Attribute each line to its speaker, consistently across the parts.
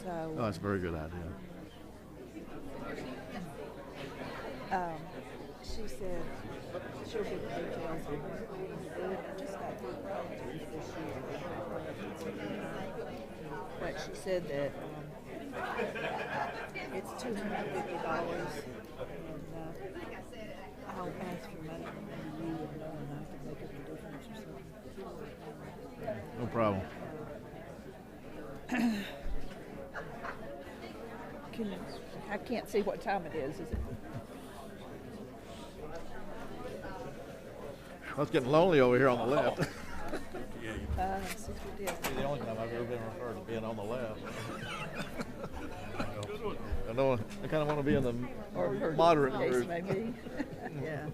Speaker 1: So.
Speaker 2: Oh, that's a very good idea.
Speaker 1: She said she'll get the details on it. I just got through projects this year. But she said that it's $250 and I'll ask for money from you and knowing I can make up the difference or something.
Speaker 2: No problem.
Speaker 1: I can't see what time it is it?
Speaker 2: Well, it's getting lonely over here on the left.
Speaker 1: 6:50.
Speaker 2: It's the only time I've ever been referred to being on the left. I kind of want to be in the moderate group.
Speaker 1: Maybe. Yeah.
Speaker 3: Do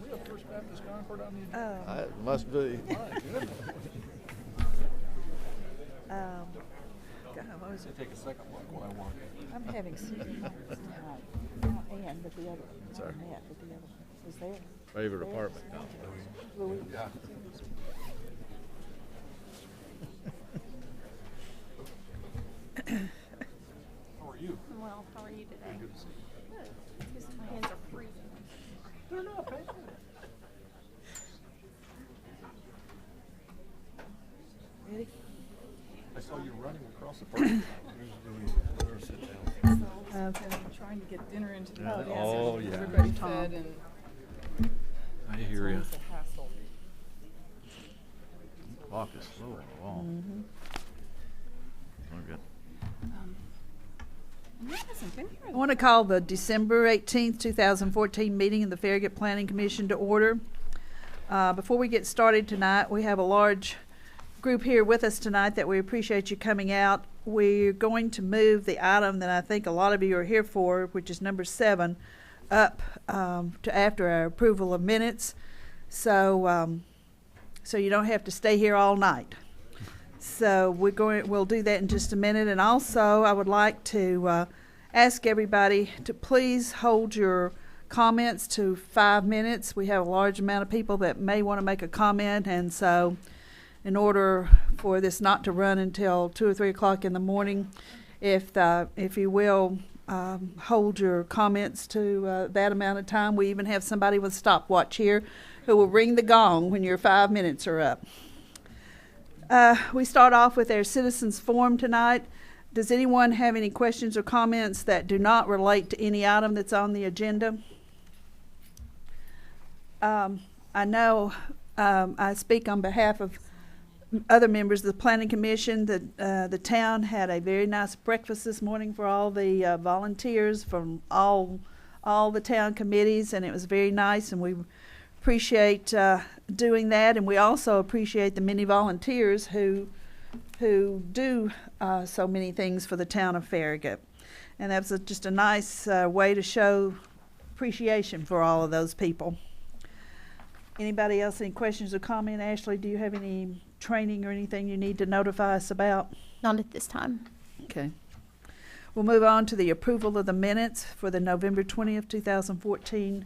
Speaker 3: we have First Baptist Concord on the
Speaker 2: It must be.
Speaker 1: God, what was it?
Speaker 3: Take a second look while I walk.
Speaker 1: I'm having super moments tonight. Not Ann, but the other one.
Speaker 2: Sorry.
Speaker 1: Annette, but the other one. Was there?
Speaker 2: Favorite apartment.
Speaker 1: Louis.
Speaker 3: Yeah. How are you?
Speaker 4: Well, how are you today?
Speaker 3: Good to see you.
Speaker 4: Good. Because my hands are freezing.
Speaker 3: They're not bad.
Speaker 1: Ready?
Speaker 3: I saw you running across the park. Sit down.
Speaker 1: Okay.
Speaker 5: I'm trying to get dinner into the
Speaker 2: Yeah.
Speaker 5: house.
Speaker 2: Oh, yeah.
Speaker 5: Everybody
Speaker 1: Tom.
Speaker 5: fed and
Speaker 3: I hear you.
Speaker 5: it's a hassle.
Speaker 2: Walk is slow on the wall. Oh, good.
Speaker 5: He hasn't been
Speaker 1: I
Speaker 5: here.
Speaker 1: want to call the December 18th, 2014 meeting of the Farragut Planning Commission to order. Before we get started tonight, we have a large group here with us tonight that we appreciate you coming out. We're going to move the item that I think a lot of you are here for, which is number 7, up to after our approval of minutes. So you don't have to stay here all night. So we'll do that in just a minute. And also, I would like to ask everybody to please hold your comments to 5 minutes. We have a large amount of people that may want to make a comment, and so in order for this not to run until 2 or 3 o'clock in the morning, if you will hold your comments to that amount of time. We even have somebody with a stopwatch here who will ring the gong when your 5 minutes are up. We start off with our citizens forum tonight. Does anyone have any questions or comments that do not relate to any item that's on the agenda? I know I speak on behalf of other members of the Planning Commission. The town had a very nice breakfast this morning for all the volunteers from all the town committees, and it was very nice, and we appreciate doing that, and we also appreciate the many volunteers who do so many things for the town of Farragut. And that was just a nice way to show appreciation for all of those people. Anybody else, any questions or comment? Ashley, do you have any training or anything you need to notify us about?
Speaker 4: Not at this time.
Speaker 1: Okay. We'll move on to the approval of the minutes for the November 20th, 2014.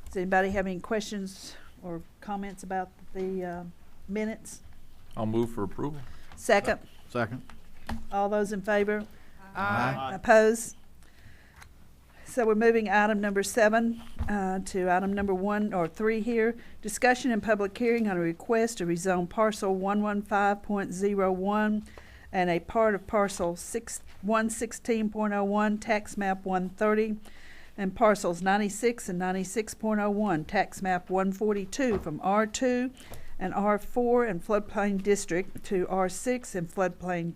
Speaker 1: Does anybody have any questions or comments about the minutes?
Speaker 3: I'll move for approval.
Speaker 1: Second.
Speaker 2: Second.
Speaker 1: All those in favor?
Speaker 2: Aye.
Speaker 1: Opposed? So we're moving item number 7 to item number 1 or 3 here. Discussion and public hearing on a request to rezone parcel 115.01 and a part of parcel 116.01 tax map 130 and parcels 96 and 96.01 tax map 142 from R2 and R4 and floodplain district to R6 and floodplain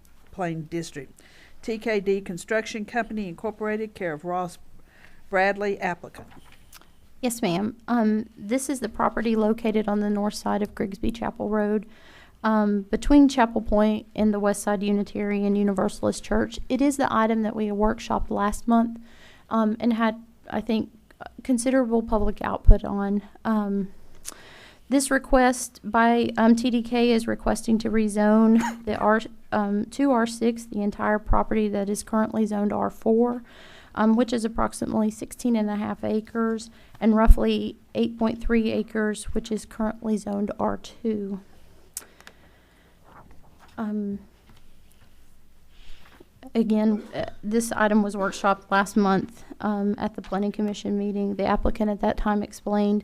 Speaker 1: district. TKD Construction Company Incorporated, care of Ross Bradley, applicant.
Speaker 4: Yes, ma'am. This is the property located on the north side of Grigsby Chapel Road, between Chapel Point and the West Side Unitarian Universalist Church. It is the item that we workshopped last month and had, I think, considerable public output on. This request by TDK is requesting to rezone the to R6, the entire property that is currently zoned R4. Which is approximately 16.5 acres and roughly 8.3 acres, which is currently zoned R2. Again, this item was workshopped last month at the Planning Commission meeting. The applicant at that time explained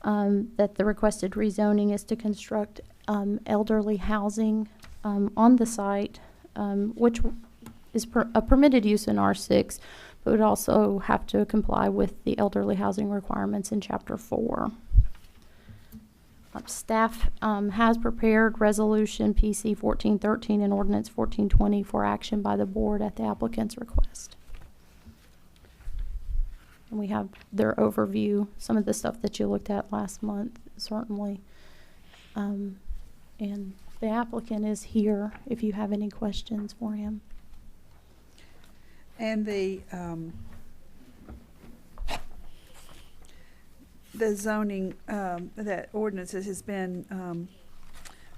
Speaker 4: that the requested rezoning is to construct elderly housing on the site, which is a permitted use in R6, but would also have to comply with the elderly housing requirements in Chapter 4. Staff has prepared Resolution PC 1413 and Ordinance 1420 for action by the board at the applicant's request. And we have their overview, some of the stuff that you looked at last month, certainly. And the applicant is here if you have any questions for him.
Speaker 1: And the zoning, that ordinances has been,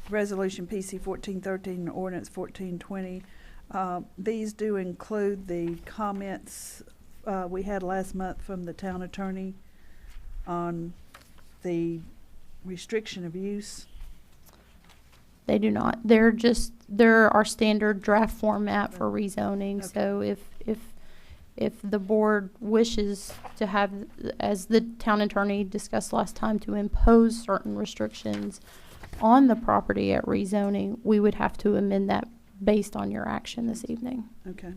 Speaker 1: Resolution PC 1413 and Ordinance 1420. These do include the comments we had last month from the town attorney on the restriction of use.
Speaker 4: They do not. They're our standard draft format for rezoning.
Speaker 1: Okay.
Speaker 4: So if the board wishes to have, as the town attorney discussed last time, to impose certain restrictions on the property at rezoning, we would have to amend that based on your action this evening.
Speaker 1: Okay.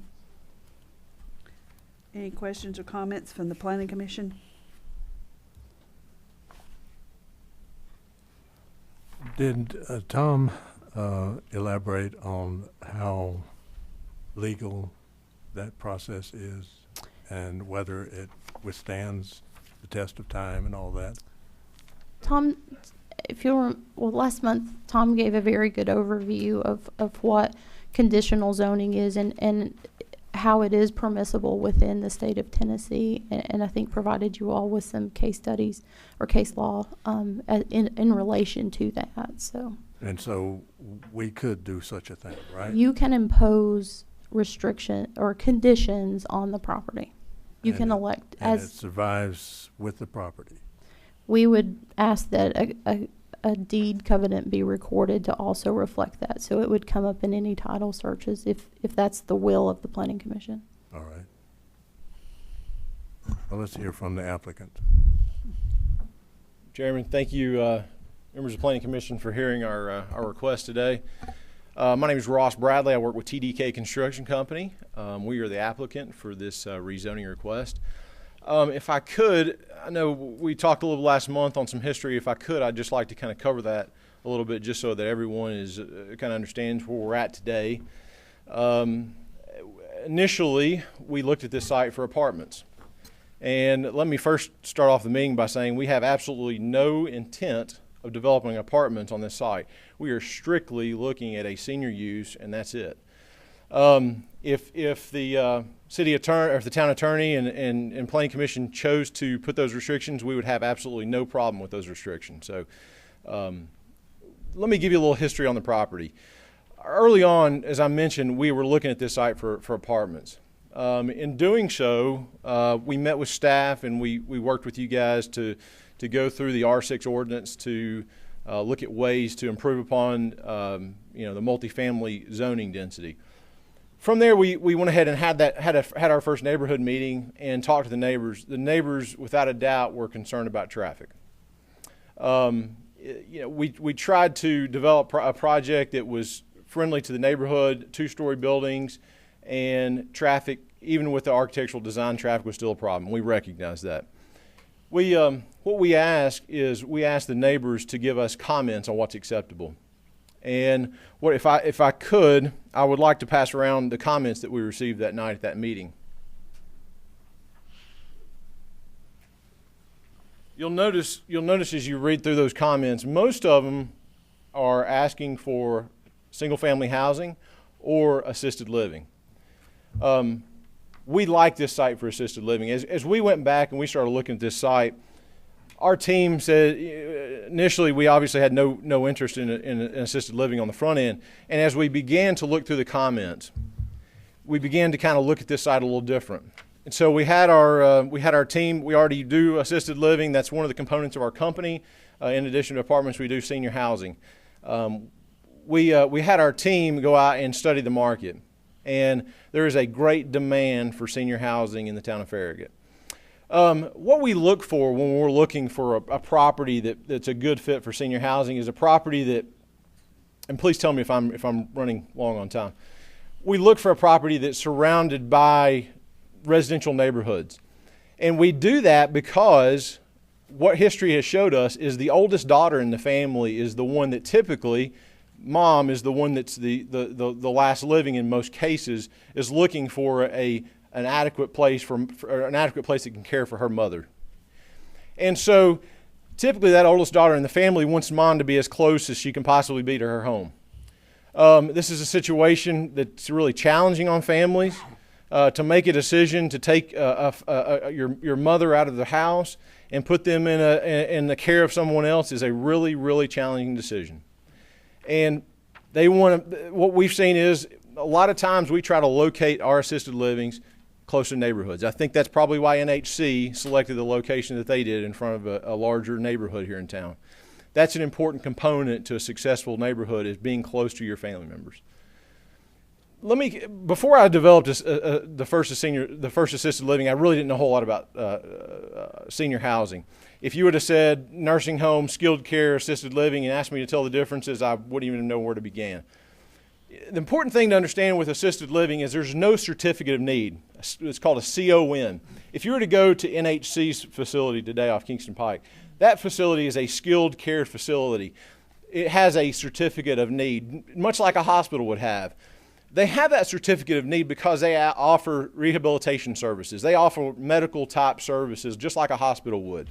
Speaker 1: Any questions or comments from the Planning Commission?
Speaker 3: Did Tom elaborate on how legal that process is and whether it withstands the test of time and all that?
Speaker 4: Tom, if you'll, last month, Tom gave a very good overview of what conditional zoning is and how it is permissible within the state of Tennessee, and I think provided you all with some case studies or case law in relation to that.
Speaker 3: And so we could do such a thing, right?
Speaker 4: You can impose restriction or conditions on the property. You can elect
Speaker 3: and
Speaker 4: as
Speaker 3: it survives with the property.
Speaker 4: we would ask that a deed covenant be recorded to also reflect that, so it would come up in any title searches if that's the will of the Planning Commission.
Speaker 3: All right. Well, let's hear from the applicant.
Speaker 2: Chairman, thank you, members of the Planning Commission, for hearing our request today. My name is Ross Bradley. I work with TDK Construction Company. We are the applicant for this rezoning request. If I could, I know we talked a little last month on some history. If I could, I'd just like to kind of cover that a little bit just so that everyone is kind of understands where we're at today. Initially, we looked at this site for apartments. And let me first start off the meeting by saying we have absolutely no intent of developing apartments on this site. We are strictly looking at a senior use, and that's it. If the city attorney or if the town attorney and planning commission chose to put those restrictions, we would have absolutely no problem with those restrictions. So let me give you a little history on the property. Early on, as I mentioned, we were looking at this site for apartments. In doing so, we met with staff and we worked with you guys to go through the R6 ordinance to look at ways to improve upon the multifamily zoning density. From there, we went ahead and had our first neighborhood meeting and talked to the neighbors. The neighbors, without a doubt, were concerned about traffic. We tried to develop a project that was friendly to the neighborhood, two-story buildings, and traffic, even with the architectural design, traffic was still a problem. We recognize that. What we ask is we ask the neighbors to give us comments on what's acceptable. And if I could, I would like to pass around the comments that we received that night at that meeting. You'll notice as you read through those comments, most of them are asking for single-family housing or assisted living. We like this site for assisted living. As we went back and we started looking at this site, our team said initially we obviously had no interest in assisted living on the front end. And as we began to look through the comments, we began to kind of look at this site a little different. And so we had our team. We already do assisted living. That's one of the components of our company. In addition to apartments, we do senior housing. We had our team go out and study the market. and there is a great demand for senior housing in the town of Farragut. What we look for when we're looking for a property that's a good fit for senior housing is a property that, and please tell me if I'm running long on time, we look for a property that's surrounded by residential neighborhoods. And we do that because what history has showed us is the oldest daughter in the family is the one that typically, mom is the one that's the last living in most cases, is looking for an adequate place for an adequate place that can care for her mother. And so typically that oldest daughter in the family wants mom to be as close as she can possibly be to her home. This is a situation that's really challenging on families. To make a decision to take your mother out of the house and put them in the care of someone else is a really, really challenging decision. And what we've seen is a lot of times we try to locate our assisted livings close to neighborhoods. I think that's probably why NHC selected the location that they did in front of a larger neighborhood here in town. That's an important component to a successful neighborhood, is being close to your family members. Before I developed the first assisted living, I really didn't know a whole lot about senior housing. If you would have said nursing home, skilled care, assisted living, and asked me to tell the differences, I wouldn't even know where to begin. The important thing to understand with assisted living is there's no certificate of need. It's called a CON. If you were to go to NHC's facility today off Kingston Pike, that facility is a skilled care facility. It has a certificate of need, much like a hospital would have. They have that certificate of need because they offer rehabilitation services. They offer medical type services just like a hospital would.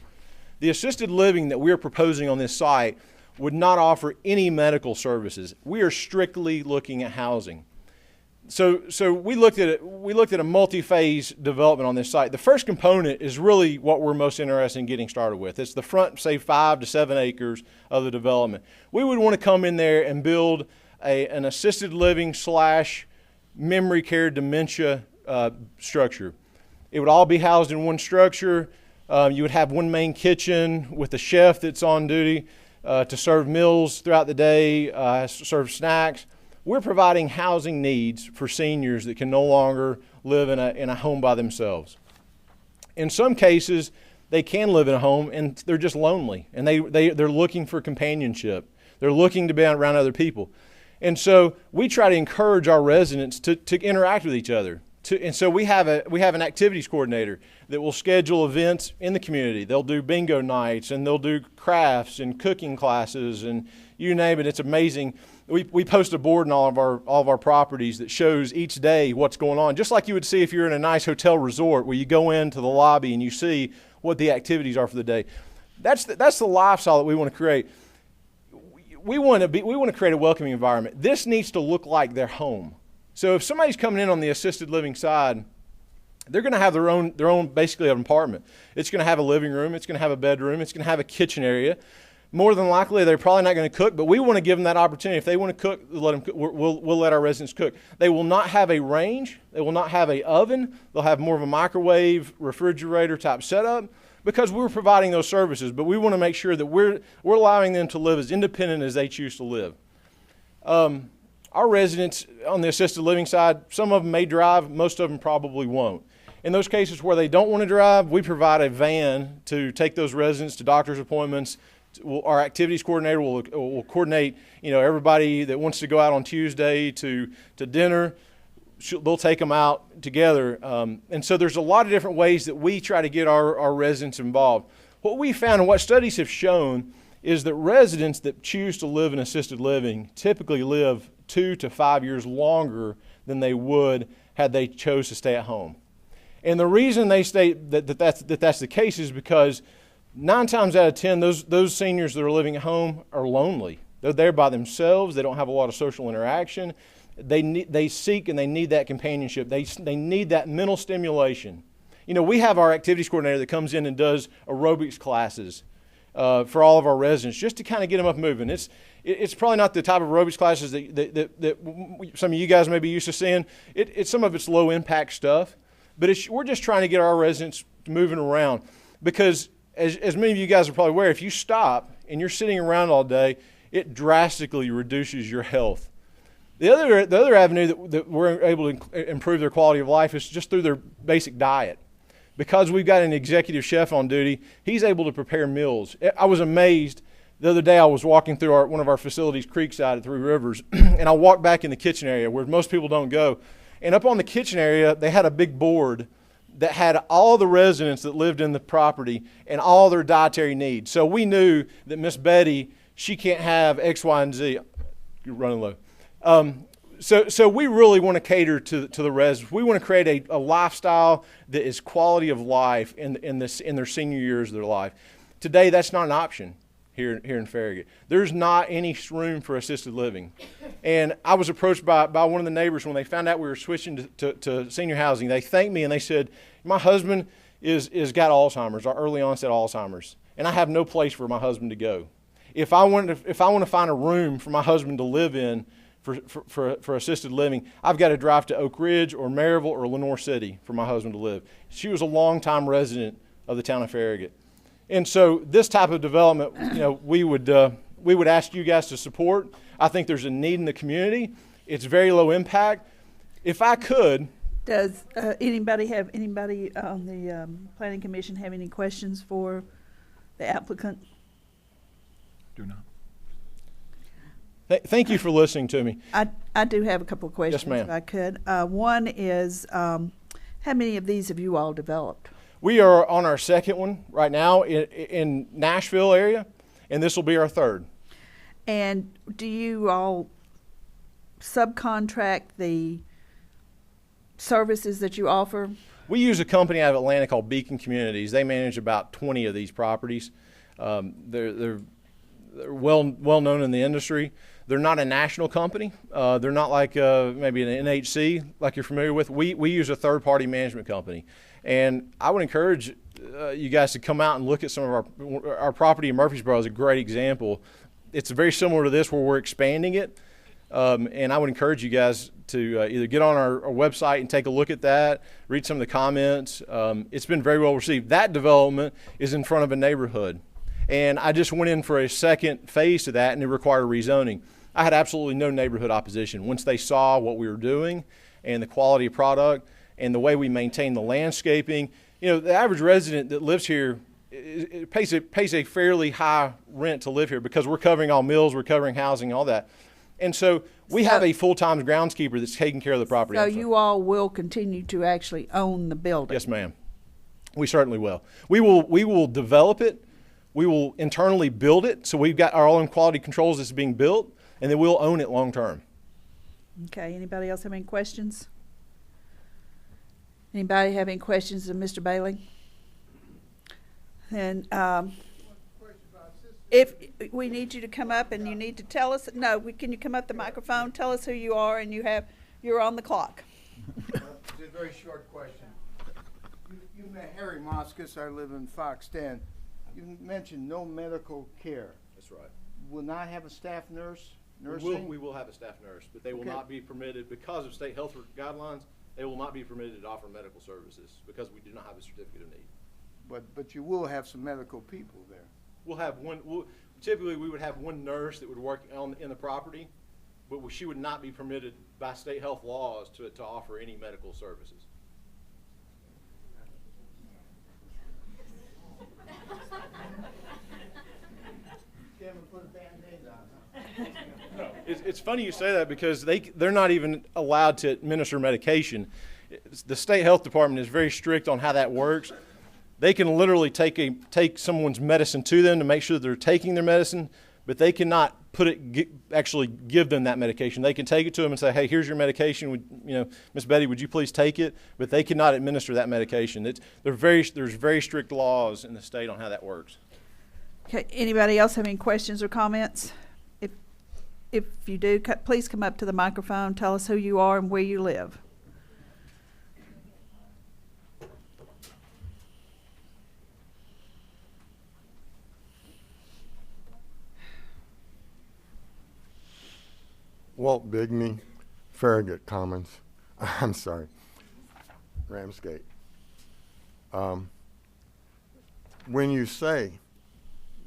Speaker 2: The assisted living that we're proposing on this site would not offer any medical services. We are strictly looking at housing. So we looked at a multi-phase development on this site. The first component is really what we're most interested in getting started with. It's the front, say, 5 to 7 acres of the development. We would want to come in there and build an assisted living / memory care dementia structure. It would all be housed in one structure. You would have one main kitchen with a chef that's on duty to serve meals throughout the day, serve snacks. We're providing housing needs for seniors that can no longer live in a home by themselves. In some cases, they can live in a home and they're just lonely, and they're looking for companionship. They're looking to be around other people. And so we try to encourage our residents to interact with each other. And so we have an activities coordinator that will schedule events in the community. They'll do bingo nights, and they'll do crafts and cooking classes, and you name it. It's amazing. We post a board in all of our properties that shows each day what's going on, just like you would see if you're in a nice hotel resort where you go into the lobby and you see what the activities are for the day. That's the lifestyle that we want to create. We want to create a welcoming environment. This needs to look like their home. So if somebody's coming in on the assisted living side, they're going to have their own basically an apartment. It's going to have a living room. It's going to have a bedroom. It's going to have a kitchen area. More than likely, they're probably not going to cook, but we want to give them that opportunity. If they want to cook, let them cook. We'll let our residents cook. They will not have a range. They will not have an oven. They'll have more of a microwave, refrigerator type setup, because we're providing those services. But we want to make sure that we're allowing them to live as independent as they choose to live. Our residents on the assisted living side, some of them may drive, most of them probably won't. In those cases where they don't want to drive, we provide a van to take those residents to doctor's appointments. Our activities coordinator will coordinate, everybody that wants to go out on Tuesday to dinner. They'll take them out together. And so there's a lot of different ways that we try to get our residents involved. What we found and what studies have shown is that residents that choose to live in assisted living typically live 2 to 5 years longer than they would had they chose to stay at home. And the reason they state that's the case is because 9 times out of 10, those seniors that are living at home are lonely. They're there by themselves. They don't have a lot of social interaction. They seek and they need that companionship. They need that mental stimulation. We have our activities coordinator that comes in and does aerobics classes for all of our residents just to kind of get them up moving. It's probably not the type of aerobics classes that some of you guys may be used to seeing. Some of it's low impact stuff, but we're just trying to get our residents moving around because as many of you guys are probably aware, if you stop and you're sitting around all day, it drastically reduces your health. The other avenue that we're able to improve their quality of life is just through their basic diet. Because we've got an executive chef on duty, he's able to prepare meals. I was amazed. The other day I was walking through one of our facilities, Creekside at Three Rivers, and I walked back in the kitchen area where most people don't go. And up on the kitchen area, they had a big board that had all the residents that lived in the property and all their dietary needs. So we knew that Miss Betty, she can't have X, Y, and Z. You're running low. So we really want to cater to the residents. We want to create a lifestyle that is quality of life in their senior years of their life. Today, that's not an option here in Farragut. There's not any room for assisted living. And I was approached by one of the neighbors when they found out we were switching to senior housing. They thanked me and they said, my husband is got Alzheimer's, or early onset Alzheimer's, and I have no place for my husband to go. If I want to find a room for my husband to live in for assisted living, I've got to drive to Oak Ridge or Maryville or Lenoir City for my husband to live. She was a longtime resident of the town of Farragut. And so this type of development, we would ask you guys to support. I think there's a need in the community. It's very low impact. If I could.
Speaker 1: Does anybody on the Planning Commission have any questions for the applicant?
Speaker 6: Do not.
Speaker 2: Thank you for listening to me.
Speaker 1: I do have a couple of questions.
Speaker 2: Yes, ma'am.
Speaker 1: If I could. One is, how many of these have you all developed?
Speaker 2: We are on our second one right now in Nashville area, and this will be our third.
Speaker 1: And do you all subcontract the services that you offer?
Speaker 2: We use a company out of Atlanta called Beacon Communities. They manage about 20 of these properties. They're well known in the industry. They're not a national company. They're not like maybe an NHC like you're familiar with. We use a third-party management company. And I would encourage you guys to come out and look at some of our property in Murfreesboro is a great example. It's very similar to this where we're expanding it. And I would encourage you guys to either get on our website and take a look at that, read some of the comments. It's been very well received. That development is in front of a neighborhood. And I just went in for a second phase to that, and it required rezoning. I had absolutely no neighborhood opposition. Once they saw what we were doing and the quality of product and the way we maintain the landscaping, the average resident that lives here pays a fairly high rent to live here because we're covering all meals, we're covering housing, all that. And so we have a full-time groundskeeper that's taking care of the property.
Speaker 1: So you all will continue to actually own the building?
Speaker 2: Yes, ma'am. We certainly will. We will develop it. We will internally build it. So we've got our own quality controls that's being built, and then we'll own it long term.
Speaker 1: Okay. Anybody else have any questions? Anybody have any questions of Mr. Bailey? And if we need you to come up and you need to tell us, can you come up the microphone, tell us who you are, and you're on the clock.
Speaker 7: It's a very short question. You met Harry Moskis. I live in Fox 10. You mentioned no medical care.
Speaker 2: That's right.
Speaker 7: Will not have a staff nursing?
Speaker 2: We will have a staff nurse, but they will not be permitted, because of state health guidelines, they will not be permitted to offer medical services because we do not have a certificate of need.
Speaker 7: But you will have some medical people there.
Speaker 2: We'll have one. Typically, we would have one nurse that would work in the property, but she would not be permitted by state health laws to offer any medical services.
Speaker 7: Put a Band-Aid on, huh?
Speaker 2: No, it's funny you say that because they're not even allowed to administer medication. The state health department is very strict on how that works. They can literally take someone's medicine to them to make sure that they're taking their medicine, but they cannot actually give them that medication. They can take it to them and say, "Hey, here's your medication. Miss Betty, would you please take it?" But they cannot administer that medication. There's very strict laws in the state on how that works.
Speaker 1: Okay. Anybody else have any questions or comments? If you do, please come up to the microphone. Tell us who you are and where you live.
Speaker 8: Walt Bigney, Farragut Commons. I'm sorry, Ramsgate. When you say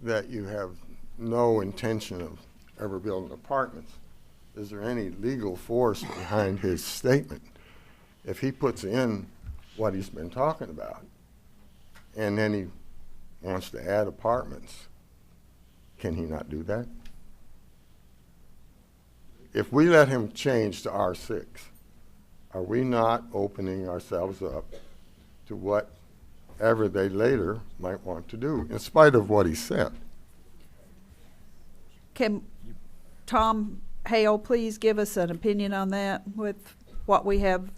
Speaker 8: that you have no intention of ever building apartments, is there any legal force behind his statement? If he puts in what he's been talking about, and then he wants to add apartments, can he not do that? If we let him change to R6, are we not opening ourselves up to whatever they later might want to do, in spite of what he said?
Speaker 1: Can Tom Hale please give us an opinion on that with what we have?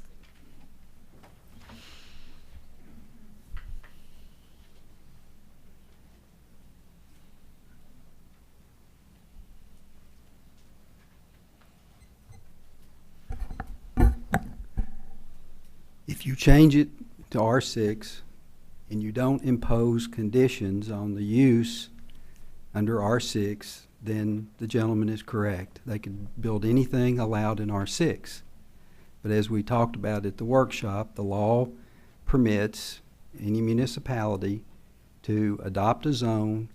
Speaker 9: If you change it to R6 and you don't impose conditions on the use under R6, then the gentleman is correct. They could build anything allowed in R6. But as we talked about at the workshop, the law permits any municipality to adopt a zone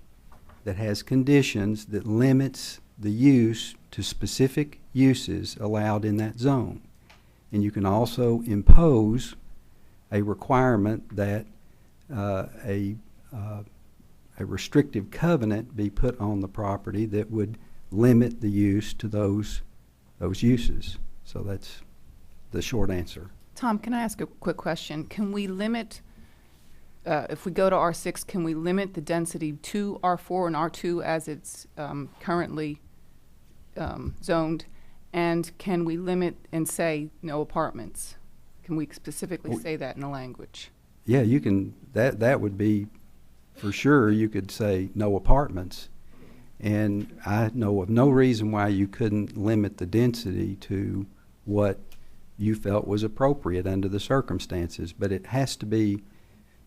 Speaker 9: that has conditions that limits the use to specific uses allowed in that zone. And you can also impose a requirement that a restrictive covenant be put on the property that would limit the use to those uses. So that's the short answer.
Speaker 5: Tom, can I ask a quick question? Can we limit, if we go to R6, can we limit the density to R4 and R2 as it's currently zoned? And can we limit and say no apartments? Can we specifically say that in the language?
Speaker 9: Yeah, you can, that would be, for sure, you could say no apartments. And I know of no reason why you couldn't limit the density to what you felt was appropriate under the circumstances. But it has to be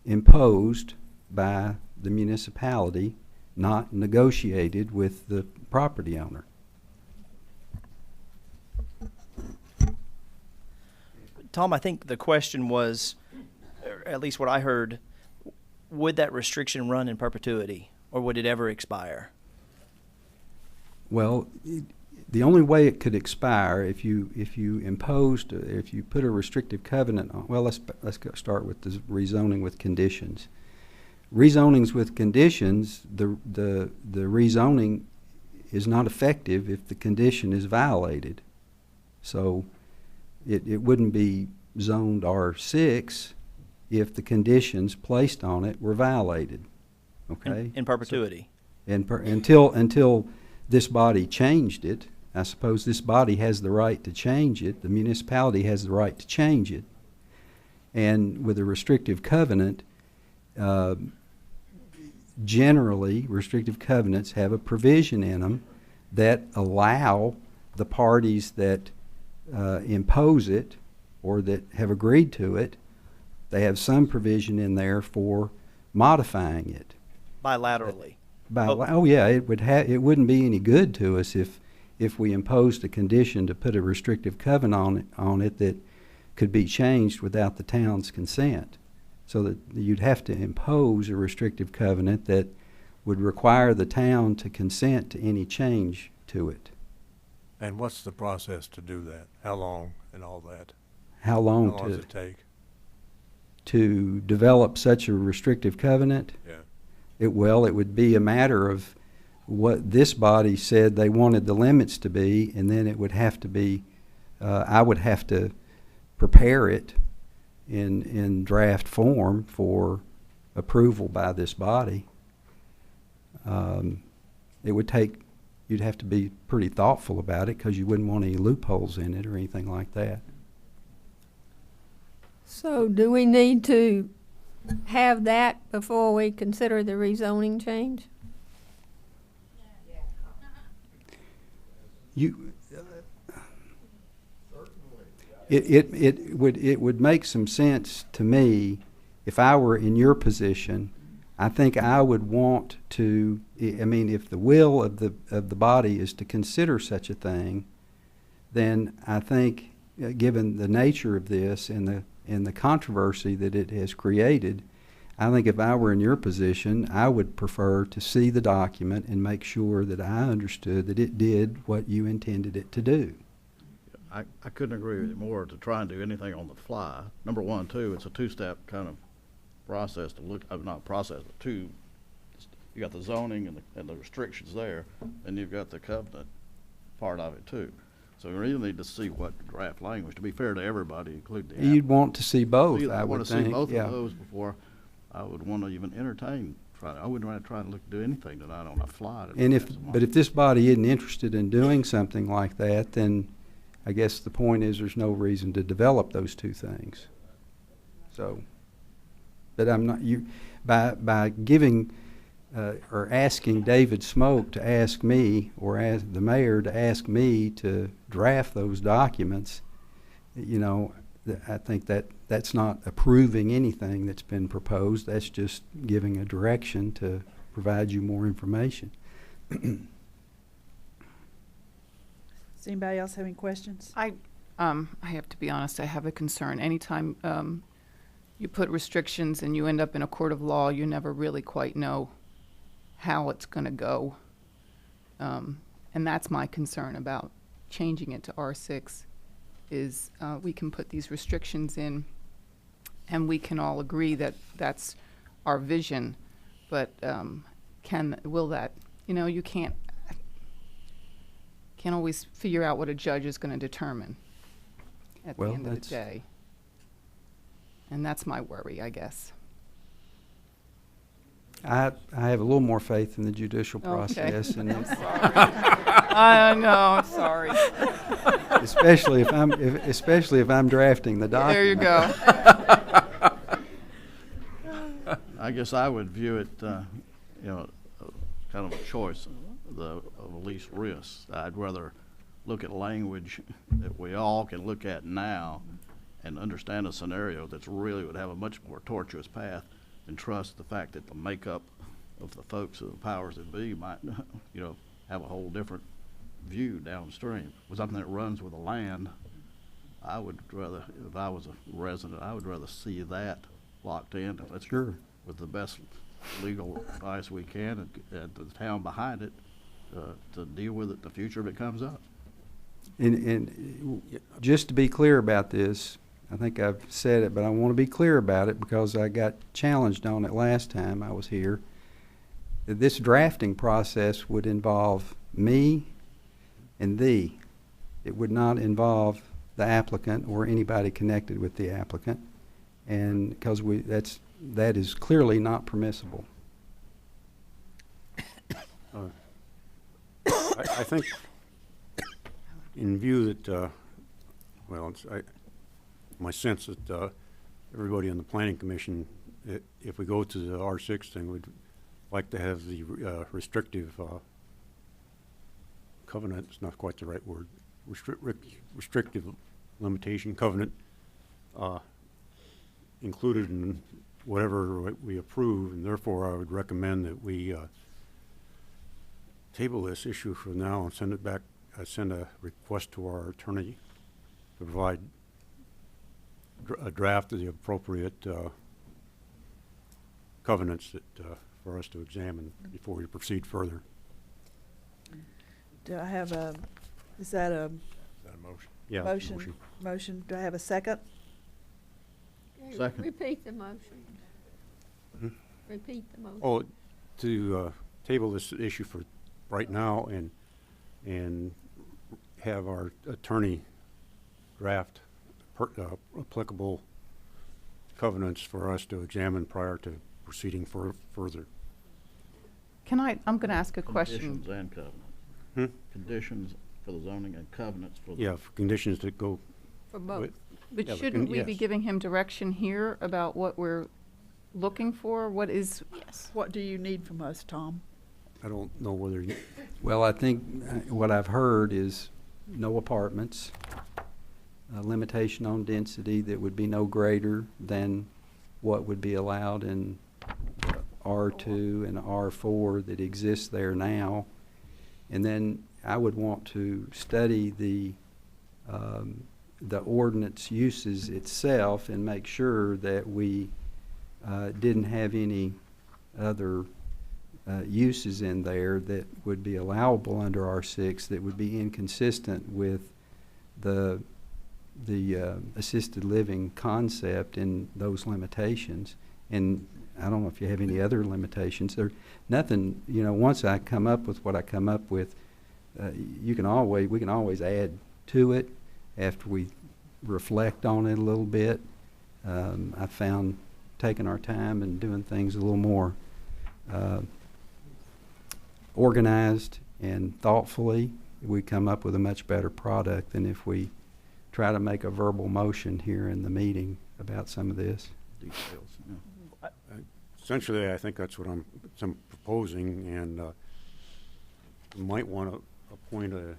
Speaker 9: imposed by the municipality, not negotiated with the property owner.
Speaker 10: Tom, I think the question was, or at least what I heard, would that restriction run in perpetuity, or would it ever expire?
Speaker 9: Well, the only way it could expire if you put a restrictive covenant on. Well, let's start with the rezoning with conditions. Rezonings with conditions, the rezoning is not effective if the condition is violated. So it wouldn't be zoned R6 if the conditions placed on it were violated. Okay?
Speaker 10: In perpetuity.
Speaker 9: So, until this body changed it, I suppose this body has the right to change it. The municipality has the right to change it. And with a restrictive covenant, generally, restrictive covenants have a provision in them that allow the parties that impose it or that have agreed to it, they have some provision in there for modifying it.
Speaker 10: Bilaterally.
Speaker 9: Yeah, it wouldn't be any good to us if we imposed a condition to put a restrictive covenant on it that could be changed without the town's consent. So that you'd have to impose a restrictive covenant that would require the town to consent to any change to it.
Speaker 3: And what's the process to do that? How long and all that?
Speaker 9: How
Speaker 3: How
Speaker 9: long
Speaker 3: long does it take?
Speaker 9: to develop such a restrictive covenant?
Speaker 3: Yeah.
Speaker 9: It would be a matter of what this body said they wanted the limits to be, and then it would have to be, I would have to prepare it in draft form for approval by this body. It would take, you'd have to be pretty thoughtful about it because you wouldn't want any loopholes in it or anything like that.
Speaker 11: So do we need to have that before we consider the rezoning change?
Speaker 9: It would make some sense to me if I were in your position. I think I would want to, I mean, if the will of the body is to consider such a thing, then I think, given the nature of this and the controversy that it has created, I think if I were in your position, I would prefer to see the document and make sure that I understood that it did what you intended it to do.
Speaker 6: I couldn't agree with you more to try and do anything on the fly. Number one, too, it's a two-step kind of process to look, not process, but two, you got the zoning and the restrictions there, and you've got the covenant part of it too. So we really need to see what draft language, to be fair to everybody, including the
Speaker 9: You'd want to see both,
Speaker 6: applicant.
Speaker 9: I would
Speaker 6: want to
Speaker 9: think.
Speaker 6: see both
Speaker 9: yeah.
Speaker 6: of those before I would want to even entertain. I wouldn't want to try to do anything tonight on a fly.
Speaker 9: And if this body isn't interested in doing something like that, then I guess the point is there's no reason to develop those two things. So, but I'm not, by giving, or asking David Smoke to ask me, or ask the mayor to ask me to draft those documents, you know, I think that's not approving anything that's been proposed. That's just giving a direction to provide you more information.
Speaker 1: Does anybody else have any questions?
Speaker 5: I have to be honest, I have a concern. Anytime you put restrictions and you end up in a court of law, you never really quite know how it's going to go. And that's my concern about changing it to R6, is we can put these restrictions in and we can all agree that that's our vision, but will that, you can't always figure out what a judge is going to determine at the end of the day. And that's my worry, I guess.
Speaker 9: I have a little more faith in the judicial
Speaker 5: Okay.
Speaker 9: process, and
Speaker 5: I'm sorry. I know, I'm sorry.
Speaker 9: especially if I'm drafting the document.
Speaker 5: There you go.
Speaker 6: I guess I would view it, kind of a choice of least risk. I'd rather look at language that we all can look at now and understand a scenario that's really would have a much more tortuous path, and trust the fact that the makeup of the folks of the powers that be might, have a whole different view downstream. With something that runs with the land, I would rather, if I was a resident, I would rather see that locked in. Let's
Speaker 9: Sure.
Speaker 6: with the best legal advice we can, and the town behind it, to deal with it in the future if it comes up.
Speaker 9: And just to be clear about this, I think I've said it, but I want to be clear about it because I got challenged on it last time I was here. This drafting process would involve me and thee. It would not involve the applicant or anybody connected with the applicant, and because that is clearly not permissible.
Speaker 12: I think in view that, my sense that everybody on the Planning Commission, if we go to the R6 thing, would like to have the restrictive covenant, it's not quite the right word, restrictive limitation covenant included in whatever we approve, and therefore I would recommend that we table this issue for now and send it back, send a request to our attorney to provide a draft of the appropriate covenants that for us to examine before we proceed further.
Speaker 1: Do I have is that a
Speaker 6: motion?
Speaker 12: Yeah.
Speaker 1: motion? Do I have a second?
Speaker 6: Second.
Speaker 11: Repeat the motion.
Speaker 12: Hmm?
Speaker 11: Repeat the motion.
Speaker 12: Oh, to table this issue for right now and have our attorney draft applicable covenants for us to examine prior to proceeding further.
Speaker 5: I'm going to ask a question.
Speaker 6: Conditions and covenants.
Speaker 12: Hmm?
Speaker 6: Conditions for the zoning and covenants for the...
Speaker 12: Yeah, for conditions that go
Speaker 11: For both.
Speaker 12: with,
Speaker 5: But
Speaker 12: Yeah,
Speaker 5: shouldn't we be
Speaker 12: yes.
Speaker 5: giving him direction here about what we're looking for? What is,
Speaker 1: What do you need from us, Tom?
Speaker 12: I don't know whether you,
Speaker 9: Well, I think what I've heard is no apartments, a limitation on density that would be no greater than what would be allowed in R2 and R4 that exists there now. And then I would want to study the ordinance uses itself and make sure that we didn't have any other uses in there that would be allowable under R6 that would be inconsistent with the assisted living concept in those limitations. And I don't know if you have any other limitations. There, nothing, you know, once I come up with what I come up with, we can always add to it after we reflect on it a little bit. I found taking our time and doing things a little more organized and thoughtfully, we come up with a much better product than if we try to make a verbal motion here in the meeting about some of this.
Speaker 6: Details, yeah.
Speaker 12: Essentially, I think that's what I'm proposing, and we might want to appoint a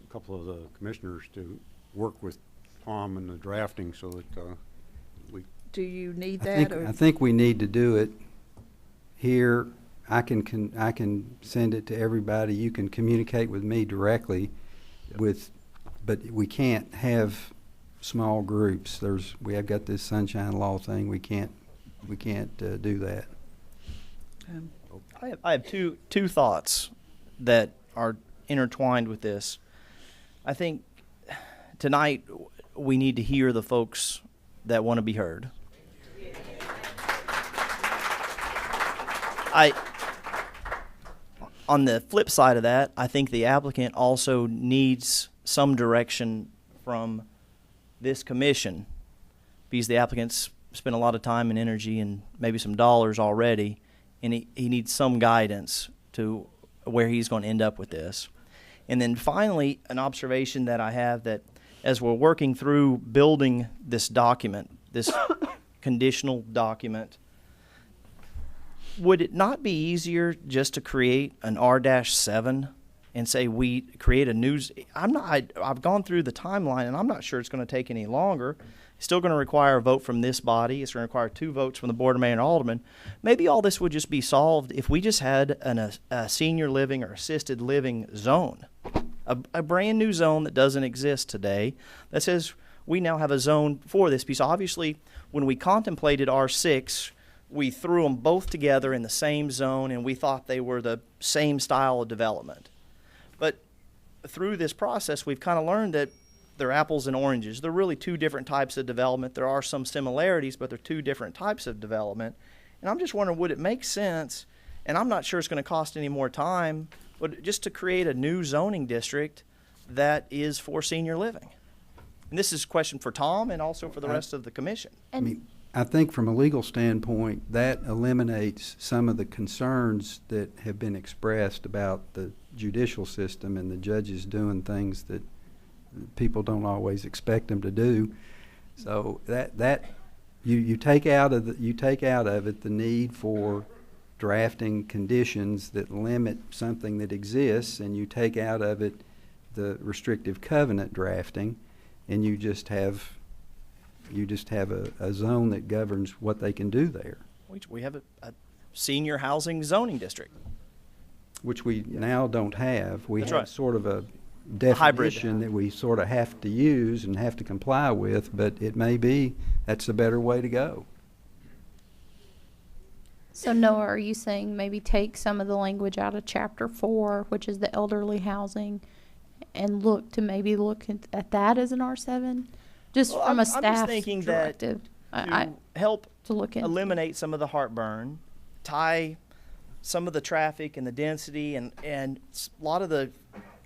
Speaker 12: couple of the commissioners to work with Tom in the drafting so that we.
Speaker 1: Do you need that?
Speaker 9: I think we need to do it here. I can send it to everybody. You can communicate with me directly but we can't have small groups. We have got this sunshine law thing. We can't do that.
Speaker 10: I have two thoughts that are intertwined with this. I think tonight we need to hear the folks that want to be heard. On the flip side of that, I think the applicant also needs some direction from this commission, because the applicant's spent a lot of time and energy and maybe some dollars already, and he needs some guidance to where he's going to end up with this. And then finally, an observation that I have, that as we're working through building this document, this conditional document, would it not be easier just to create an R-7 and say we create a news? I've gone through the timeline, and I'm not sure it's going to take any longer. It's still going to require a vote from this body. It's going to require 2 votes from the Board of Mayor and Aldermen. Maybe all this would just be solved if we just had a senior living or assisted living zone, a brand new zone that doesn't exist today, that says we now have a zone for this piece. Obviously, when we contemplated R6, we threw them both together in the same zone, and we thought they were the same style of development. But through this process, we've kind of learned that they're apples and oranges. They're really 2 different types of development. There are some similarities, but they're 2 different types of development. And I'm just wondering, would it make sense, and I'm not sure it's going to cost any more time, but just to create a new zoning district that is for senior living? And this is a question for Tom and also for the rest of the commission.
Speaker 9: I think from a legal standpoint, that eliminates some of the concerns that have been expressed about the judicial system and the judges doing things that people don't always expect them to do. So that you take out of it the need for drafting conditions that limit something that exists, and you take out of it the restrictive covenant drafting, and you just have a zone that governs what they can do there.
Speaker 10: We have a senior housing zoning district,
Speaker 9: which we now don't have. We
Speaker 10: That's
Speaker 9: have
Speaker 10: right.
Speaker 9: sort of a
Speaker 10: hybrid
Speaker 9: definition that we sort of have to use and have to comply with, but it may be that's a better way to go.
Speaker 4: So Noah, are you saying maybe take some of the language out of Chapter 4, which is the elderly housing, and look at that as an R7? Just
Speaker 10: Well,
Speaker 4: from
Speaker 10: I'm
Speaker 4: a staff
Speaker 10: just thinking
Speaker 4: directive.
Speaker 10: to help
Speaker 4: to look into.
Speaker 10: eliminate some of the heartburn, tie some of the traffic and the density and a lot of the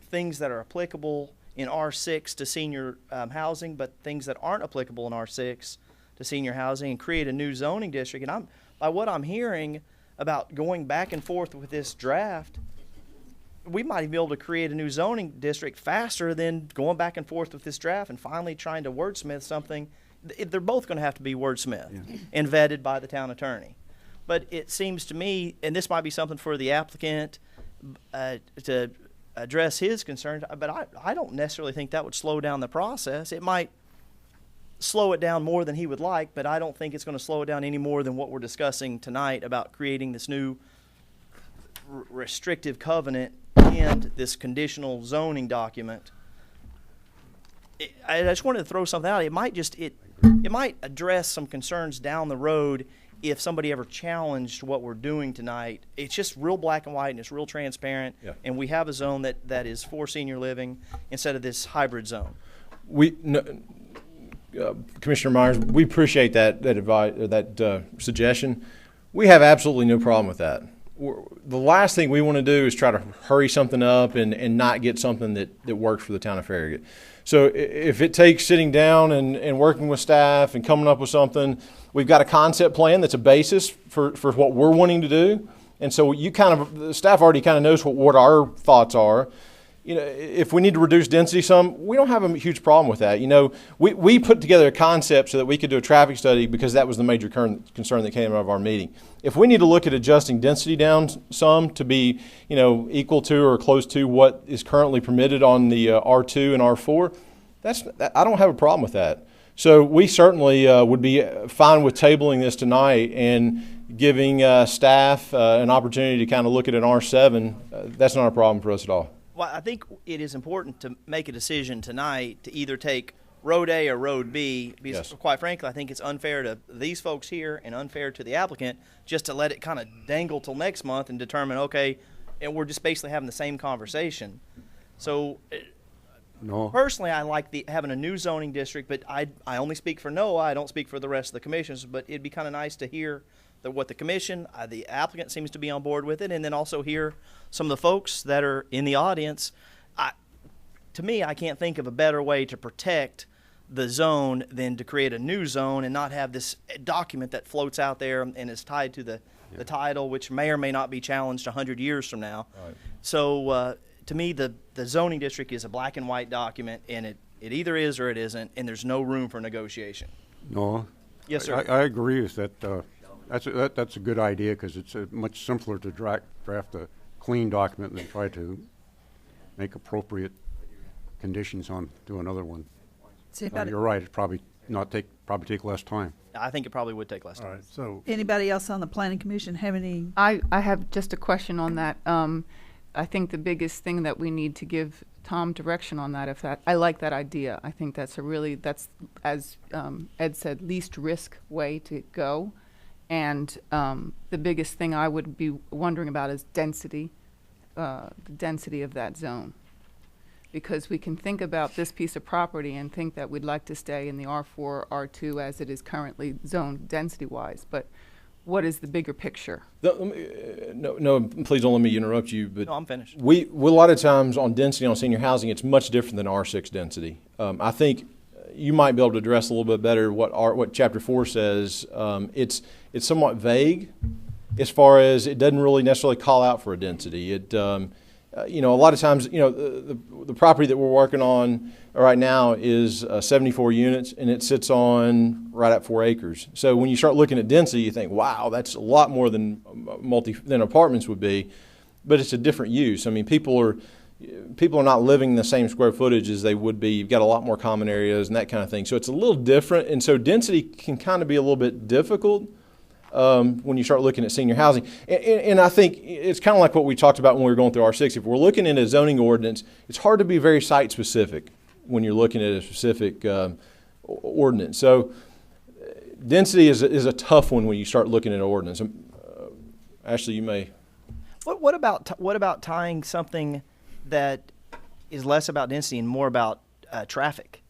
Speaker 10: things that are applicable in R6 to senior housing, but things that aren't applicable in R6 to senior housing, and create a new zoning district. And by what I'm hearing about going back and forth with this draft, we might even be able to create a new zoning district faster than going back and forth with this draft and finally trying to wordsmith something. They're both going to have to be wordsmithed and vetted by the town attorney. But it seems to me, and this might be something for the applicant to address his concerns, but I don't necessarily think that would slow down the process. It might slow it down more than he would like, but I don't think it's going to slow it down any more than what we're discussing tonight about creating this new restrictive covenant and this conditional zoning document. I just wanted to throw something out. It might address some concerns down the road if somebody ever challenged what we're doing tonight, it's just real black and white and it's real transparent.
Speaker 2: Yeah.
Speaker 10: And we have a zone that is for senior living instead of this hybrid zone.
Speaker 2: Commissioner Myers, we appreciate that advice, that suggestion. We have absolutely no problem with that. The last thing we want to do is try to hurry something up and not get something that works for the town of Farragut. So if it takes sitting down and working with staff and coming up with something, we've got a concept plan that's a basis for what we're wanting to do. And so the staff already kind of knows what our thoughts are. You know, if we need to reduce density some, we don't have a huge problem with that. You know, we put together a concept so that we could do a traffic study because that was the major concern that came out of our meeting. If we need to look at adjusting density down some to be, you know, equal to or close to what is currently permitted on the R2 and R4, I don't have a problem with that. So we certainly would be fine with tabling this tonight and giving staff an opportunity to kind of look at an R7. That's not a problem for us at all.
Speaker 10: Well, I think it is important to make a decision tonight to either take Road A or Road B, because quite frankly, I think it's unfair to these folks here and unfair to the applicant just to let it kind of dangle till next month and determine, okay, and we're just basically having the same conversation. So personally, I like having a new zoning district, but I only speak for NOAA. I don't speak for the rest of the commissions, but it'd be kind of nice to hear what the commission, the applicant seems to be on board with it, and then also hear some of the folks that are in the audience. To me, I can't think of a better way to protect the zone than to create a new zone and not have this document that floats out there and is tied to the title, which may or may not be challenged 100 years from now. Right. So to me, the zoning district is a black and white document, and it either is or it isn't, and there's no room for negotiation.
Speaker 12: No.
Speaker 10: Yes, sir.
Speaker 12: I agree with that. That's a good idea because it's much simpler to draft a clean document than try to make appropriate conditions on to another one. You're right. It probably take less time.
Speaker 10: I think it probably would take less time.
Speaker 3: All right, so
Speaker 1: Anybody else on the planning commission have any?
Speaker 5: I have just a question on that. I think the biggest thing that we need to give Tom direction on that, I like that idea. I think that's as Ed said, least risk way to go. And the biggest thing I would be wondering about is density, the density of that zone. Because we can think about this piece of property and think that we'd like to stay in the R4, R2 as it is currently zoned density-wise, but what is the bigger picture?
Speaker 2: No, please don't let me interrupt you. But
Speaker 10: no, I'm finished.
Speaker 2: We a lot of times on density on senior housing, it's much different than R6 density. I think you might be able to address a little bit better what Chapter 4 says. It's somewhat vague as far as it doesn't really necessarily call out for a density. It you know, a lot of times, you know, the property that we're working on right now is 74 units, and it sits on right at 4 acres. So when you start looking at density, you think, wow, that's a lot more than apartments would be, but it's a different use. I mean, people are not living the same square footage as they would be. You've got a lot more common areas and that kind of thing. So it's a little different, and so density can kind of be a little bit difficult when you start looking at senior housing. And I think it's kind of like what we talked about when we were going through R6. If we're looking at a zoning ordinance, it's hard to be very site-specific when you're looking at a specific ordinance. So density is a tough one when you start looking at an ordinance. Ashley, you may.
Speaker 10: What about tying something that is less about density and more about traffic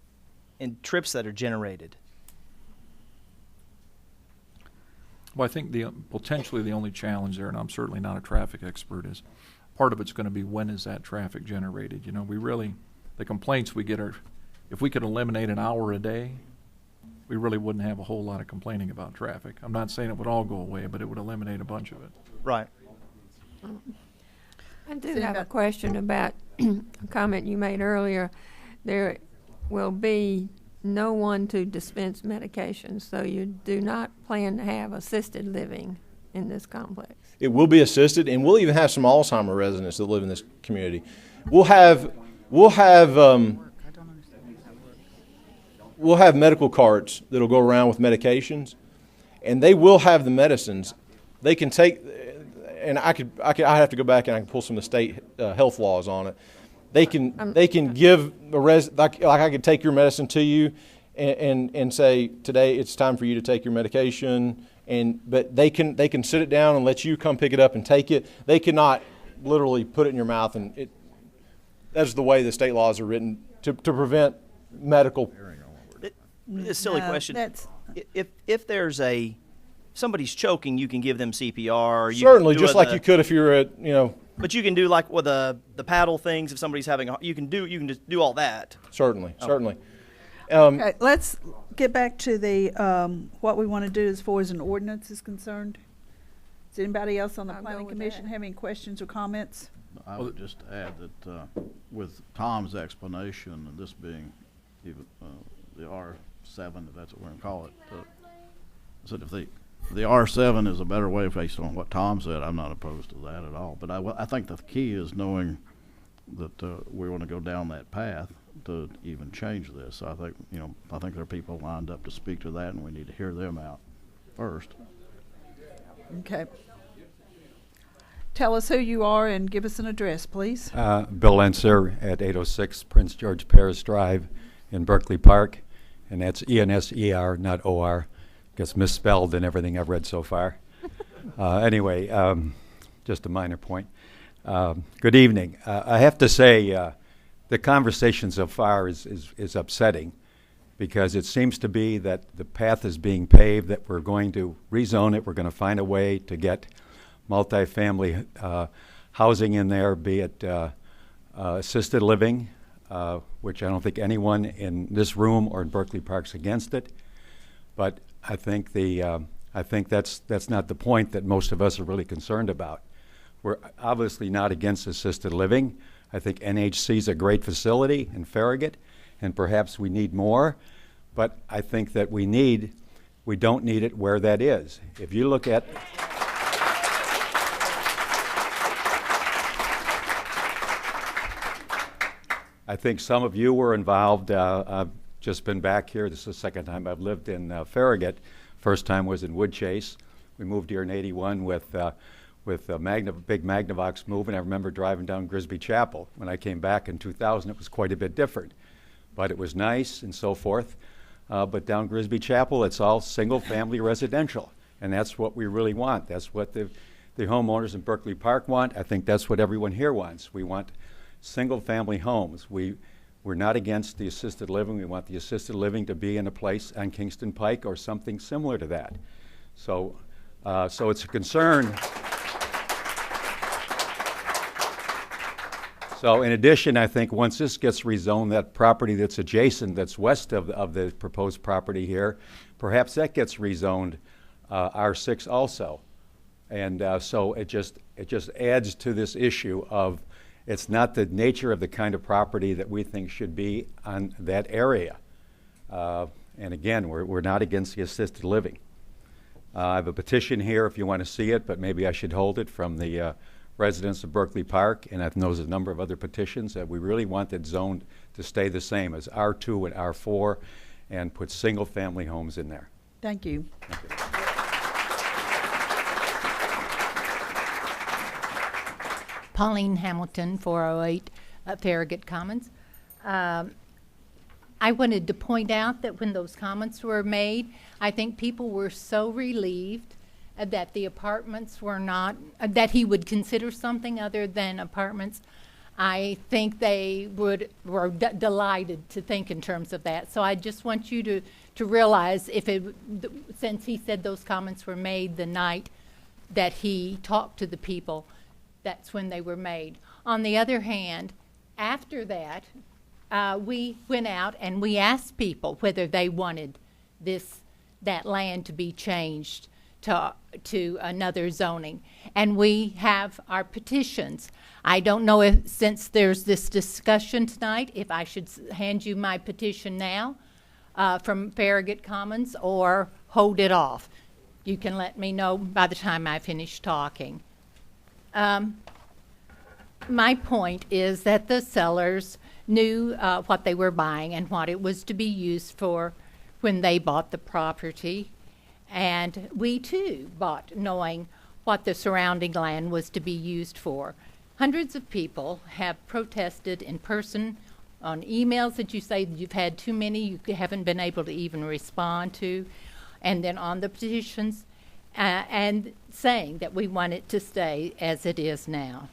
Speaker 10: and trips that are generated?
Speaker 13: Well, I think potentially the only challenge there, and I'm certainly not a traffic expert, is part of it's going to be when is that traffic generated. You know, the complaints we get are, if we could eliminate an hour a day, we really wouldn't have a whole lot of complaining about traffic. I'm not saying it would all go away, but it would eliminate a bunch of it.
Speaker 10: Right.
Speaker 11: I do have a question about a comment you made earlier. There will be no one to dispense medications, so you do not plan to have assisted living in this complex.
Speaker 2: It will be assisted, and we'll even have some Alzheimer residents that live in this community. We'll have medical carts that'll go around with medications, and they will have the medicines. They can take, and I have to go back and I can pull some of the state health laws on it. They can give like I could take your medicine to you and say, today it's time for you to take your medication, but they can sit it down and let you come pick it up and take it. They cannot literally put it in your mouth, and that's the way the state laws are written to prevent medical.
Speaker 10: It's a silly
Speaker 1: No,
Speaker 10: question.
Speaker 1: that's-
Speaker 10: If there's somebody's choking, you can give them CPR.
Speaker 2: Certainly,
Speaker 10: can do
Speaker 2: just like you could if you were at,
Speaker 10: But you can do like with the paddle things if somebody's having you can just do all that.
Speaker 2: Certainly, certainly.
Speaker 1: Okay, let's get back to the, what we want to do as far as an ordinance is concerned. Does anybody else on the
Speaker 11: I'll go
Speaker 1: planning
Speaker 11: with
Speaker 1: commission
Speaker 11: that.
Speaker 1: have any questions or comments?
Speaker 6: I would just add that with Tom's explanation, and this being even the R7, if that's what we're going to call it, I said if the R7 is a better way based on what Tom said, I'm not opposed to that at all. But I think the key is knowing that we want to go down that path to even change this. So I think there are people lined up to speak to that, and we need to hear them out first.
Speaker 1: Okay. Tell us who you are and give us an address, please.
Speaker 14: Bill Enser at 806 Prince George Paris Drive in Berkeley Park, and that's E-N-S-E-R, not O-R. Gets misspelled in everything I've read so far. Anyway, just a minor point. Good evening. I have to say the conversation so far is upsetting because it seems to be that the path is being paved, that we're going to rezone it, we're going to find a way to get multifamily housing in there, be it assisted living, which I don't think anyone in this room or in Berkeley Park's against it. But I think that's not the point that most of us are really concerned about. We're obviously not against assisted living. I think NHC is a great facility in Farragut, and perhaps we need more. But I think that we don't need it where that is. If you look at I think some of you were involved. I've just been back here. This is the second time I've lived in Farragut. First time was in Woodchase. We moved here in '81 with a big Magnavox move, and I remember driving down Grisby Chapel. When I came back in 2000, it was quite a bit different. But it was nice and so forth. But down Grisby Chapel, it's all single-family residential, and that's what we really want. That's what the homeowners in Berkeley Park want. I think that's what everyone here wants. We want single-family homes. We're not against the assisted living. We want the assisted living to be in a place on Kingston Pike or something similar to that. So it's a concern. So in addition, I think once this gets rezoned, that property that's adjacent, that's west of the proposed property here, perhaps that gets rezoned R6 also. And so it just adds to this issue of it's not the nature of the kind of property that we think should be on that area. And again, we're not against the assisted living. I have a petition here if you want to see it, but maybe I should hold it from the residents of Berkeley Park, and I know there's a number of other petitions that we really want that zone to stay the same as R2 and R4 and put single-family homes in there.
Speaker 1: Thank you.
Speaker 14: Thank you.
Speaker 15: Pauline Hamilton, 408 Farragut Commons. I wanted to point out that when those comments were made, I think people were so relieved that the apartments were not, that he would consider something other than apartments. I think they were delighted to think in terms of that. So I just want you to realize since he said those comments were made the night that he talked to the people, that's when they were made. On the other hand, after that, we went out and we asked people whether they wanted that land to be changed to another zoning. And we have our petitions. I don't know if, since there's this discussion tonight, if I should hand you my petition now from Farragut Commons or hold it off. You can let me know by the time I finish talking. My point is that the sellers knew what they were buying and what it was to be used for when they bought the property. And we too bought knowing what the surrounding land was to be used for. Hundreds of people have protested in person on emails that you say that you've had too many, you haven't been able to even respond to, and then on the petitions. and saying that we want it to stay as it is now.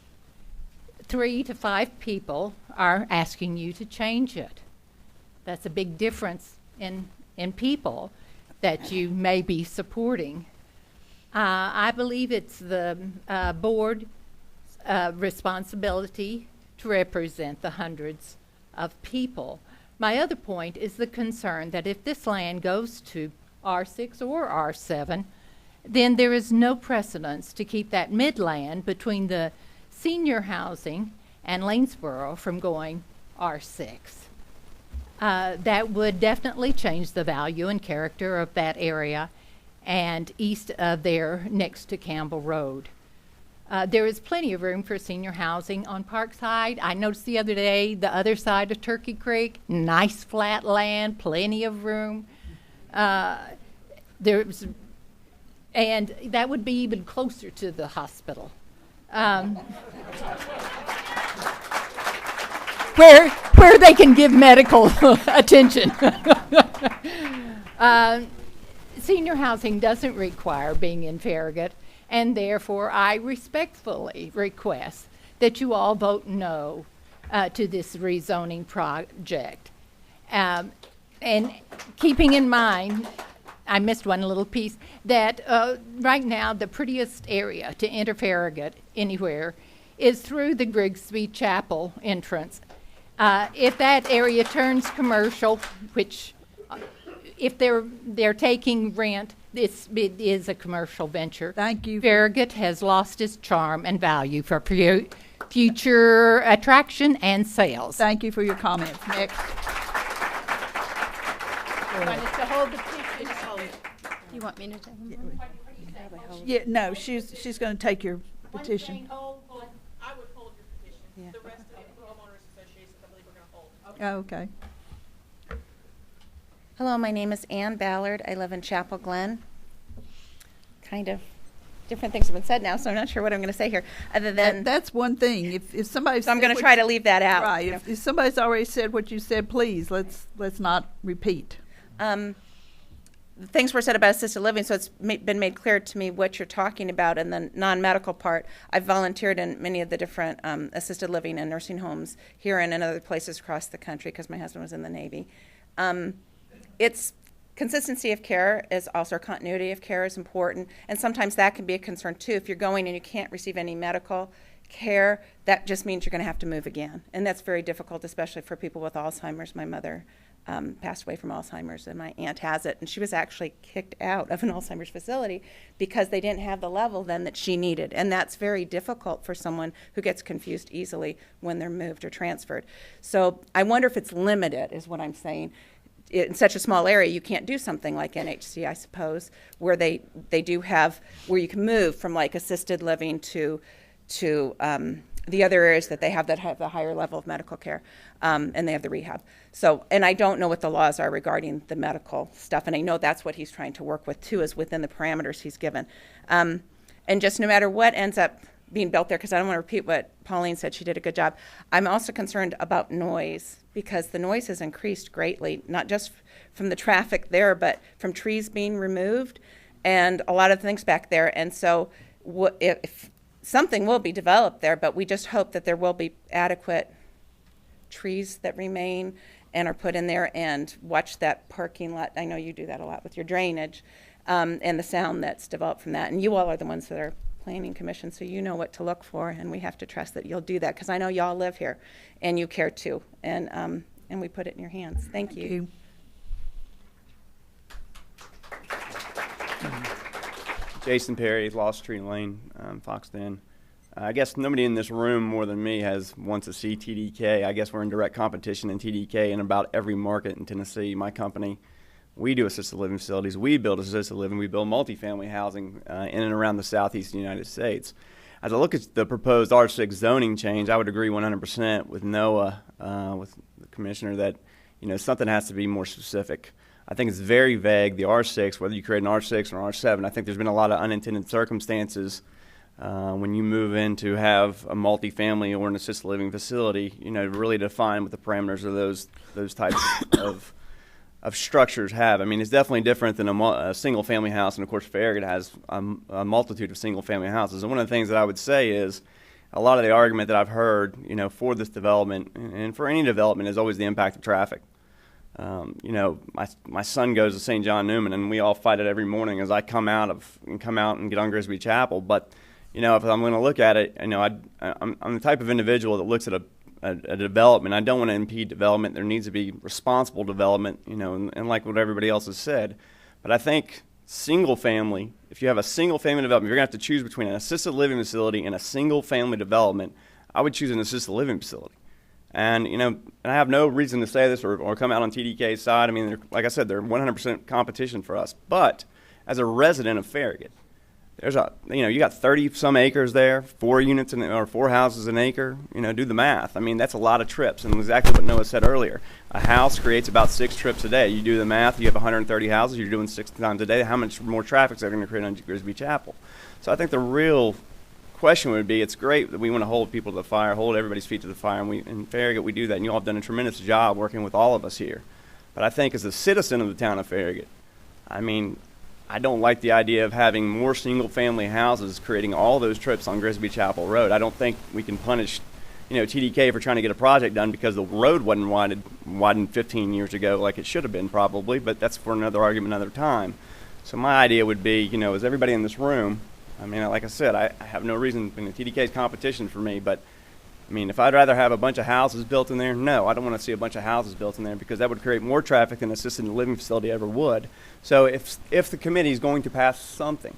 Speaker 15: 3 to 5 people are asking you to change it. That's a big difference in people that you may be supporting. I believe it's the board's responsibility to represent the hundreds of people. My other point is the concern that if this land goes to R6 or R7, then there is no precedence to keep that midland between the senior housing and Lanesboro from going R6. That would definitely change the value and character of that area and east of there next to Campbell Road. There is plenty of room for senior housing on Parkside. I noticed the other day, the other side of Turkey Creek, nice flat land, plenty of room. And that would be even closer to the hospital. Where they can give medical attention. Senior housing doesn't require being in Farragut, and therefore I respectfully request that you all vote no to this rezoning project. And keeping in mind, I missed one little piece, that right now the prettiest area to enter Farragut anywhere is through the Grigsby Chapel entrance. If that area turns commercial, which if they're taking rent, it is a commercial venture.
Speaker 1: Thank you.
Speaker 15: Farragut has lost its charm and value for future attraction and sales.
Speaker 1: Thank you for your comments. Next.
Speaker 15: To hold the picture.
Speaker 4: You want me to take them?
Speaker 1: Yeah, no, she's going to take your petition.
Speaker 16: I would hold your petition. Yeah. The rest of the homeowners associations, I believe we're going to hold.
Speaker 1: Okay. Oh, okay.
Speaker 17: Hello, my name is Ann Ballard. I live in Chapel Glen. Kind of different things have been said now, so I'm not sure what I'm going to say here. Other than
Speaker 1: that's one thing. If somebody,
Speaker 17: so I'm going to try to leave that out.
Speaker 1: Right. If somebody's already said what you said, please let's not repeat.
Speaker 17: Things were said about assisted living, so it's been made clear to me what you're talking about in the non-medical part. I've volunteered in many of the different assisted living and nursing homes here and in other places across the country because my husband was in the Navy. It's consistency of care is also continuity of care is important, and sometimes that can be a concern too. If you're going and you can't receive any medical care, that just means you're going to have to move again, and that's very difficult, especially for people with Alzheimer's. My mother passed away from Alzheimer's, and my aunt has it, and she was actually kicked out of an Alzheimer's facility because they didn't have the level then that she needed, and that's very difficult for someone who gets confused easily when they're moved or transferred. So I wonder if it's limited, is what I'm saying. In such a small area, you can't do something like NHC, I suppose, where they do have, where you can move from like assisted living to the other areas that have the higher level of medical care, and they have the rehab. So, and I don't know what the laws are regarding the medical stuff, and I know that's what he's trying to work with too, is within the parameters he's given. And just no matter what ends up being built there, because I don't want to repeat what Pauline said, she did a good job. I'm also concerned about noise, because the noise has increased greatly, not just from the traffic there, but from trees being removed and a lot of things back there. And so if something will be developed there, but we just hope that there will be adequate trees that remain and are put in there, and watch that parking lot. I know you do that a lot with your drainage, and the sound that's developed from that. And you all are the ones that are planning commission, so you know what to look for, and we have to trust that you'll do that, because I know y'all live here and you care too, and we put it in your hands. Thank you.
Speaker 18: Jason Perry, Lost Tree Lane, Foxton. I guess nobody in this room more than me wants to see TDK. I guess we're in direct competition in TDK in about every market in Tennessee. My company, we do assisted living facilities. We build assisted living. We build multifamily housing in and around the southeastern United States. As I look at the proposed R6 zoning change, I would agree 100% with Noah, with the commissioner, that something has to be more specific. I think it's very vague, the R6, whether you create an R6 or an R7. I think there's been a lot of unintended circumstances when you move in to have a multifamily or an assisted living facility, to really define what the parameters of those types of of structures have. I mean, it's definitely different than a single-family house, and of course, Farragut has a multitude of single-family houses. And one of the things that I would say is a lot of the argument that I've heard, for this development and for any development is always the impact of traffic. My son goes to St. John Newman, and we all fight it every morning as I come out and get on Grisby Chapel. But if I'm going to look at it, I'm the type of individual that looks at a development. I don't want to impede development. There needs to be responsible development, and like what everybody else has said. But I think single family, if you have a single family development, you're going to have to choose between an assisted living facility and a single family development. I would choose an assisted living facility. And, and I have no reason to say this or come out on TDK's side. I mean, like I said, they're 100% competition for us. But as a resident of Farragut, there's you got 30-some acres there, 4 units or 4 houses an acre. Do the math. I mean, that's a lot of trips. And exactly what Noah said earlier, a house creates about 6 trips a day. You do the math, you have 130 houses, you're doing 6 times a day. How much more traffic is that going to create on Grisby Chapel? So I think the real question would be, it's great that we want to hold people to the fire, hold everybody's feet to the fire, and in Farragut we do that, and you all have done a tremendous job working with all of us here. But I think as a citizen of the town of Farragut, I mean, I don't like the idea of having more single-family houses creating all those trips on Grisby Chapel Road. I don't think we can punish, TDK for trying to get a project done because the road wasn't widened 15 years ago like it should have been probably, but that's for another argument another time. So my idea would be, as everybody in this room, I mean, like I said, I have no reason, TDK's competition for me, but I mean, if I'd rather have a bunch of houses built in there, no, I don't want to see a bunch of houses built in there because that would create more traffic than an assisted living facility ever would. So if the committee is going to pass something,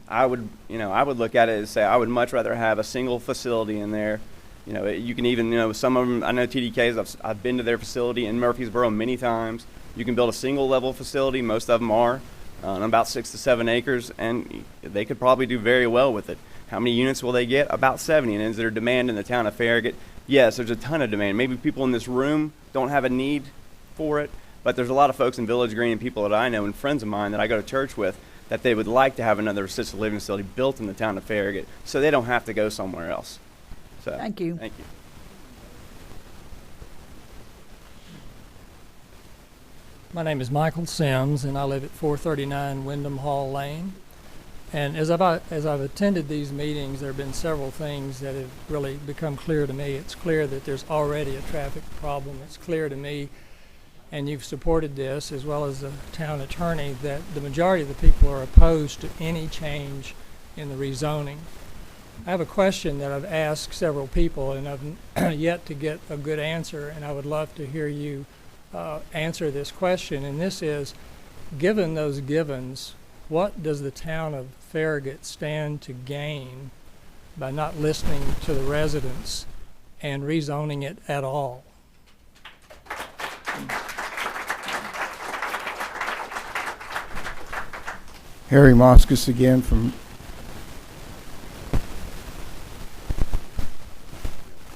Speaker 18: I would look at it and say I would much rather have a single facility in there. You can even, some of them, I know TDK's, I've been to their facility in Murfreesboro many times. You can build a single level facility, most of them are, on about 6 to 7 acres, and they could probably do very well with it. How many units will they get? About 70. And is there demand in the town of Farragut? Yes, there's a ton of demand. Maybe people in this room don't have a need for it, but there's a lot of folks in Village Green and people that I know and friends of mine that I go to church with that they would like to have another assisted living facility built in the town of Farragut so they don't have to go somewhere else. So,
Speaker 1: thank you.
Speaker 18: Thank you.
Speaker 19: My name is Michael Sims, and I live at 439 Wyndham Hall Lane. And as I've attended these meetings, there have been several things that have really become clear to me. It's clear that there's already a traffic problem. It's clear to me, and you've supported this, as well as the town attorney, that the majority of the people are opposed to any change in the rezoning. I have a question that I've asked several people, and I've yet to get a good answer, and I would love to hear you answer this question. And this is, given those givens, what does the town of Farragut stand to gain by not listening to the residents and rezoning it at all?
Speaker 7: Harry Moskis again from.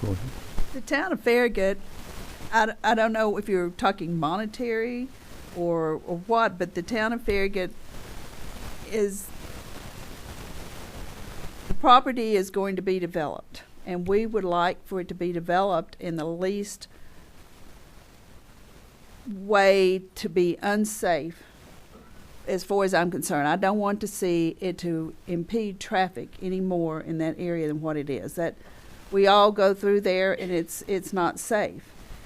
Speaker 7: Go ahead.
Speaker 1: The town of Farragut, I don't know if you're talking monetary or what, but the town of Farragut the property is going to be developed, and we would like for it to be developed in the least way to be unsafe as far as I'm concerned. I don't want to see it to impede traffic any more in that area than what it is. That we all go through there and it's not safe.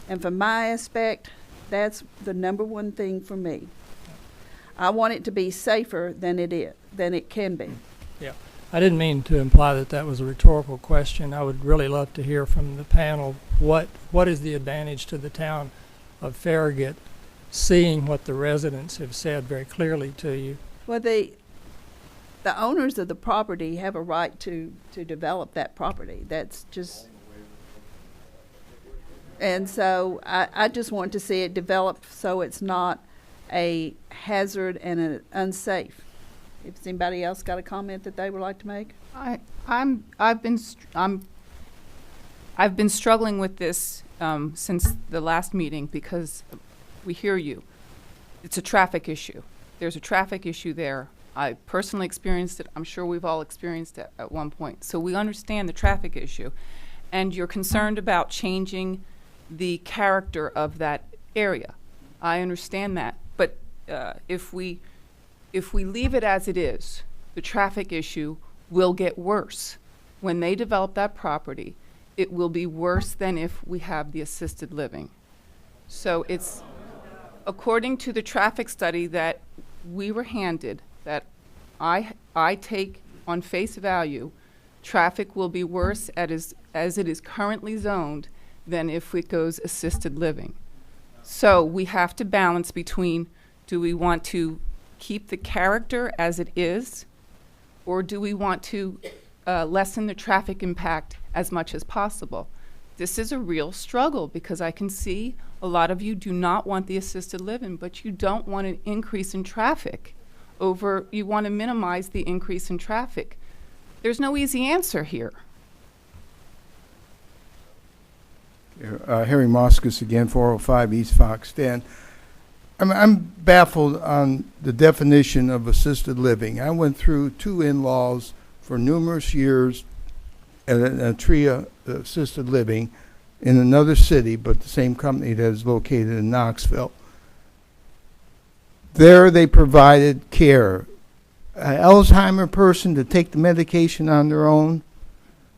Speaker 1: And from my aspect, that's the number one thing for me. I want it to be safer than it can be.
Speaker 19: Yeah, I didn't mean to imply that that was a rhetorical question. I would really love to hear from the panel what is the advantage to the town of Farragut, seeing what the residents have said very clearly to you.
Speaker 1: Well, the owners of the property have a right to develop that property. That's just, and so I just want to see it developed so it's not a hazard and an unsafe. If anybody else got a comment that they would like to make?
Speaker 5: I've been struggling with this since the last meeting because we hear you. It's a traffic issue. There's a traffic issue there. I personally experienced it. I'm sure we've all experienced it at one point. So we understand the traffic issue, and you're concerned about changing the character of that area. I understand that. But if we leave it as it is, the traffic issue will get worse. When they develop that property, it will be worse than if we have the assisted living. So it's, according to the traffic study that we were handed, that I take on face value, traffic will be worse as it is currently zoned than if it goes assisted living. So we have to balance between, do we want to keep the character as it is, or do we want to lessen the traffic impact as much as possible? This is a real struggle because I can see a lot of you do not want the assisted living, but you don't want an increase in traffic you want to minimize the increase in traffic. There's no easy answer here.
Speaker 7: Harry Moskis again, 405 East Fox 10. I'm baffled on the definition of assisted living. I went through 2 in-laws for numerous years at a TRIA assisted living in another city, but the same company that is located in Knoxville. There they provided care. An Alzheimer person to take the medication on their own.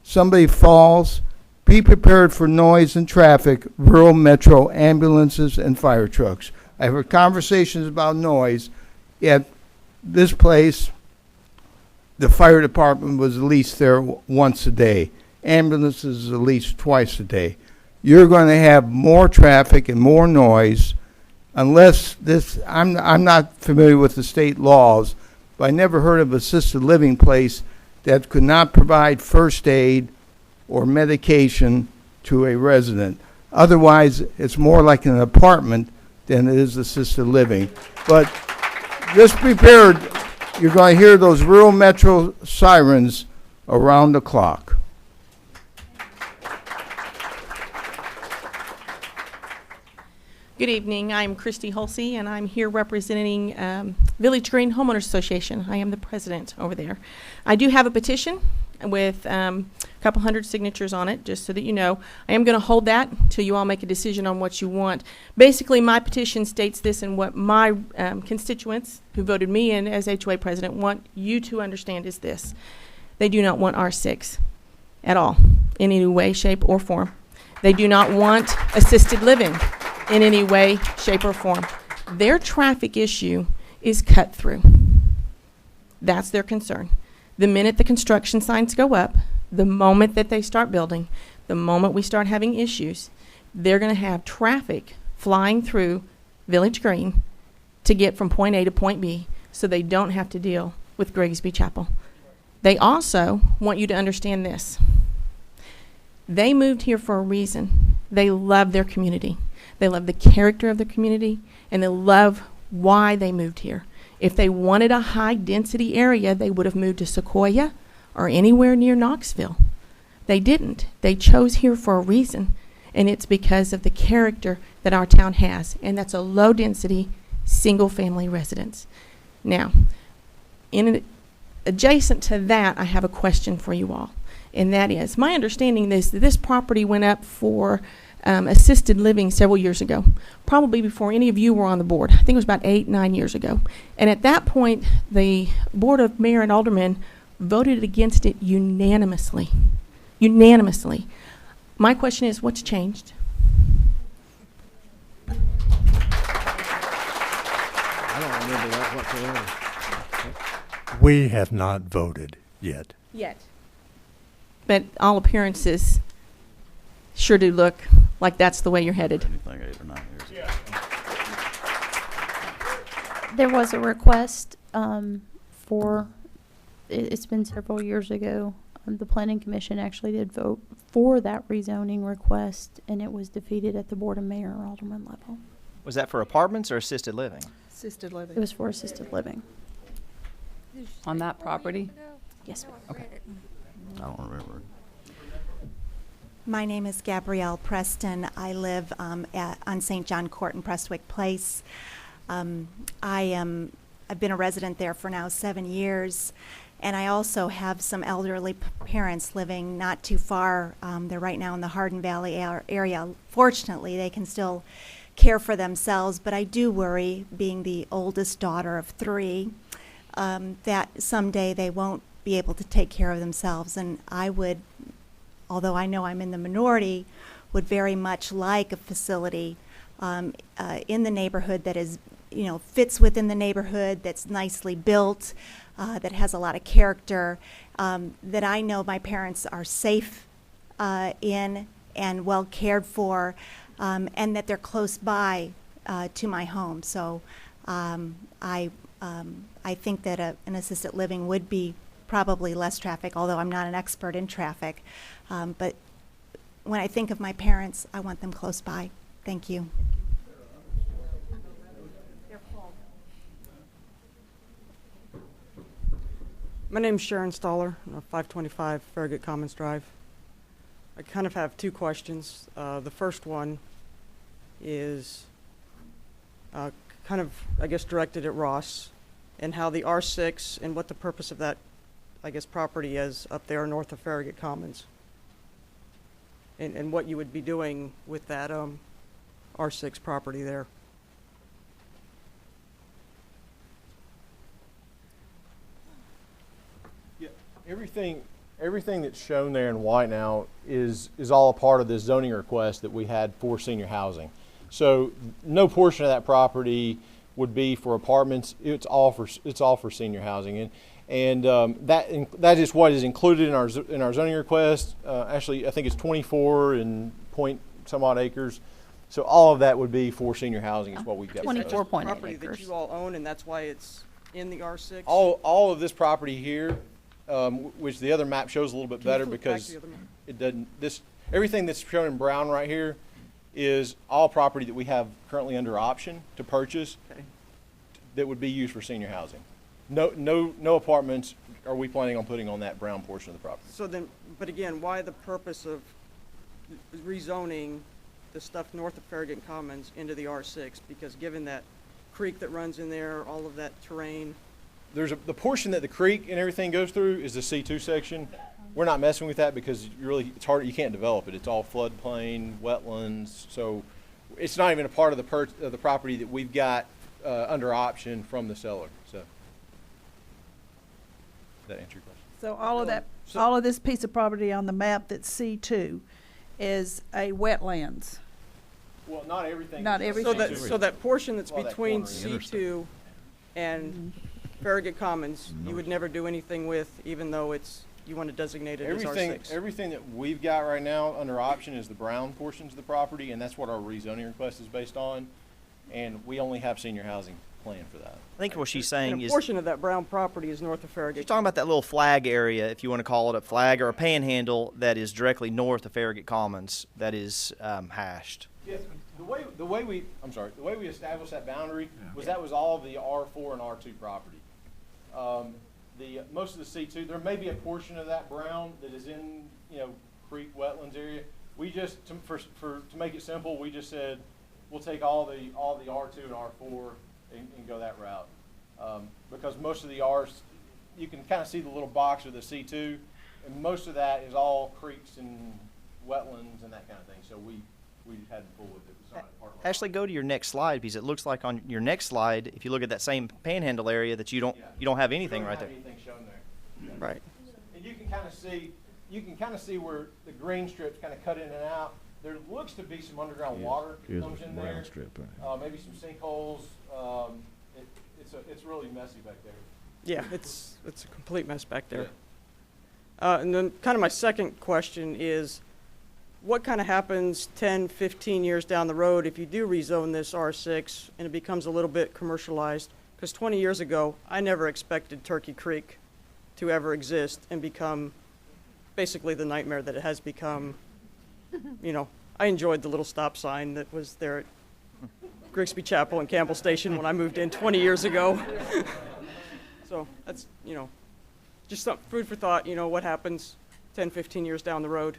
Speaker 7: Somebody falls. Be prepared for noise and traffic, rural metro ambulances and fire trucks. I've heard conversations about noise, yet this place, the fire department was at least there once a day. Ambulances at least twice a day. You're going to have more traffic and more noise unless this, I'm not familiar with the state laws, but I never heard of an assisted living place that could not provide first aid or medication to a resident. Otherwise, it's more like an apartment than it is assisted living. But just prepared, you're going to hear those rural metro sirens around the clock.
Speaker 20: Good evening. I'm Christy Hulsey, and I'm here representing Village Green Homeowners Association. I am the president over there. I do have a petition with a couple hundred signatures on it, just so that you know. I am going to hold that till you all make a decision on what you want. Basically, my petition states this, and what my constituents who voted me in as HOA president want you to understand is this. They do not want R6 at all, in any way, shape, or form. They do not want assisted living in any way, shape, or form. Their traffic issue is cut through. That's their concern. The minute the construction signs go up, the moment that they start building, the moment we start having issues, they're going to have traffic flying through Village Green to get from point A to point B, so they don't have to deal with Grigsby Chapel. They also want you to understand this. They moved here for a reason. They love their community. They love the character of the community, and they love why they moved here. If they wanted a high-density area, they would have moved to Sequoia or anywhere near Knoxville. They didn't. They chose here for a reason, and it's because of the character that our town has, and that's a low-density, single-family residence. Now, adjacent to that, I have a question for you all, and that is, my understanding is that this property went up for assisted living several years ago, probably before any of you were on the board. I think it was about 8-9 years ago. And at that point, the Board of Mayor and Aldermen voted against it unanimously. Unanimously. My question is, what's changed?
Speaker 6: I don't remember that whatsoever.
Speaker 3: We have not voted yet.
Speaker 20: Yet. But all appearances sure do look like that's the way you're headed.
Speaker 6: Anything 8 or 9 years ago.
Speaker 4: There was a request it's been several years ago. The Planning Commission actually did vote for that rezoning request, and it was defeated at the Board of Mayor or Alderman level.
Speaker 10: Was that for apartments or assisted living?
Speaker 1: Assisted living.
Speaker 4: It was for assisted living.
Speaker 5: On that property?
Speaker 4: Yes, ma'am.
Speaker 5: Okay.
Speaker 6: I don't remember.
Speaker 21: My name is Gabrielle Preston. I live on St. John Court in Prestwick Place. I've been a resident there for now 7 years, and I also have some elderly parents living not too far. They're right now in the Hardin Valley area. Fortunately, they can still care for themselves, but I do worry, being the oldest daughter of 3, that someday they won't be able to take care of themselves. And I would, although I know I'm in the minority, would very much like a facility in the neighborhood that is, fits within the neighborhood, that's nicely built, that has a lot of character, that I know my parents are safe in and well cared for, and that they're close by to my home. So I think that an assisted living would be probably less traffic, although I'm not an expert in traffic. But when I think of my parents, I want them close by. Thank you.
Speaker 8: My name's Sharon Stoller, 525 Farragut Commons Drive. I kind of have 2 questions. The first one is kind of, I guess, directed at Ross, and how the R6 and what the purpose of that, I guess, property is up there north of Farragut Commons, and what you would be doing with that R6 property there.
Speaker 2: Everything that's shown there in white now is all a part of this zoning request that we had for senior housing. So no portion of that property would be for apartments. It's all for senior housing, and that is what is included in our zoning request. Actually, I think it's 24 and point some odd acres. So all of that would be for senior housing. Is what we've got.
Speaker 8: 24.8 property acres that you all own, and that's why it's in the R6.
Speaker 2: All of this property here. Which the other map shows a little bit better because it doesn't. Everything that's shown in brown right here is all property that we have currently under option to purchase that would be used for senior housing. No apartments are we planning on putting on that brown portion of the property.
Speaker 8: So then, but again, why the purpose of rezoning the stuff north of Farragut Commons into the R6? Because given that creek that runs in there, all of that terrain.
Speaker 2: The portion that the creek and everything goes through is the C2 section. We're not messing with that because it's hard. You can't develop it. It's all floodplain, wetlands. So it's not even a part of the property that we've got under option from the seller. So does that answer your question?
Speaker 1: So all of this piece of property on the map that's C2 is a wetlands.
Speaker 2: Well, not everything.
Speaker 1: Not everything.
Speaker 8: So that portion that's between C2 and Farragut Commons, you would never do anything with, even though you want to designate it as R6.
Speaker 2: Everything that we've got right now under option is the brown portions of the property, and that's what our rezoning request is based on. And we only have senior housing planned for that.
Speaker 10: I think what she's saying is
Speaker 8: a portion of that brown property is north of Farragut.
Speaker 10: She's talking about that little flag area, if you want to call it a flag or a panhandle, that is directly north of Farragut Commons that is hashed.
Speaker 2: Yes, the way we established that boundary was that was all of the R4 and R2 property. Most of the C2, there may be a portion of that brown that is in creek wetlands area. We just to make it simple, we just said we'll take all the R2 and R4 and go that route because most of the R's you can kind of see the little box of the C2, and most of that is all creeks and wetlands and that kind of thing. So we had to pull with it.
Speaker 10: Actually, go to your next slide because it looks like on your next slide, if you look at that same panhandle area, that you don't have anything right there.
Speaker 2: Anything shown there.
Speaker 8: Right.
Speaker 2: And you can kind of see where the green strips kind of cut in and out. There looks to be some underground water comes in there. Maybe some sinkholes. It's really messy back there.
Speaker 8: Yeah, it's a complete mess back there. And then kind of my second question is, what kind of happens 10, 15 years down the road if you do rezone this R6 and it becomes a little bit commercialized? Because 20 years ago, I never expected Turkey Creek to ever exist and become basically the nightmare that it has become. I enjoyed the little stop sign that was there at Grigsby Chapel and Campbell Station when I moved in 20 years ago. So that's, just some food for thought, what happens 10, 15 years down the road.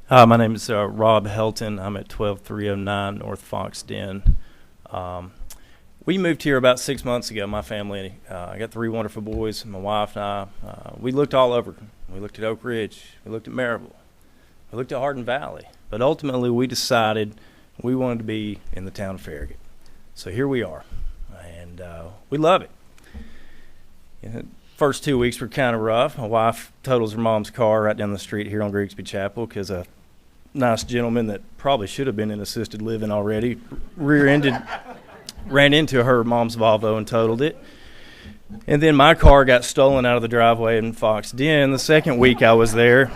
Speaker 22: Hi, my name is Rob Helton. I'm at 12309 North Fox Den. We moved here about 6 months ago, my family. I got 3 wonderful boys, my wife and I. We looked all over. We looked at Oak Ridge. We looked at Maryville. We looked at Hardin Valley. But ultimately, we decided we wanted to be in the town of Farragut. So here we are, and we love it. First 2 weeks were kind of rough. My wife totals her mom's car right down the street here on Grigsby Chapel because a nice gentleman that probably should have been in assisted living already ran into her mom's Volvo and totaled it. And then my car got stolen out of the driveway in Fox Den the second week I was there.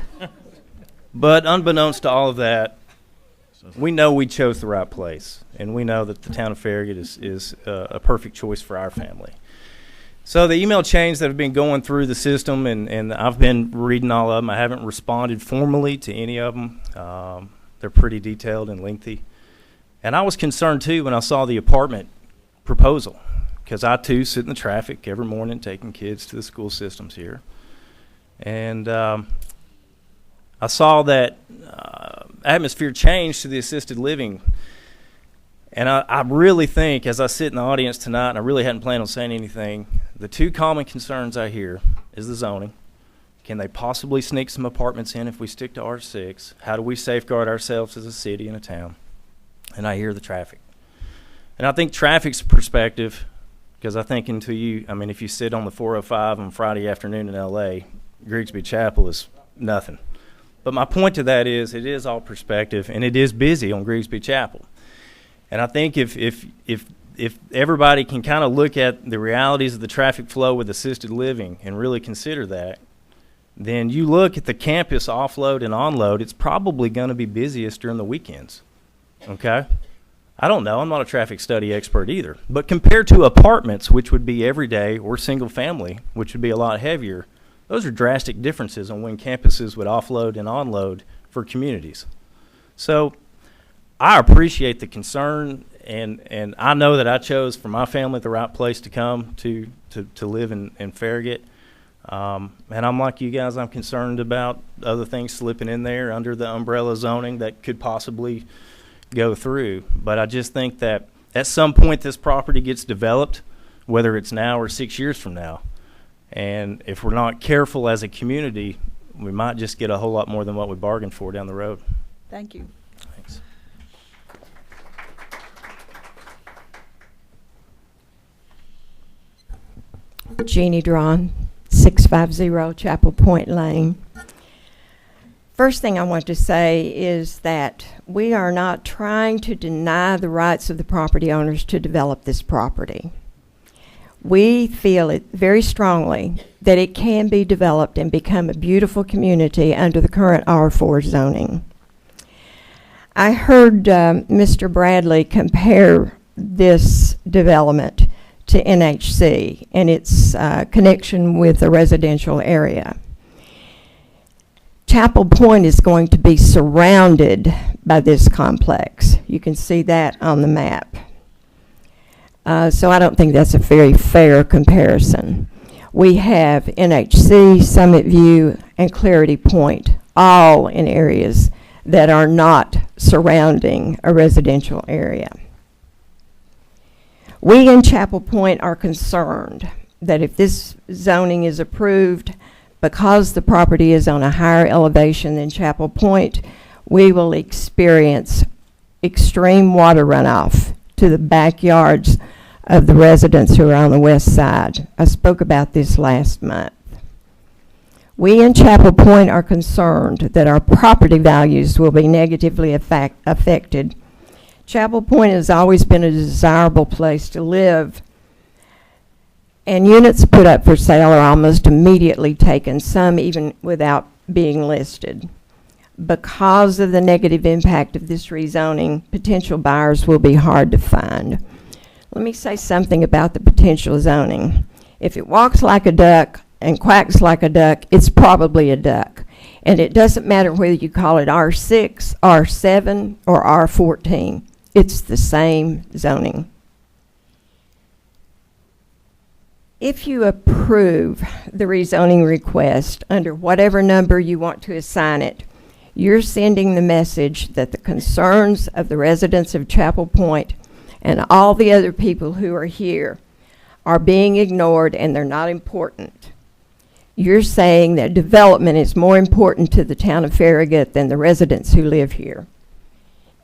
Speaker 22: But unbeknownst to all of that, we know we chose the right place, and we know that the town of Farragut is a perfect choice for our family. So the email chains that have been going through the system, and I've been reading all of them. I haven't responded formally to any of them. They're pretty detailed and lengthy. And I was concerned, too, when I saw the apartment proposal, because I, too, sit in the traffic every morning taking kids to the school systems here. And I saw that atmosphere change to the assisted living. And I really think, as I sit in the audience tonight, and I really hadn't planned on saying anything, the two common concerns I hear is the zoning. Can they possibly sneak some apartments in if we stick to R6? How do we safeguard ourselves as a city and a town? And I hear the traffic. And I think traffic's perspective, because I think if you sit on the 405 on Friday afternoon in L.A., Grigsby Chapel is nothing. But my point to that is it is all perspective, and it is busy on Grigsby Chapel. And I think if everybody can kind of look at the realities of the traffic flow with assisted living and really consider that, then you look at the campus offload and onload, it's probably going to be busiest during the weekends. Okay? I don't know. I'm not a traffic study expert either. But compared to apartments, which would be every day, or single family, which would be a lot heavier, those are drastic differences on when campuses would offload and onload for communities. So I appreciate the concern, and I know that I chose for my family the right place to come to live in Farragut. And I'm like you guys, I'm concerned about other things slipping in there under the umbrella zoning that could possibly go through. But I just think that at some point this property gets developed, whether it's now or 6 years from now. And if we're not careful as a community, we might just get a whole lot more than what we bargained for down the road.
Speaker 1: Thank you.
Speaker 22: Thanks.
Speaker 9: Jeannie Drawn, 650 Chapel Point Lane. First thing I want to say is that we are not trying to deny the rights of the property owners to develop this property. We feel it very strongly that it can be developed and become a beautiful community under the current R4 zoning. I heard Mr. Bradley compare this development to NHC and its connection with the residential area. Chapel Point is going to be surrounded by this complex. You can see that on the map. So I don't think that's a very fair comparison. We have NHC, Summit View, and Clarity Point, all in areas that are not surrounding a residential area. We in Chapel Point are concerned that if this zoning is approved, because the property is on a higher elevation than Chapel Point, we will experience extreme water runoff to the backyards of the residents who are on the west side. I spoke about this last month. We in Chapel Point are concerned that our property values will be negatively affected. Chapel Point has always been a desirable place to live, and units put up for sale are almost immediately taken, some even without being listed. Because of the negative impact of this rezoning, potential buyers will be hard to find. Let me say something about the potential zoning. If it walks like a duck and quacks like a duck, it's probably a duck. And it doesn't matter whether you call it R6, R7, or R14. It's the same zoning. If you approve the rezoning request under whatever number you want to assign it, you're sending the message that the concerns of the residents of Chapel Point and all the other people who are here are being ignored and they're not important. you're saying that development is more important to the town of Farragut than the residents who live here.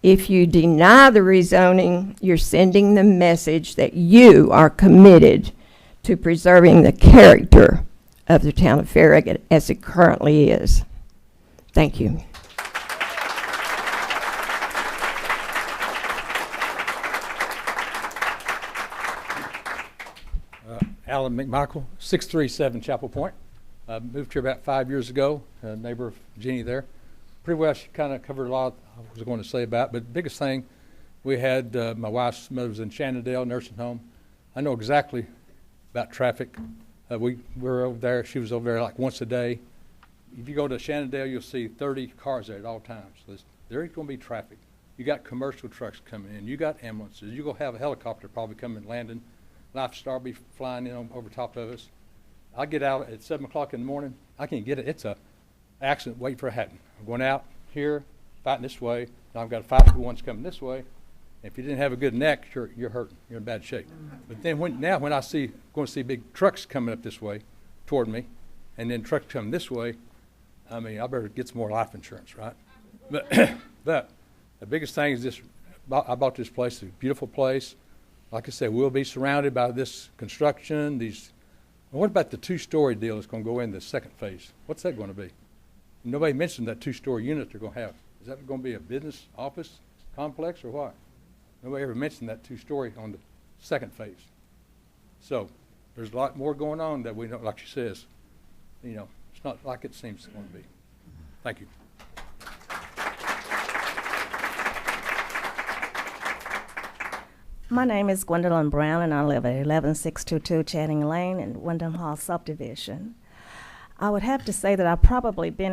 Speaker 9: If you deny the rezoning, you're sending the message that you are committed to preserving the character of the town of Farragut as it currently is. Thank you.
Speaker 12: Alan McMichael, 637 Chapel Point. Moved here about 5 years ago, a neighbor of Jeannie there. Pretty well she kind of covered a lot I was going to say about, but the biggest thing, we had my wife's mother was in Shenandoah nursing home. I know exactly about traffic. We were over there, she was over there like once a day. If you go to Shenandoah, you'll see 30 cars there at all times. So there's going to be traffic. You got commercial trucks coming in, you got ambulances, you're going to have a helicopter probably coming landing. Lifestar be flying in over top of us. I get out at 7 o'clock in the morning. I can't get it. It's a accident waiting for a happen. I'm going out here, fighting this way. Now I've got to fight the ones coming this way. If you didn't have a good neck, you're hurting. You're in bad shape. But then when I going to see big trucks coming up this way toward me, and then trucks coming this way, I mean, I better get some more life insurance, right? But the biggest thing is this. I bought this place. It's a beautiful place. Like I said, we'll be surrounded by this construction. What about the two-story deal that's going to go in the second phase? What's that going to be? Nobody mentioned that two-story unit they're going to have. Is that going to be a business office complex or what? Nobody ever mentioned that two-story on the second phase. So there's a lot more going on that we know, like she says. You know, it's not like it seems it's going to be. Thank you.
Speaker 13: My name is Gwendolyn Brown, and I live at 11622 Channing Lane in Wyndham Hall subdivision. I would have to say that I've probably been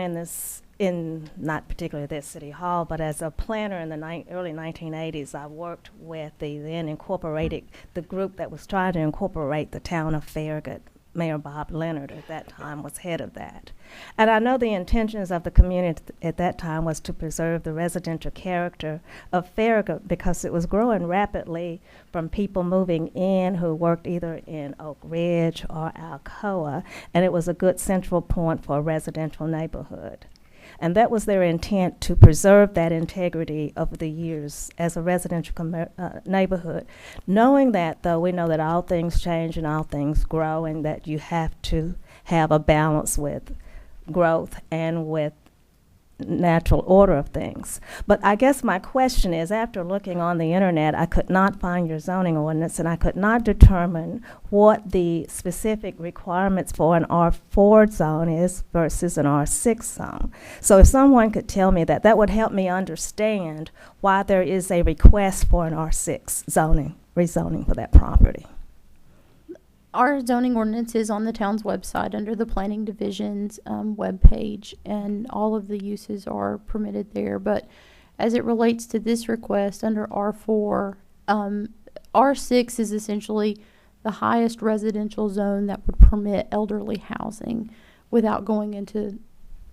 Speaker 13: in not particularly this city hall, but as a planner in the early 1980s, I worked with the group that was trying to incorporate the town of Farragut. Mayor Bob Leonard at that time was head of that. And I know the intentions of the community at that time was to preserve the residential character of Farragut because it was growing rapidly from people moving in who worked either in Oak Ridge or Alcoa, and it was a good central point for a residential neighborhood. And that was their intent, to preserve that integrity over the years as a residential neighborhood. Knowing that, though, we know that all things change and all things grow, and that you have to have a balance with growth and with natural order of things. But I guess my question is, after looking on the internet, I could not find your zoning ordinance, and I could not determine what the specific requirements for an R4 zone is versus an R6 zone. So if someone could tell me that, that would help me understand why there is a request for an R6 zoning, rezoning for that property.
Speaker 4: Our zoning ordinance is on the town's website under the planning division's webpage, and all of the uses are permitted there. But as it relates to this request under R4, R6 is essentially the highest residential zone that would permit elderly housing without going into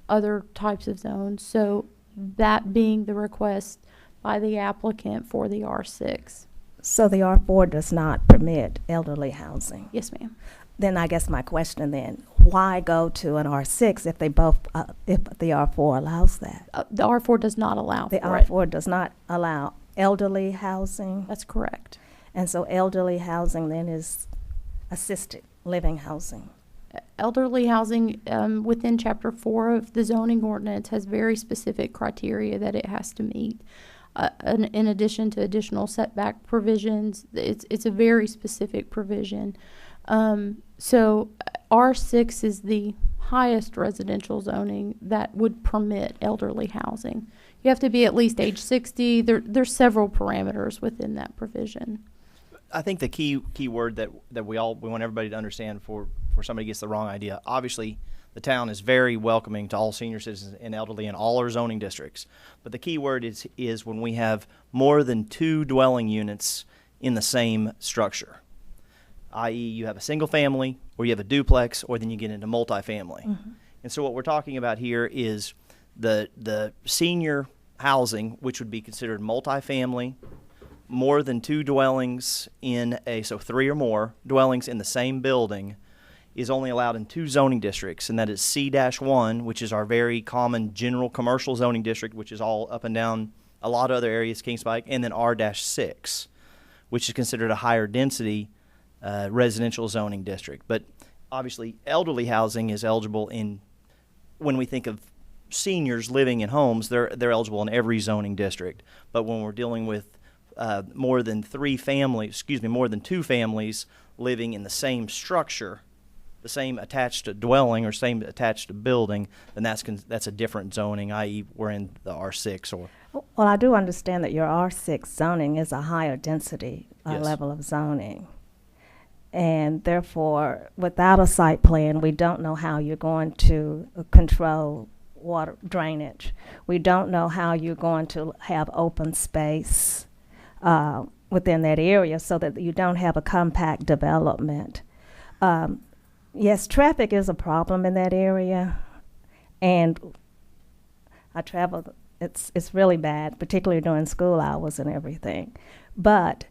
Speaker 4: other types of zones. So that being the request by the applicant for the R6.
Speaker 13: So the R4 does not permit elderly housing?
Speaker 4: Yes, ma'am.
Speaker 13: Then I guess my question then, why go to an R6 if they both, if the R4 allows that?
Speaker 4: The R4 does not allow
Speaker 13: The
Speaker 4: for it.
Speaker 13: R4 does not allow elderly housing?
Speaker 4: That's correct.
Speaker 13: And so elderly housing then is assisted living housing?
Speaker 4: Elderly housing within Chapter 4 of the zoning ordinance has very specific criteria that it has to meet. In addition to additional setback provisions, it's a very specific provision. So R6 is the highest residential zoning that would permit elderly housing. You have to be at least age 60. There's several parameters within that provision.
Speaker 10: I think the key word that we want everybody to understand for somebody gets the wrong idea. Obviously, the town is very welcoming to all senior citizens and elderly in all our zoning districts. But the key word is when we have more than 2 dwelling units in the same structure, i.e. you have a single family, or you have a duplex, or then you get into multifamily. Mm-hmm. And so what we're talking about here is the senior housing, which would be considered multifamily, more than 2 dwellings so 3 or more dwellings in the same building, is only allowed in 2 zoning districts, and that is C-1, which is our very common general commercial zoning district, which is all up and down a lot of other areas, Kings Pike, and then R-6, which is considered a higher density residential zoning district. But obviously, elderly housing is eligible in, when we think of seniors living in homes, they're eligible in every zoning district. But when we're dealing with more than 2 families living in the same structure, the same attached dwelling or same attached building, then that's a different zoning, i.e. we're in the R6 or.
Speaker 13: Well, I do understand that your R6 zoning is a higher density
Speaker 10: Yes.
Speaker 13: level of zoning. And therefore, without a site plan, we don't know how you're going to control water drainage. We don't know how you're going to have open space within that area so that you don't have a compact development. Yes, traffic is a problem in that area, and I travel. It's really bad, particularly during school hours and everything. But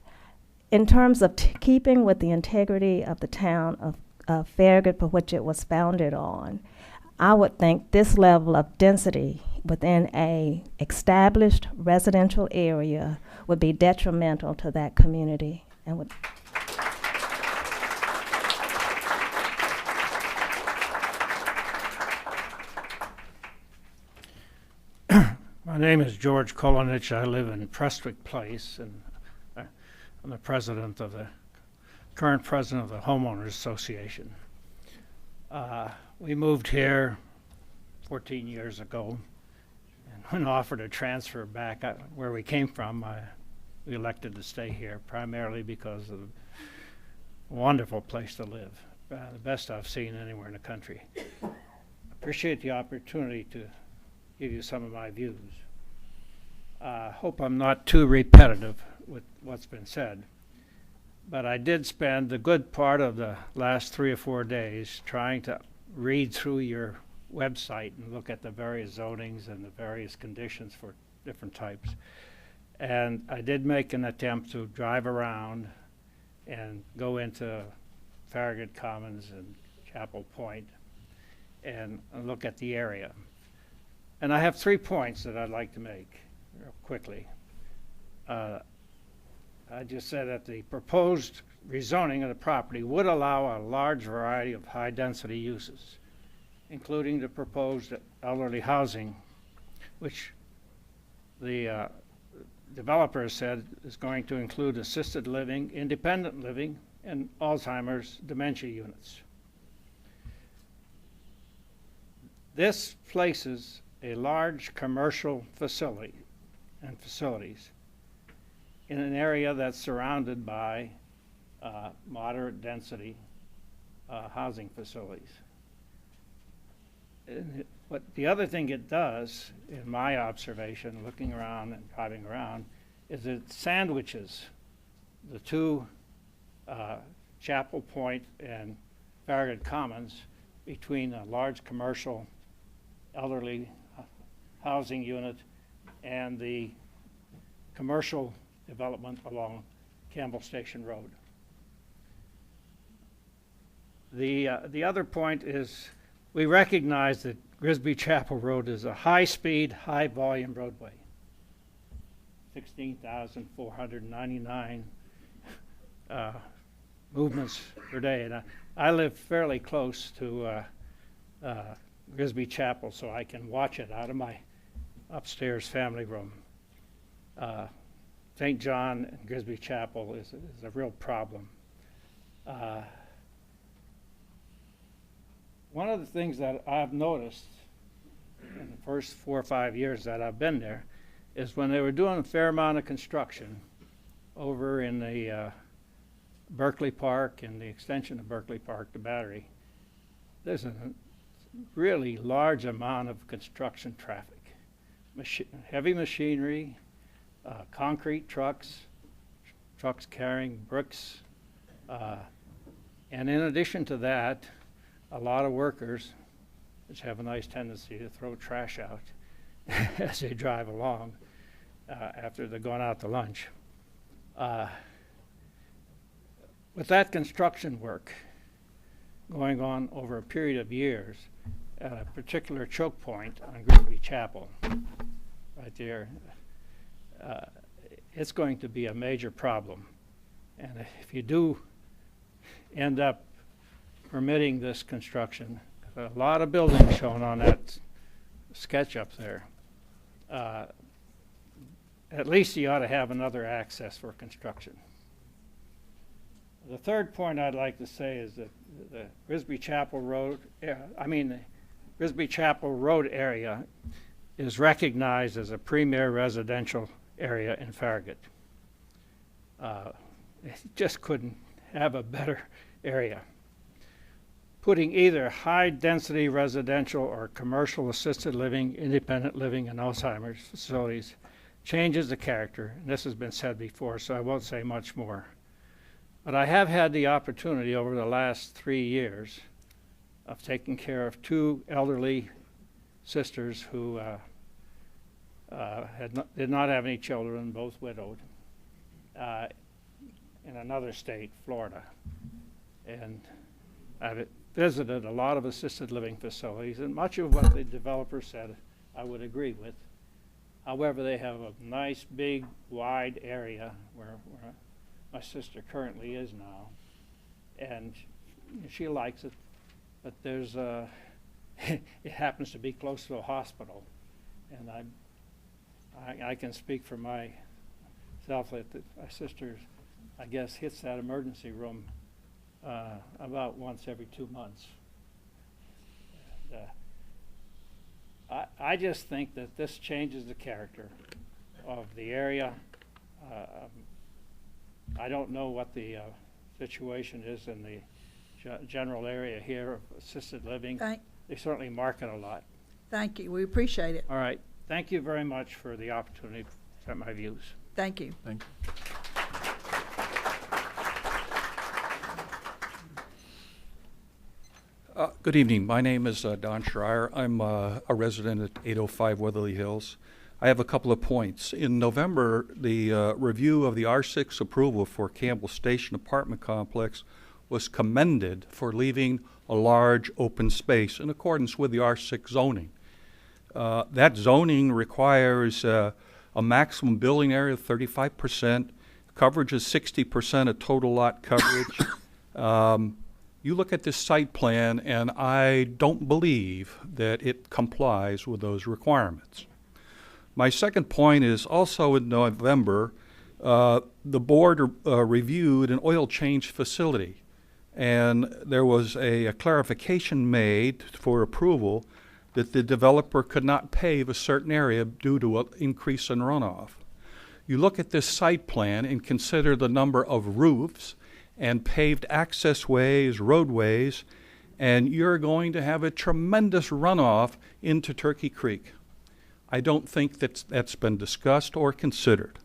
Speaker 13: in terms of keeping with the integrity of the town of Farragut, for which it was founded on, I would think this level of density within a established residential area would be detrimental to that community and would.
Speaker 11: My name is George Kolanich. I live in Prestwick Place, and I'm the current president of the Homeowners Association. We moved here 14 years ago, and when offered a transfer back where we came from, we elected to stay here primarily because of a wonderful place to live, the best I've seen anywhere in the country. Appreciate the opportunity to give you some of my views. Hope I'm not too repetitive with what's been said, but I did spend a good part of the last 3 or 4 days trying to read through your website and look at the various zonings and the various conditions for different types. And I did make an attempt to drive around and go into Farragut Commons and Chapel Point and look at the area. And I have 3 points that I'd like to make real quickly. I just said that the proposed rezoning of the property would allow a large variety of high-density uses, including the proposed elderly housing, which the developer said is going to include assisted living, independent living, and Alzheimer's dementia units. This places a large commercial facility and facilities in an area that's surrounded by moderate density housing facilities. But the other thing it does, in my observation, looking around and driving around, is it sandwiches the 2 Chapel Point and Farragut Commons between a large commercial elderly housing unit and the commercial development along Campbell Station Road. The other point is we recognize that Grisby Chapel Road is a high-speed, high-volume roadway. 16,499 movements per day. And I live fairly close to Grisby Chapel, so I can watch it out of my upstairs family room. St. John and Grisby Chapel is a real problem. One of the things that I've noticed in the first 4 or 5 years that I've been there is when they were doing a fair amount of construction over in the Berkeley Park and the extension of Berkeley Park to Battery, there's a really large amount of construction traffic. Heavy machinery, concrete trucks carrying bricks, and in addition to that, a lot of workers, which have a nice tendency to throw trash out as they drive along after they're going out to lunch. With that construction work, going on over a period of years at a particular choke point on Grisby Chapel, right there. It's going to be a major problem. And if you do end up permitting this construction, a lot of buildings shown on that sketch up there, at least you ought to have another access for construction. The third point I'd like to say is that the Grisby Chapel Road, the Grisby Chapel Road area is recognized as a premier residential area in Farragut. It just couldn't have a better area. Putting either high-density residential or commercial assisted living, independent living, and Alzheimer's facilities changes the character, and this has been said before, so I won't say much more. But I have had the opportunity over the last 3 years of taking care of 2 elderly sisters who did not have any children, both widowed, in another state, Florida. And I've visited a lot of assisted living facilities, and much of what the developer said I would agree with. However, they have a nice, big, wide area where my sister currently is now, and she likes it, but there's it happens to be close to a hospital, and I can speak for myself that my sister, I guess, hits that emergency room about once every 2 months. And, I just think that this changes the character of the area. I don't know what the situation is in the general area here of assisted living. They certainly market a lot.
Speaker 1: Thank you. We appreciate it.
Speaker 11: All right. Thank you very much for the opportunity to present my views.
Speaker 1: Thank you.
Speaker 12: Thank you.
Speaker 14: Good evening. My name is Don Schreier. I'm a resident at 805 Weatherly Hills. I have a couple of points. In November, the review of the R6 approval for Campbell Station apartment complex was commended for leaving a large open space in accordance with the R6 zoning. That zoning requires a maximum building area of 35%, coverage is 60% of total lot coverage. You look at this site plan, and I don't believe that it complies with those requirements. My second point is also in November, the board reviewed an oil change facility, and there was a clarification made for approval that the developer could not pave a certain area due to an increase in runoff. You look at this site plan and consider the number of roofs and paved access ways, roadways, and you're going to have a tremendous runoff into Turkey Creek. I don't think that's been discussed or considered.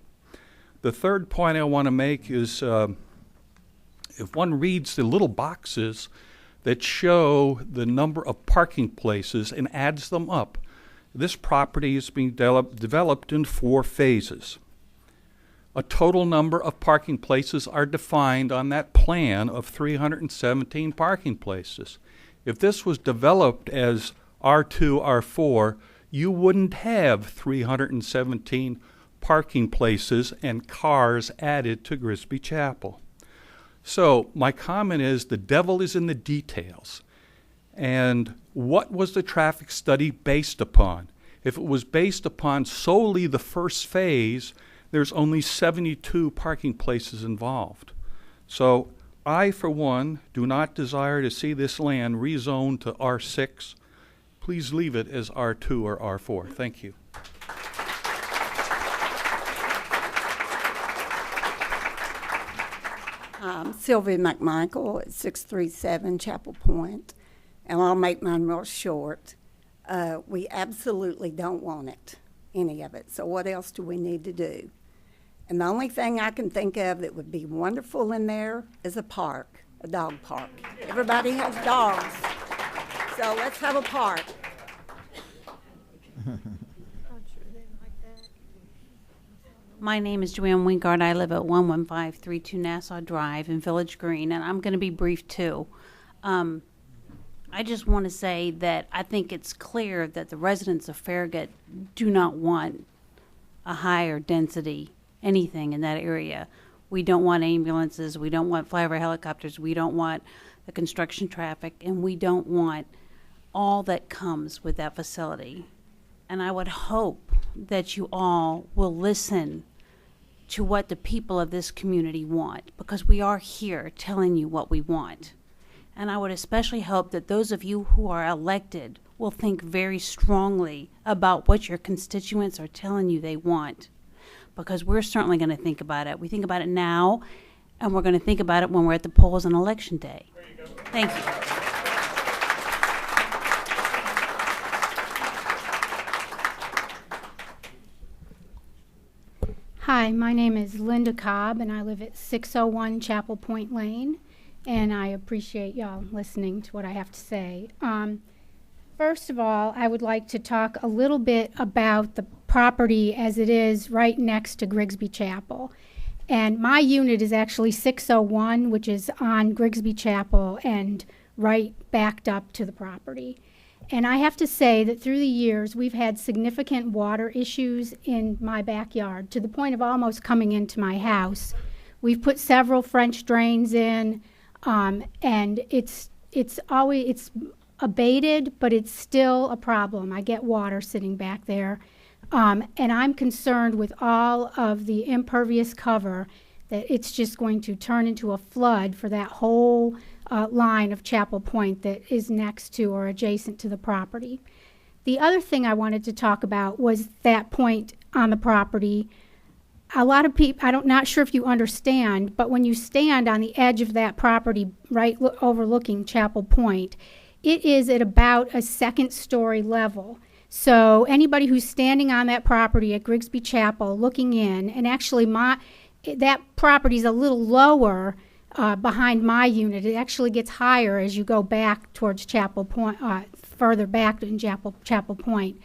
Speaker 14: The third point I want to make is if one reads the little boxes that show the number of parking places and adds them up, this property is being developed in 4 phases. A total number of parking places are defined on that plan of 317 parking places. If this was developed as R2, R4, you wouldn't have 317 parking places and cars added to Grisby Chapel. So my comment is the devil is in the details. And what was the traffic study based upon? If it was based upon solely the first phase, there's only 72 parking places involved. So I, for one, do not desire to see this land rezoned to R6. Please leave it as R2 or R4. Thank you.
Speaker 15: I'm Sylvia McMichael at 637 Chapel Point, and I'll make mine real short. We absolutely don't want it, any of it. So what else do we need to do? And the only thing I can think of that would be wonderful in there is a park, a dog park. Everybody has dogs, so let's have a park.
Speaker 23: My name is Joanne Wingard. I live at 11532 Nassau Drive in Village Green, and I'm going to be brief too. I just want to say that I think it's clear that the residents of Farragut do not want a higher density anything in that area. We don't want ambulances, we don't want flyover helicopters, we don't want the construction traffic, and we don't want all that comes with that facility. And I would hope that you all will listen to what the people of this community want, because we are here telling you what we want. And I would especially hope that those of you who are elected will think very strongly about what your constituents are telling you they want, because we're certainly going to think about it. We think about it now, and we're going to think about it when we're at the polls on Election Day. There you go. Thank you.
Speaker 16: Hi, my name is Linda Cobb, and I live at 601 Chapel Point Lane, and I appreciate y'all listening to what I have to say. First of all, I would like to talk a little bit about the property as it is right next to Grigsby Chapel. And my unit is actually 601, which is on Grigsby Chapel and right backed up to the property. And I have to say that through the years, we've had significant water issues in my backyard to the point of almost coming into my house. We've put several French drains in, and it's abated, but it's still a problem. I get water sitting back there. And I'm concerned with all of the impervious cover that it's just going to turn into a flood for that whole line of Chapel Point that is next to or adjacent to the property. The other thing I wanted to talk about was that point on the property. A lot of people, I'm not sure if you understand, but when you stand on the edge of that property right overlooking Chapel Point, it is at about a second-story level. So anybody who's standing on that property at Grigsby Chapel looking in, and actually that property is a little lower behind my unit. It actually gets higher as you go back towards Chapel Point, further back in Chapel Point.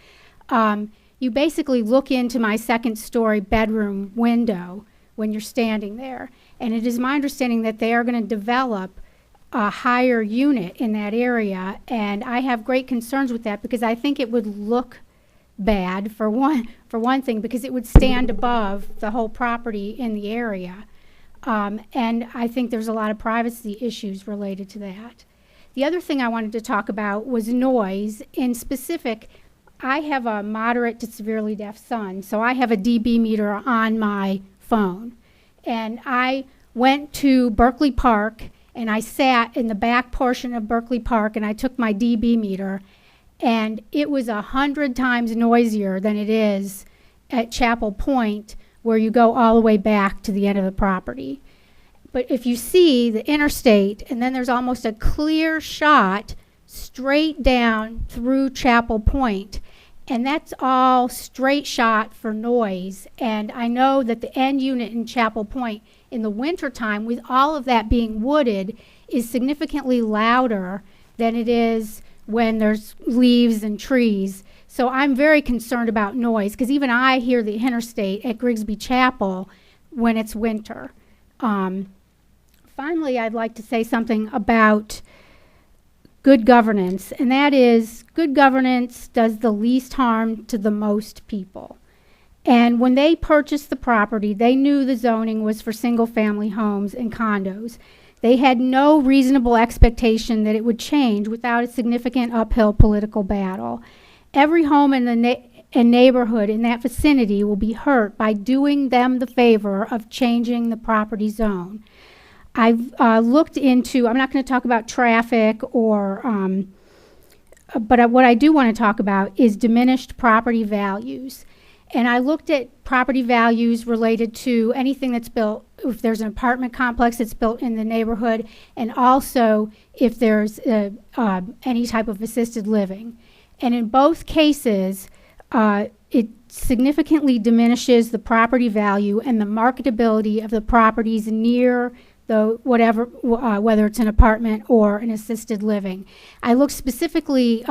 Speaker 16: You basically look into my second-story bedroom window when you're standing there. And it is my understanding that they are going to develop a higher unit in that area, and I have great concerns with that because I think it would look bad for one thing, because it would stand above the whole property in the area. And I think there's a lot of privacy issues related to that. The other thing I wanted to talk about was noise. In specific, I have a moderate to severely deaf son, so I have a dB meter on my phone. And I went to Berkeley Park, and I sat in the back portion of Berkeley Park, and I took my dB meter, and it was 100 times noisier than it is at Chapel Point, where you go all the way back to the end of the property. But if you see the interstate, and then there's almost a clear shot straight down through Chapel Point, and that's all straight shot for noise. And I know that the end unit in Chapel Point in the wintertime, with all of that being wooded, is significantly louder than it is when there's leaves and trees. So I'm very concerned about noise, because even I hear the interstate at Grigsby Chapel when it's winter. Finally, I'd like to say something about good governance, and that is good governance does the least harm to the most people. And when they purchased the property, they knew the zoning was for single-family homes and condos. They had no reasonable expectation that it would change without a significant uphill political battle. Every home in the neighborhood in that vicinity will be hurt by doing them the favor of changing the property zone. I've looked into, I'm not going to talk about traffic or, but what I do want to talk about is diminished property values. And I looked at property values related to anything that's built, if there's an apartment complex that's built in the neighborhood, and also if there's any type of assisted living. And in both cases, it significantly diminishes the property value and the marketability of the properties near the whether it's an apartment or an assisted living. I looked specifically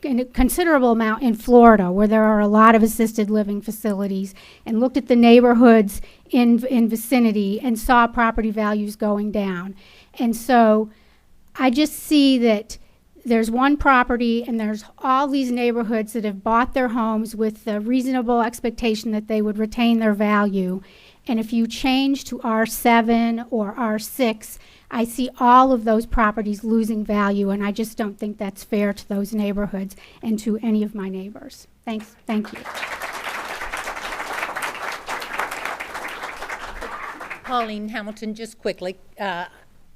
Speaker 16: in a considerable amount in Florida, where there are a lot of assisted living facilities, and looked at the neighborhoods in vicinity and saw property values going down. And so I just see that there's one property and there's all these neighborhoods that have bought their homes with the reasonable expectation that they would retain their value. And if you change to R7 or R6, I see all of those properties losing value, and I just don't think that's fair to those neighborhoods and to any of my neighbors. Thanks. Thank you.
Speaker 17: Pauline Hamilton, just quickly.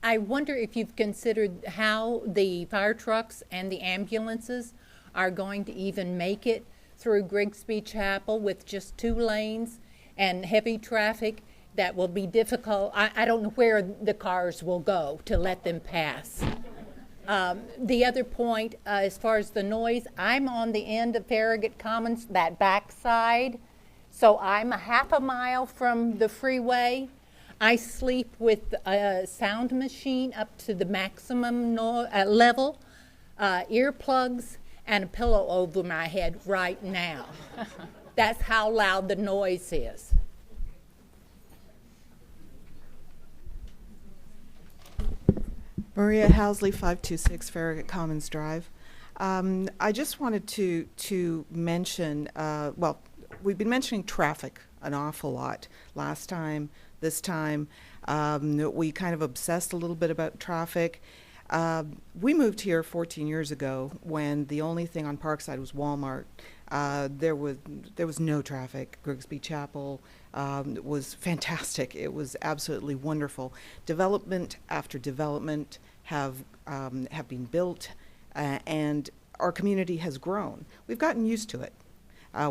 Speaker 17: I wonder if you've considered how the fire trucks and the ambulances are going to even make it through Grigsby Chapel with just 2 lanes and heavy traffic. That will be difficult. I don't know where the cars will go to let them pass. The other point, as far as the noise, I'm on the end of Farragut Commons, that backside, so I'm a half a mile from the freeway. I sleep with a sound machine up to the maximum level, earplugs, and a pillow over my head right now. That's how loud the noise is.
Speaker 18: Maria Housley, 526 Farragut Commons Drive. I just wanted to mention, well, we've been mentioning traffic an awful lot last time, this time. We kind of obsessed a little bit about traffic. We moved here 14 years ago when the only thing on Parkside was Walmart. There was no traffic. Grigsby Chapel was fantastic. It was absolutely wonderful. Development after development have been built, and our community has grown. We've gotten used to it.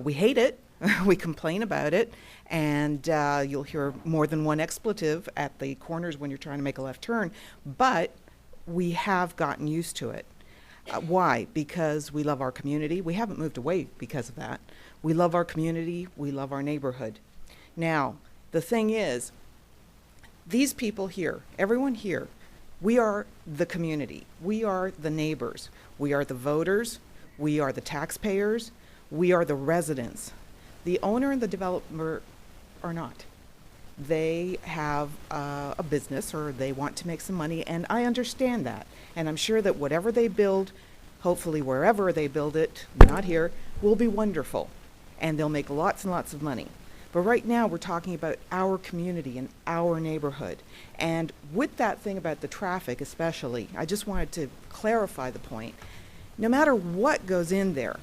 Speaker 18: We hate it. We complain about it, and you'll hear more than one expletive at the corners when you're trying to make a left turn, but we have gotten used to it. Why? Because we love our community. We haven't moved away because of that. We love our community. We love our neighborhood. Now, the thing is, these people here, everyone here, we are the community. We are the neighbors. We are the voters. We are the taxpayers. We are the residents. The owner and the developer are not. They have a business, or they want to make some money, and I understand that. And I'm sure that whatever they build, hopefully wherever they build it, not here, will be wonderful. And they'll make lots and lots of money. But right now we're talking about our community and our neighborhood. And with that thing about the traffic especially, I just wanted to clarify the point. No matter what goes in there,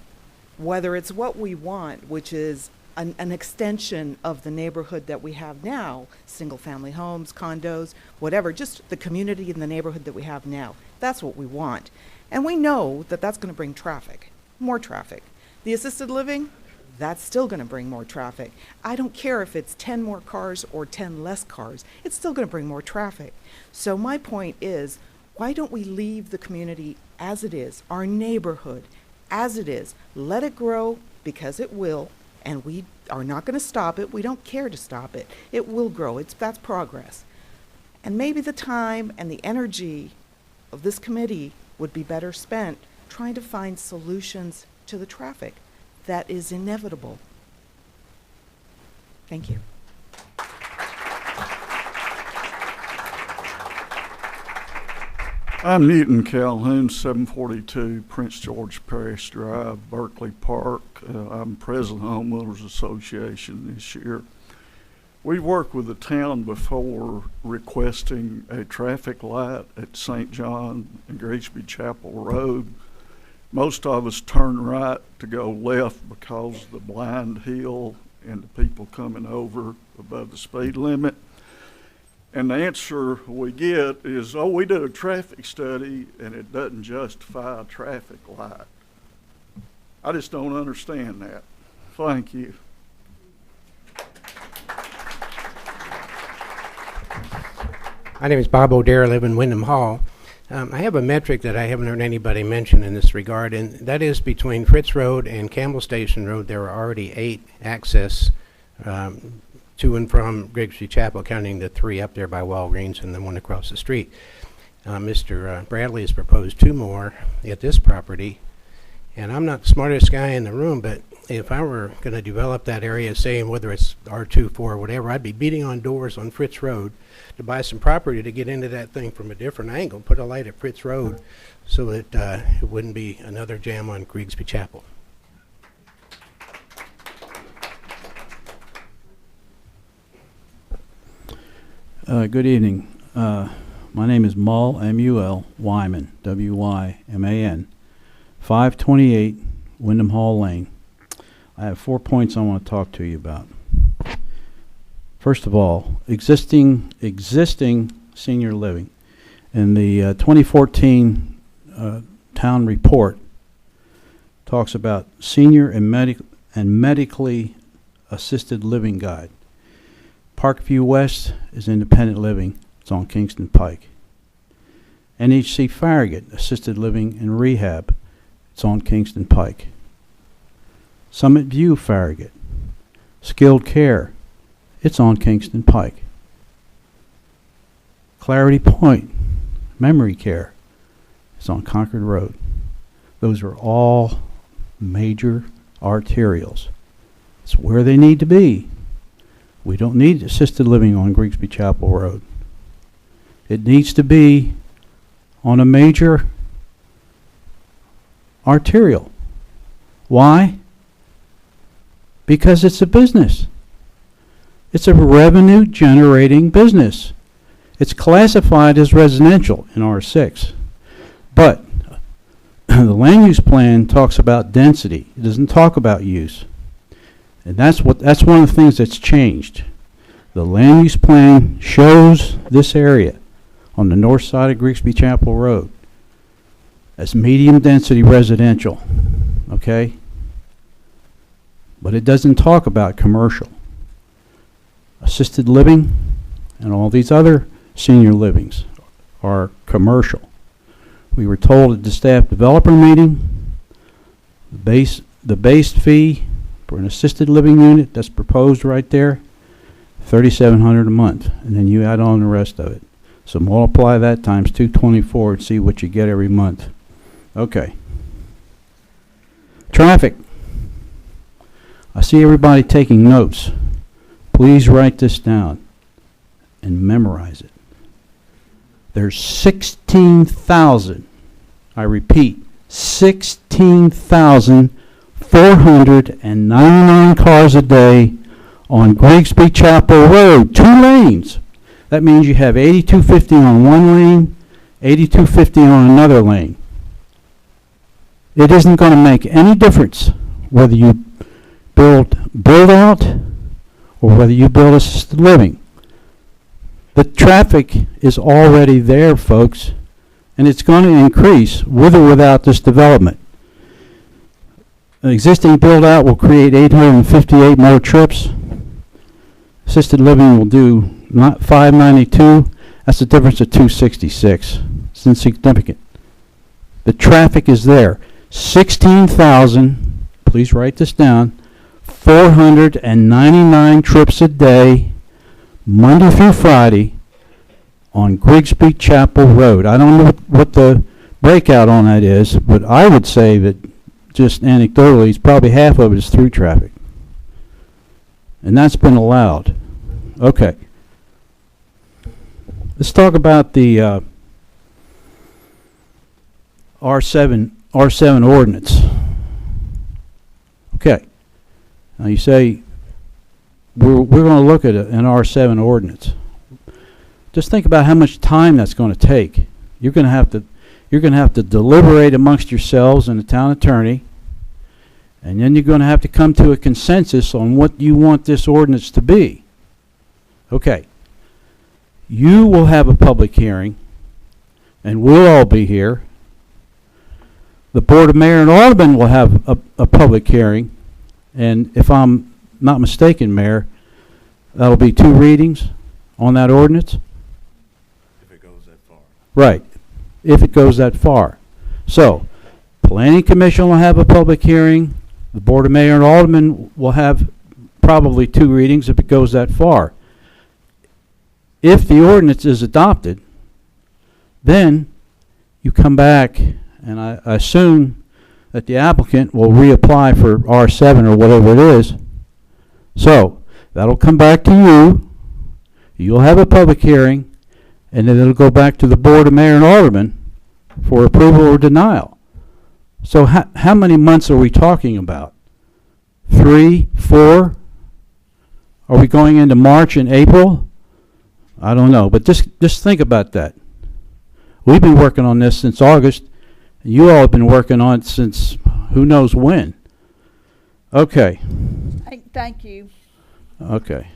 Speaker 18: whether it's what we want, which is an extension of the neighborhood that we have now, single-family homes, condos, whatever, just the community and the neighborhood that we have now. That's what we want. And we know that that's going to bring traffic, more traffic. The assisted living, that's still going to bring more traffic. I don't care if it's 10 more cars or 10 less cars. It's still going to bring more traffic. So my point is, why don't we leave the community as it is, our neighborhood as it is? Let it grow, because it will. And we are not going to stop it. We don't care to stop it. It will grow. That's progress. And maybe the time and the energy of this committee would be better spent trying to find solutions to the traffic that is inevitable. Thank you.
Speaker 19: I'm Newton Calhoun, 742 Prince George Parish Drive, Berkeley Park. I'm president of the Homeowners Association this year. We've worked with the town before requesting a traffic light at St. John and Grigsby Chapel Road. Most of us turn right to go left because of the blind hill and the people coming over above the speed limit. And the answer we get is, oh, we did a traffic study and it doesn't justify a traffic light. I just don't understand that. Thank you.
Speaker 24: My name is Bob O'Dare. I live in Wyndham Hall. I have a metric that I haven't heard anybody mention in this regard, and that is between Fritz Road and Campbell Station Road, there are already 8 access to and from Grigsby Chapel, counting the 3 up there by Walgreens and the one across the street. Mr. Bradley has proposed 2 more at this property, and I'm not the smartest guy in the room, but if I were going to develop that area, saying whether it's R2, 4, or whatever, I'd be beating on doors on Fritz Road to buy some property to get into that thing from a different angle, put a light at Fritz Road so that it wouldn't be another jam on Grigsby Chapel.
Speaker 3: Good evening. My name is Mull, M-U-L, Wyman, W-Y-M-A-N, 528 Wyndham Hall Lane. I have 4 points I want to talk to you about. First of all, existing senior living. In the 2014 town report, talks about senior and medically assisted living guide. Parkview West is independent living. It's on Kingston Pike. NHC Farragut, assisted living and rehab. It's on Kingston Pike. Summit View Farragut, skilled care. It's on Kingston Pike. Clarity Point, memory care. It's on Concord Road. Those are all major arterials. It's where they need to be. We don't need assisted living on Grigsby Chapel Road. It needs to be on a major arterial. Why? Because it's a business. It's a revenue generating business. It's classified as residential in R6. But the land use plan talks about density. It doesn't talk about use. And that's one of the things that's changed. The land use plan shows this area on the north side of Grigsby Chapel Road as medium density residential, okay? But it doesn't talk about commercial. Assisted living and all these other senior livings are commercial. We were told at the staff developer meeting, the base fee for an assisted living unit that's proposed right there, $3,700 a month, and then you add on the rest of it. So multiply that times 224 and see what you get every month. Okay. Traffic. I see everybody taking notes. Please write this down and memorize it. There's 16,000, I repeat, 16,499 cars a day on Grigsby Chapel Road, 2 lanes. That means you have 8250 on one lane, 8250 on another lane. It isn't going to make any difference whether you build out or whether you build assisted living. The traffic is already there, folks, and it's going to increase with or without this development. An existing build out will create 858 more trips. Assisted living will do not 592. That's a difference of 266. It's insignificant. The traffic is there. 16,000, please write this down, 499 trips a day, Monday through Friday, on Grigsby Chapel Road. I don't know what the breakout on that is, but I would say that just anecdotally, it's probably half of it is through traffic. And that's been allowed. Okay. Let's talk about the R7 ordinance. Okay. Now you say we're going to look at an R7 ordinance. Just think about how much time that's going to take. You're going to have to deliberate amongst yourselves and the town attorney, and then you're going to have to come to a consensus on what you want this ordinance to be. Okay. You will have a public hearing, and we'll all be here. The Board of Mayor and Aldermen will have a public hearing, and if I'm not mistaken, Mayor, that'll be 2 readings on that ordinance?
Speaker 5: If it goes that far.
Speaker 24: Right, if it goes that far. So, Planning Commission will have a public hearing. The Board of Mayor and Aldermen will have probably 2 readings if it goes that far. If the ordinance is adopted, then you come back, and I assume
Speaker 3: that the applicant will reapply for R7 or whatever it is. So, that'll come back to you. You'll have a public hearing, and then it'll go back to the Board of Mayor and Aldermen for approval or denial. So how many months are we talking about? 3, 4? Are we going into March and April? I don't know, but just think about that. We've been working on this since August. You all have been working on it since who knows when. Okay.
Speaker 1: Thank you.
Speaker 3: Okay.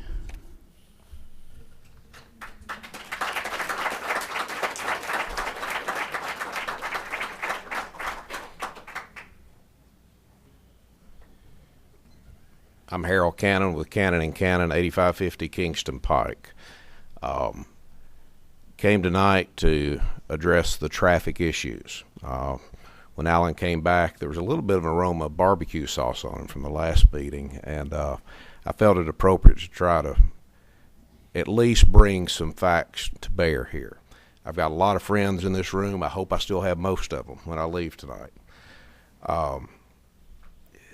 Speaker 6: I'm Harold Cannon with Cannon & Cannon, 8550 Kingston Pike. Came tonight to address the traffic issues. When Alan came back, there was a little bit of an aroma of barbecue sauce on him from the last meeting, and I felt it appropriate to try to at least bring some facts to bear here. I've got a lot of friends in this room. I hope I still have most of them when I leave tonight.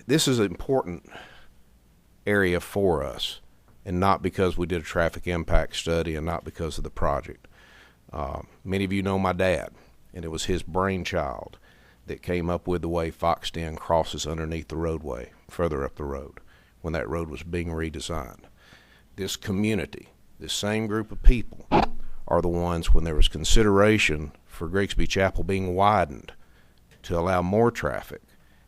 Speaker 6: This is an important area for us, and not because we did a traffic impact study and not because of the project. Many of you know my dad, and it was his brainchild that came up with the way Fox Den crosses underneath the roadway further up the road when that road was being redesigned. This community, this same group of people, are the ones, when there was consideration for Grigsby Chapel being widened to allow more traffic,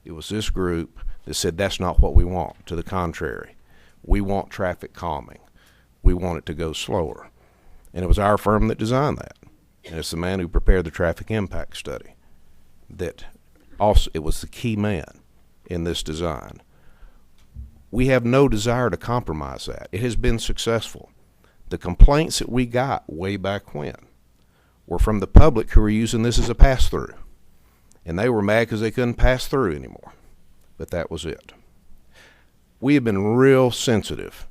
Speaker 6: it was this group that said that's not what we want. To the contrary, we want traffic calming. We want it to go slower. And it was our firm that designed that. And it's the man who prepared the traffic impact study that also, it was the key man in this design. We have no desire to compromise that. It has been successful. The complaints that we got way back when were from the public who were using this as a pass-through. And they were mad because they couldn't pass through anymore. But that was it. We have been real sensitive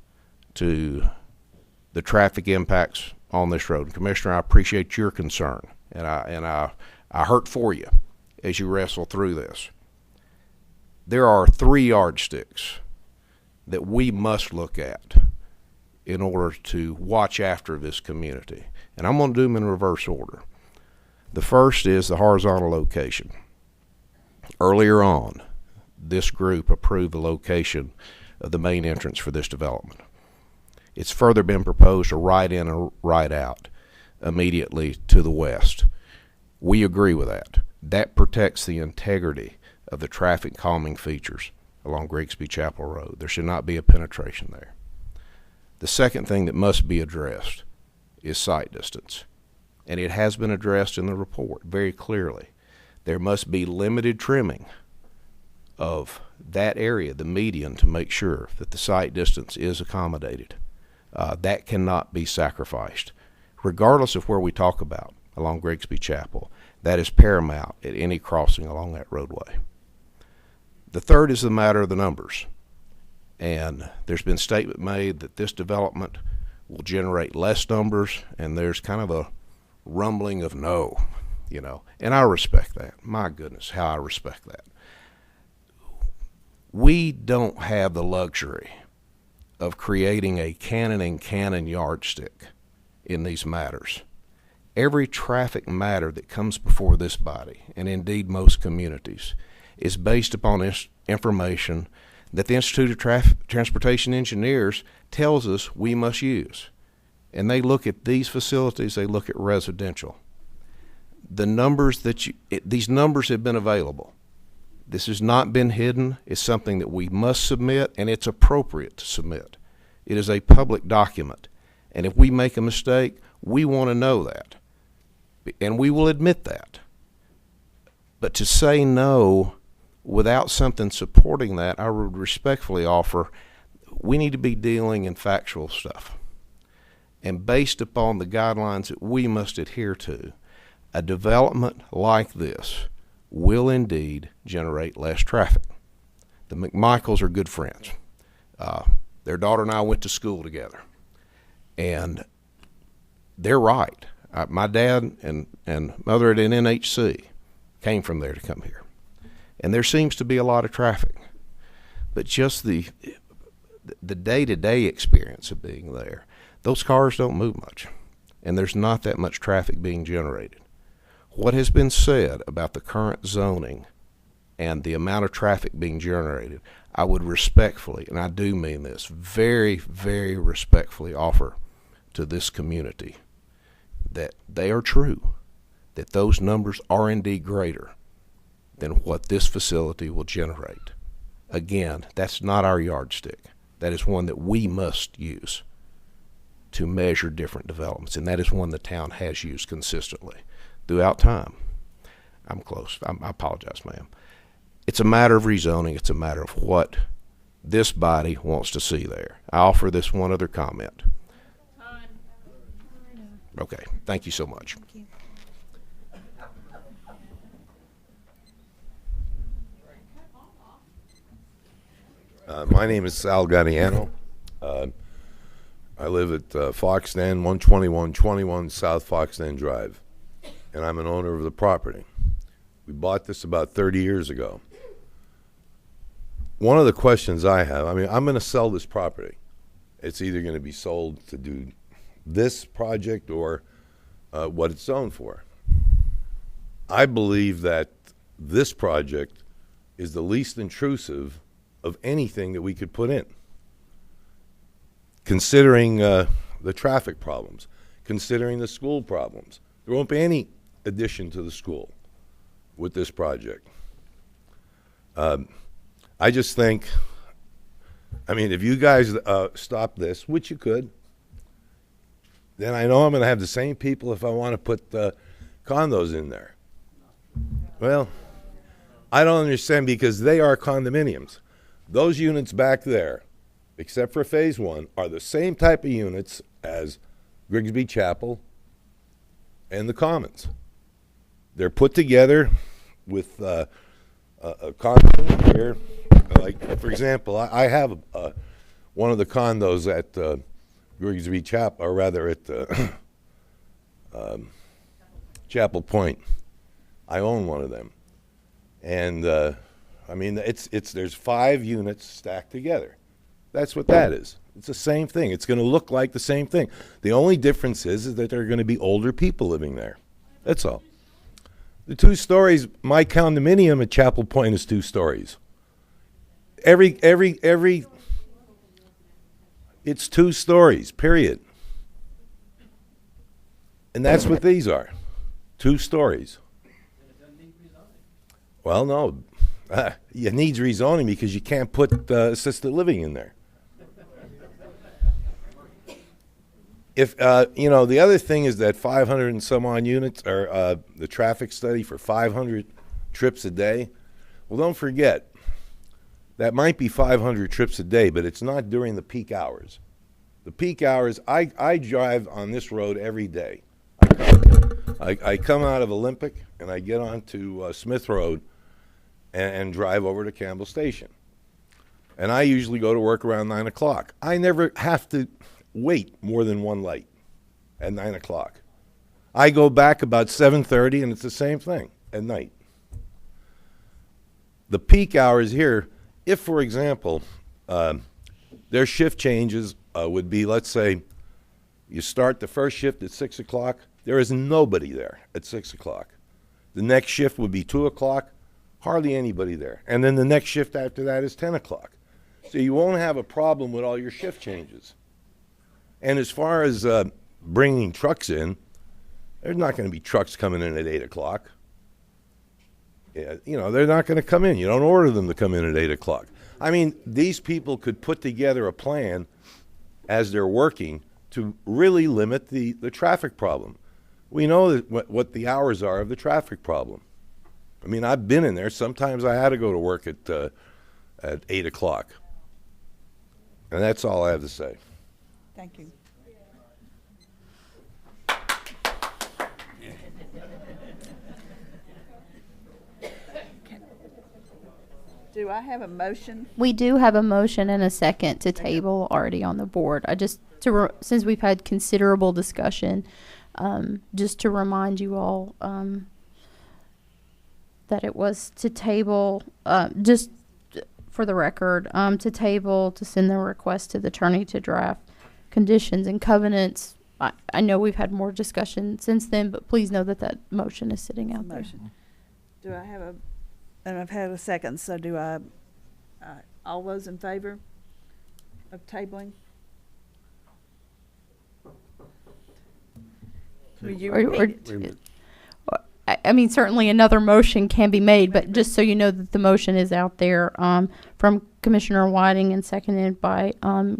Speaker 6: to the traffic impacts on this road. And Commissioner, I appreciate your concern, and I hurt for you as you wrestle through this. There are 3 yardsticks that we must look at in order to watch after this community, and I'm going to do them in reverse order. The first is the horizontal location. Earlier on, this group approved the location of the main entrance for this development. It's further been proposed a right in and right out immediately to the west. We agree with that. That protects the integrity of the traffic calming features along Grigsby Chapel Road. There should not be a penetration there. The second thing that must be addressed is sight distance, and it has been addressed in the report very clearly. There must be limited trimming of that area, the median, to make sure that the sight distance is accommodated. That cannot be sacrificed. Regardless of where we talk about along Grigsby Chapel, that is paramount at any crossing along that roadway. The third is the matter of the numbers. And there's been statement made that this development will generate less numbers, and there's kind of a rumbling of no, you know, and I respect that. My goodness, how I respect that. We don't have the luxury of creating a Cannon & Cannon yardstick in these matters. Every traffic matter that comes before this body, and indeed most communities, is based upon information that the Institute of Transportation Engineers tells us we must use. And they look at these facilities, they look at residential. The numbers that these numbers have been available. This has not been hidden. It's something that we must submit, and it's appropriate to submit. It is a public document. And if we make a mistake, we want to know that. And we will admit that. But to say no without something supporting that, I would respectfully offer, we need to be dealing in factual stuff. And based upon the guidelines that we must adhere to, a development like this will indeed generate less traffic. The McMichaels are good friends. Their daughter and I went to school together. And they're right. My dad and mother at an NHC came from there to come here. And there seems to be a lot of traffic. But just the day-to-day experience of being there, those cars don't move much. And there's not that much traffic being generated. What has been said about the current zoning and the amount of traffic being generated, I would respectfully, and I do mean this, very, very respectfully offer to this community that they are true, that those numbers are indeed greater than what this facility will generate. Again, that's not our yardstick. That is one that we must use to measure different developments, and that is one the town has used consistently throughout time. I'm close. I apologize, ma'am. It's a matter of rezoning. It's a matter of what this body wants to see there. I offer this one other comment. Okay, thank you so much.
Speaker 1: Thank you.
Speaker 2: My name is Sal Gattiano. I live at Foxden, 12121 South Foxden Drive, and I'm an owner of the property. We bought this about 30 years ago. One of the questions I have, I mean, I'm going to sell this property. It's either going to be sold to do this project or what it's zoned for. I believe that this project is the least intrusive of anything that we could put in, considering the traffic problems, considering the school problems. There won't be any addition to the school with this project. I just think, I mean, if you guys stop this, which you could, then I know I'm going to have the same people if I want to put condos in there. Well, I don't understand, because they are condominiums. Those units back there, except for phase one, are the same type of units as Grigsby Chapel and the Commons. They're put together with a condo here. Like, for example, I have one of the condos at Grigsby Chapel, or rather at Chapel Point. I own one of them. And I mean, there's 5 units stacked together. That's what that is. It's the same thing. It's going to look like the same thing. The only difference is that there are going to be older people living there. That's all. The 2 stories, my condominium at Chapel Point is 2 stories. It's 2 stories, period. And that's what these are, 2 stories. Well, no. It needs rezoning because you can't put assisted living in there. If you know, the other thing is that 500 and some odd units, or the traffic study for 500 trips a day. Well, don't forget, that might be 500 trips a day, but it's not during the peak hours. The peak hours, I drive on this road every day. I come out of Olympic and I get onto Smith Road and drive over to Campbell Station. And I usually go to work around 9 o'clock. I never have to wait more than one light at 9 o'clock. I go back about 7:30 and it's the same thing at night. The peak hours here, if, for example, their shift changes would be, let's say, you start the first shift at 6 o'clock, there is nobody there at 6 o'clock. The next shift would be 2 o'clock, hardly anybody there. And then the next shift after that is 10 o'clock. So you won't have a problem with all your shift changes. And as far as bringing trucks in, there's not going to be trucks coming in at 8 o'clock. You know, they're not going to come in. You don't order them to come in at 8 o'clock. I mean, these people could put together a plan as they're working to really limit the traffic problem. We know that what the hours are of the traffic problem. I mean, I've been in there. Sometimes I had to go to work at 8 o'clock. And that's all I have to say.
Speaker 1: Thank you. Do I have a motion?
Speaker 4: We do have a motion and a second to table already on the board. I just, since we've had considerable discussion, just to remind you all, that it was to table, just for the record, to table, to send the request to the attorney to draft conditions and covenants. I know we've had more discussion since then, but please know that that motion is sitting out there.
Speaker 1: Motion. Do I have and I've had a second, so do I, all those in favor of tabling? Will you repeat it?
Speaker 4: I mean, certainly another motion can be made, but just so you know that the motion is out there, from Commissioner Whiting and seconded by,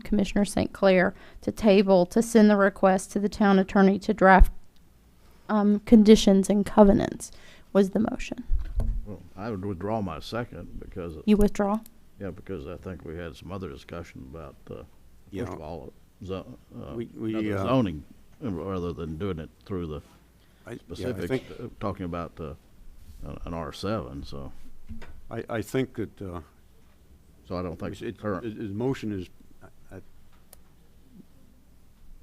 Speaker 4: Commissioner St. Clair, to table, to send the request to the town attorney to draft, conditions and covenants was the motion.
Speaker 7: Well, I would withdraw my second because.
Speaker 4: You withdraw?
Speaker 7: Yeah, because I think we had some other discussion about,
Speaker 5: Yeah.
Speaker 7: first of all,
Speaker 5: we
Speaker 7: zoning, rather than doing it through the specifics,
Speaker 5: think,
Speaker 7: talking about an R7, so.
Speaker 5: I think that
Speaker 7: So I don't think
Speaker 5: his motion is.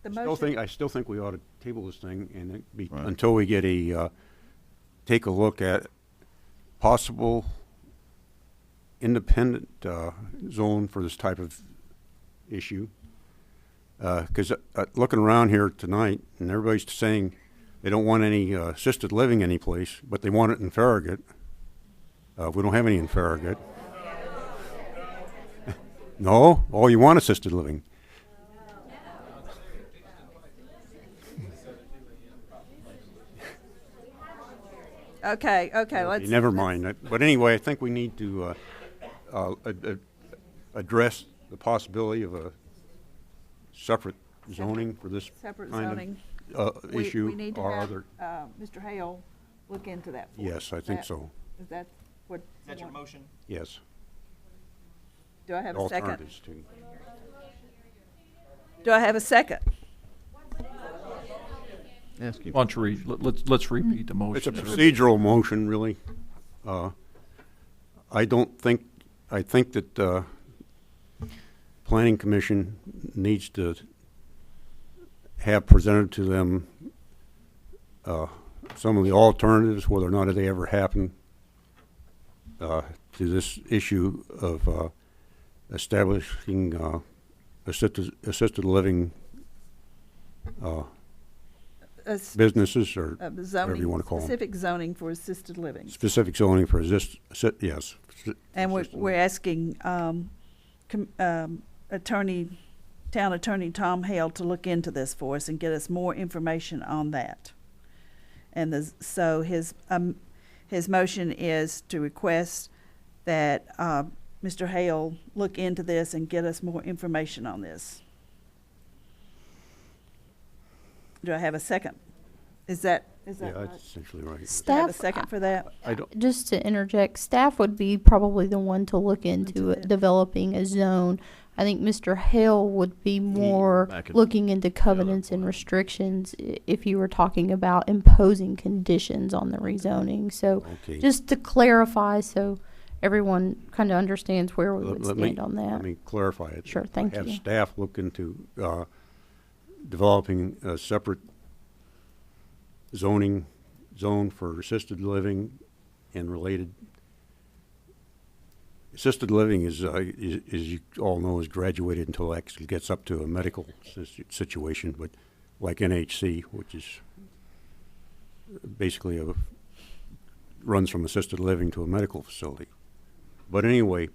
Speaker 5: I still think we ought to table this thing and it be
Speaker 7: Right.
Speaker 5: until we get a take a look at possible independent zone for this type of issue. Because looking around here tonight, and everybody's saying they don't want any assisted living anyplace, but they want it in Farragut. We don't have any in Farragut. No? Oh, you want assisted living.
Speaker 1: Okay, let's.
Speaker 5: Never mind. But anyway, I think we need to address the possibility of a separate zoning for this
Speaker 1: Separate
Speaker 5: kind
Speaker 1: zoning.
Speaker 5: of issue
Speaker 1: We need to
Speaker 5: or
Speaker 1: have,
Speaker 5: other.
Speaker 1: Mr. Hale look into that for us.
Speaker 5: Yes, I think so.
Speaker 1: Is that what?
Speaker 10: Is that your motion?
Speaker 5: Yes.
Speaker 1: Do I have a second?
Speaker 5: Alternatives to.
Speaker 1: Do I have a second?
Speaker 7: Why
Speaker 14: don't you let's repeat the motion.
Speaker 5: It's a procedural motion, really. I think that Planning Commission needs to have presented to them some of the alternatives, whether or not they ever happen, to this issue of establishing assisted living businesses, or whatever you want to call them.
Speaker 1: Specific zoning for assisted living.
Speaker 5: Specific zoning for yes.
Speaker 1: And we're asking town attorney Tom Hale to look into this for us and get us more information on that. And so his motion is to request that Mr. Hale look into this and get us more information on this. Do I have a second? Is that
Speaker 5: Yeah,
Speaker 1: right?
Speaker 5: that's essentially right.
Speaker 1: Do I have a
Speaker 4: Staff,
Speaker 1: second for that?
Speaker 4: just to interject, staff would be probably the one to look into developing a zone. I think Mr. Hale would be more looking into covenants and restrictions if you were talking about imposing conditions on the rezoning. So just to clarify, so everyone kind of understands where we would stand on that.
Speaker 5: Let me clarify it.
Speaker 4: Sure, thank you.
Speaker 5: Have staff look into developing a separate zoning zone for assisted living and related. Assisted living is you all know, is graduated until it actually gets up to a medical situation, but like NHC, which is basically runs from assisted living to a medical facility. But anyway,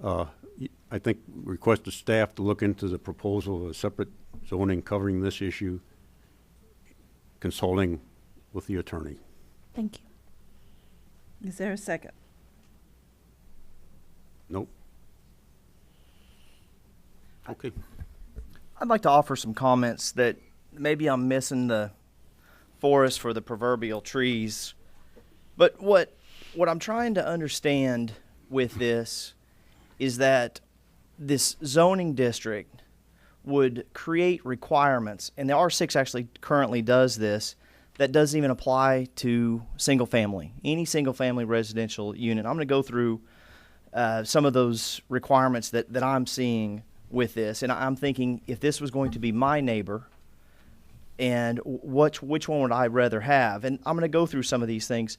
Speaker 5: I think request the staff to look into the proposal of a separate zoning covering this issue, consulting with the attorney.
Speaker 4: Thank you.
Speaker 1: Is there a second?
Speaker 5: Nope. Okay.
Speaker 10: I'd like to offer some comments that maybe I'm missing the forest for the proverbial trees. But what I'm trying to understand with this is that this zoning district would create requirements, and the R6 actually currently does this, that doesn't even apply to single family, any single family residential unit. I'm going to go through some of those requirements that I'm seeing with this, and I'm thinking if this was going to be my neighbor, and which one would I rather have? And I'm going to go through some of these things.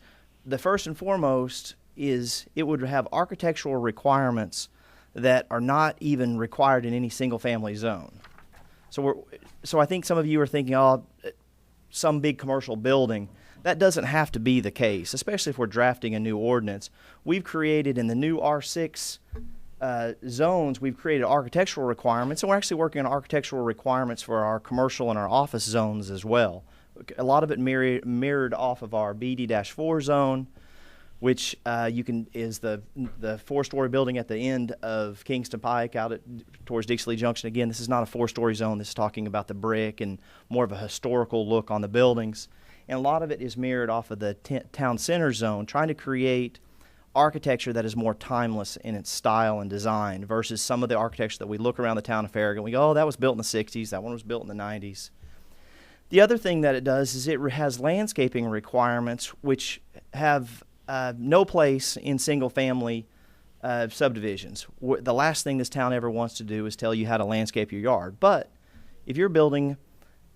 Speaker 10: the first and foremost is it would have architectural requirements that are not even required in any single-family zone. So I think some of you are thinking, oh, some big commercial building. That doesn't have to be the case, especially if we're drafting a new ordinance. We've created in the new R6 zones, we've created architectural requirements, and we're actually working on architectural requirements for our commercial and our office zones as well. A lot of it mirrored off of our BD-4 zone, which is the 4-story building at the end of Kingston Pike out towards Dixley Junction. Again, this is not a 4-story zone. This is talking about the brick and more of a historical look on the buildings. And a lot of it is mirrored off of the town center zone, trying to create architecture that is more timeless in its style and design versus some of the architecture that we look around the town of Farragut and we go, oh, that was built in the 60s, that one was built in the 90s. The other thing that it does is it has landscaping requirements which have no place in single-family subdivisions. The last thing this town ever wants to do is tell you how to landscape your yard. But if you're building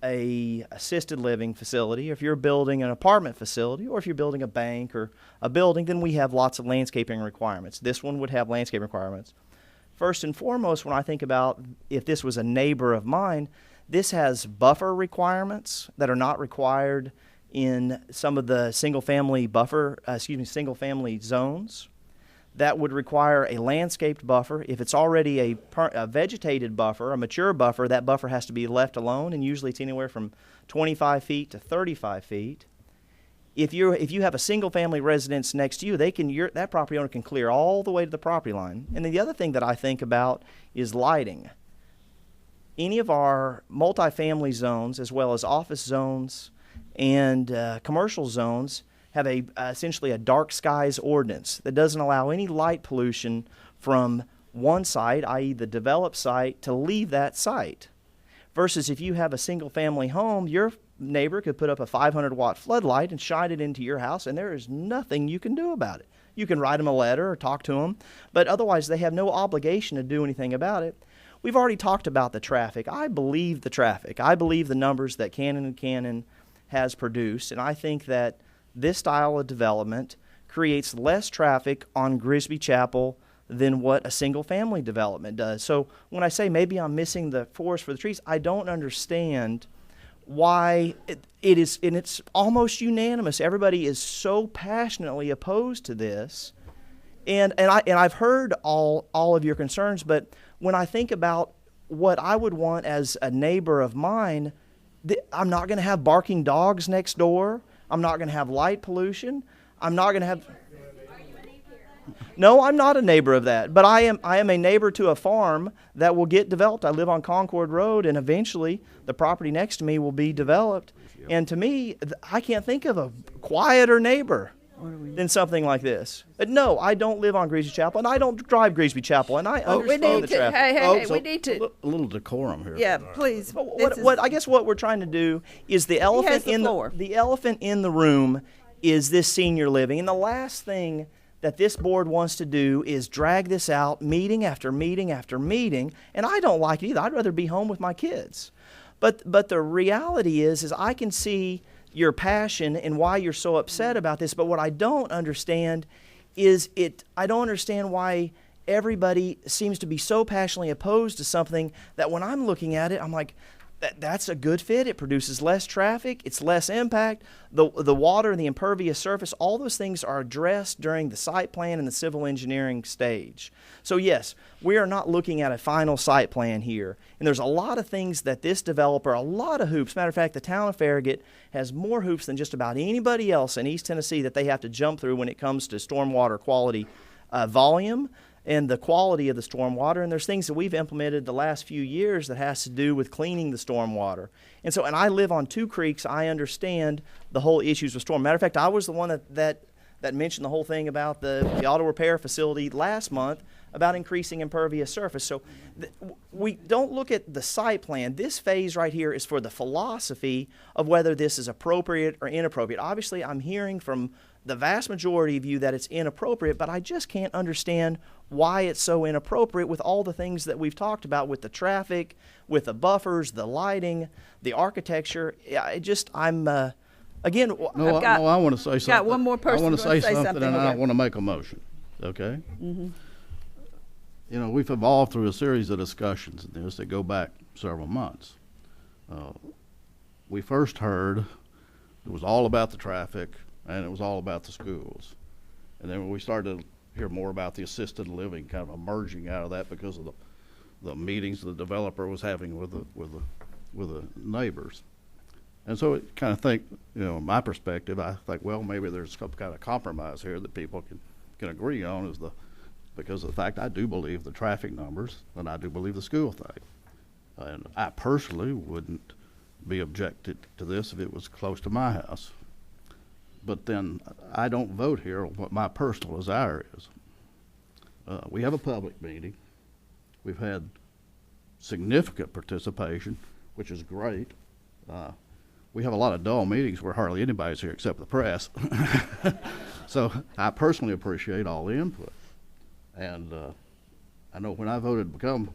Speaker 10: a assisted living facility, or if you're building an apartment facility, or if you're building a bank or a building, then we have lots of landscaping requirements. This one would have landscaping requirements. First and foremost, when I think about if this was a neighbor of mine, this has buffer requirements that are not required in some of the single-family single-family zones. That would require a landscaped buffer. If it's already a vegetated buffer, a mature buffer, that buffer has to be left alone, and usually it's anywhere from 25 feet to 35 feet. If you have a single-family residence next to you, that property owner can clear all the way to the property line. And then the other thing that I think about is lighting. Any of our multifamily zones, as well as office zones and commercial zones, have essentially a dark skies ordinance that doesn't allow any light pollution from one site, i.e. the developed site, to leave that site. Versus if you have a single-family home, your neighbor could put up a 500-watt floodlight and shine it into your house, and there is nothing you can do about it. You can write them a letter or talk to them, but otherwise they have no obligation to do anything about it. We've already talked about the traffic. I believe the traffic. I believe the numbers that Cannon has produced, and I think that this style of development creates less traffic on Grigsby Chapel than what a single-family development does. So when I say maybe I'm missing the forest for the trees, I don't understand why it is, and it's almost unanimous. Everybody is so passionately opposed to this, and I've heard all of your concerns, but when I think about what I would want as a neighbor of mine, I'm not going to have barking dogs next door. I'm not going to have light pollution. I'm not going to have... No, I'm not a neighbor of that, but I am a neighbor to a farm that will get developed. I live on Concord Road, and eventually the property next to me will be developed. And to me, I can't think of a quieter neighbor than something like this. But no, I don't live on Grigsby Chapel, and I don't drive Grigsby Chapel, and I understand the traffic.
Speaker 1: We need to...
Speaker 7: A little decorum here.
Speaker 1: Yeah, please.
Speaker 10: I guess what we're trying to do is the elephant in the room is this senior living. And the last thing that this board wants to do is drag this out meeting after meeting after meeting, and I don't like it either. I'd rather be home with my kids. But the reality is I can see your passion and why you're so upset about this, but what I don't understand is I don't understand why everybody seems to be so passionately opposed to something that when I'm looking at it, I'm like, that's a good fit. It produces less traffic. It's less impact. The water and the impervious surface, all those things are addressed during the site plan and the civil engineering stage. So yes, we are not looking at a final site plan here. And there's a lot of things that this developer, a lot of hoops. Matter of fact, the town of Farragut has more hoops than just about anybody else in East Tennessee that they have to jump through when it comes to stormwater quality volume and the quality of the stormwater. And there's things that we've implemented the last few years that has to do with cleaning the stormwater. And I live on two creeks. I understand the whole issues with storm. Matter of fact, I was the one that mentioned the whole thing about the auto repair facility last month about increasing impervious surface. So we don't look at the site plan. This phase right here is for the philosophy of whether this is appropriate or inappropriate. Obviously, I'm hearing from the vast majority of you that it's inappropriate, but I just can't understand why it's so inappropriate with all the things that we've talked about with the traffic, with the buffers, the lighting, the architecture. Again,
Speaker 1: I've got-
Speaker 7: I want to say something.
Speaker 1: got one more person
Speaker 7: I want to
Speaker 1: who wants
Speaker 7: say
Speaker 1: to say
Speaker 7: something,
Speaker 1: something.
Speaker 7: and I
Speaker 1: Okay.
Speaker 7: want to make a motion. Okay?
Speaker 1: Mhm.
Speaker 7: You know, we've evolved through a series of discussions in this that go back several months. We first heard it was all about the traffic and it was all about the schools. And then we started to hear more about the assisted living kind of emerging out of that because of the meetings the developer was having with the neighbors. And so it kind of think, you know, my perspective, I think, well, maybe there's some kind of compromise here that people can agree on because of the fact I do believe the traffic numbers and I do believe the school thing. And I personally wouldn't be objected to this if it was close to my house. But then I don't vote here on what my personal desire is. We have a public meeting. We've had significant participation, which is great. We have a lot of dull meetings where hardly anybody's here except the press. So I personally appreciate all the input. And I know when I voted to become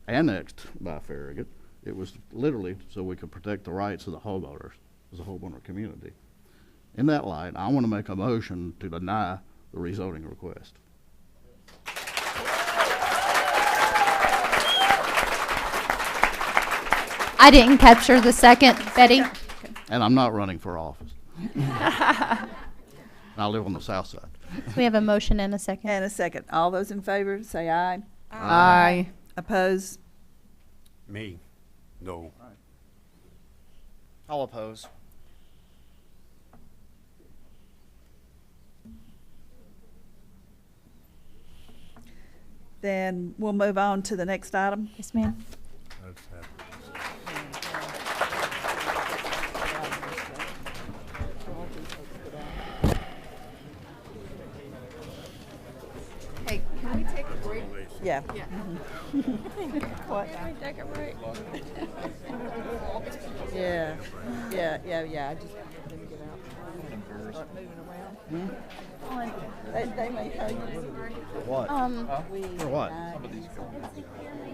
Speaker 7: annexed by Farragut, it was literally so we could protect the rights of the homeowners as a homeowner community. In that light, I want to make a motion to deny the rezoning request.
Speaker 4: I didn't capture the second, Betty.
Speaker 7: And I'm not running for office. I live on the south side.
Speaker 4: We have a motion and a second.
Speaker 1: And a second. All those in favor, say aye.
Speaker 9: Aye.
Speaker 1: Oppose?
Speaker 5: Me, no.
Speaker 10: I'll oppose.
Speaker 1: Then we'll move on to the next item.
Speaker 4: Yes, ma'am.
Speaker 1: Hey, can we take a break? Yeah. What?
Speaker 9: Take a break.
Speaker 1: Yeah. I just let me get out. Start moving around. They may tell you.
Speaker 7: What?
Speaker 4: Um,
Speaker 7: For what?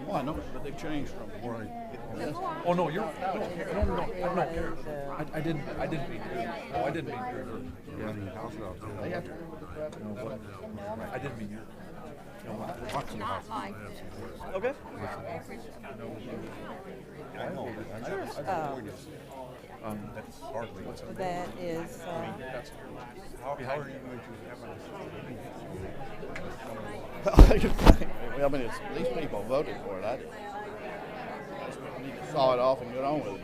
Speaker 7: Oh, I know, but they've changed from where
Speaker 12: Oh, no, you're, no, I didn't mean to. No, I didn't mean to. They have to. I didn't mean to.
Speaker 10: Okay.
Speaker 5: That's hardly.
Speaker 1: That is,
Speaker 5: How are you going to
Speaker 7: I mean, these people voted for it. I didn't. You saw it off and get on with it.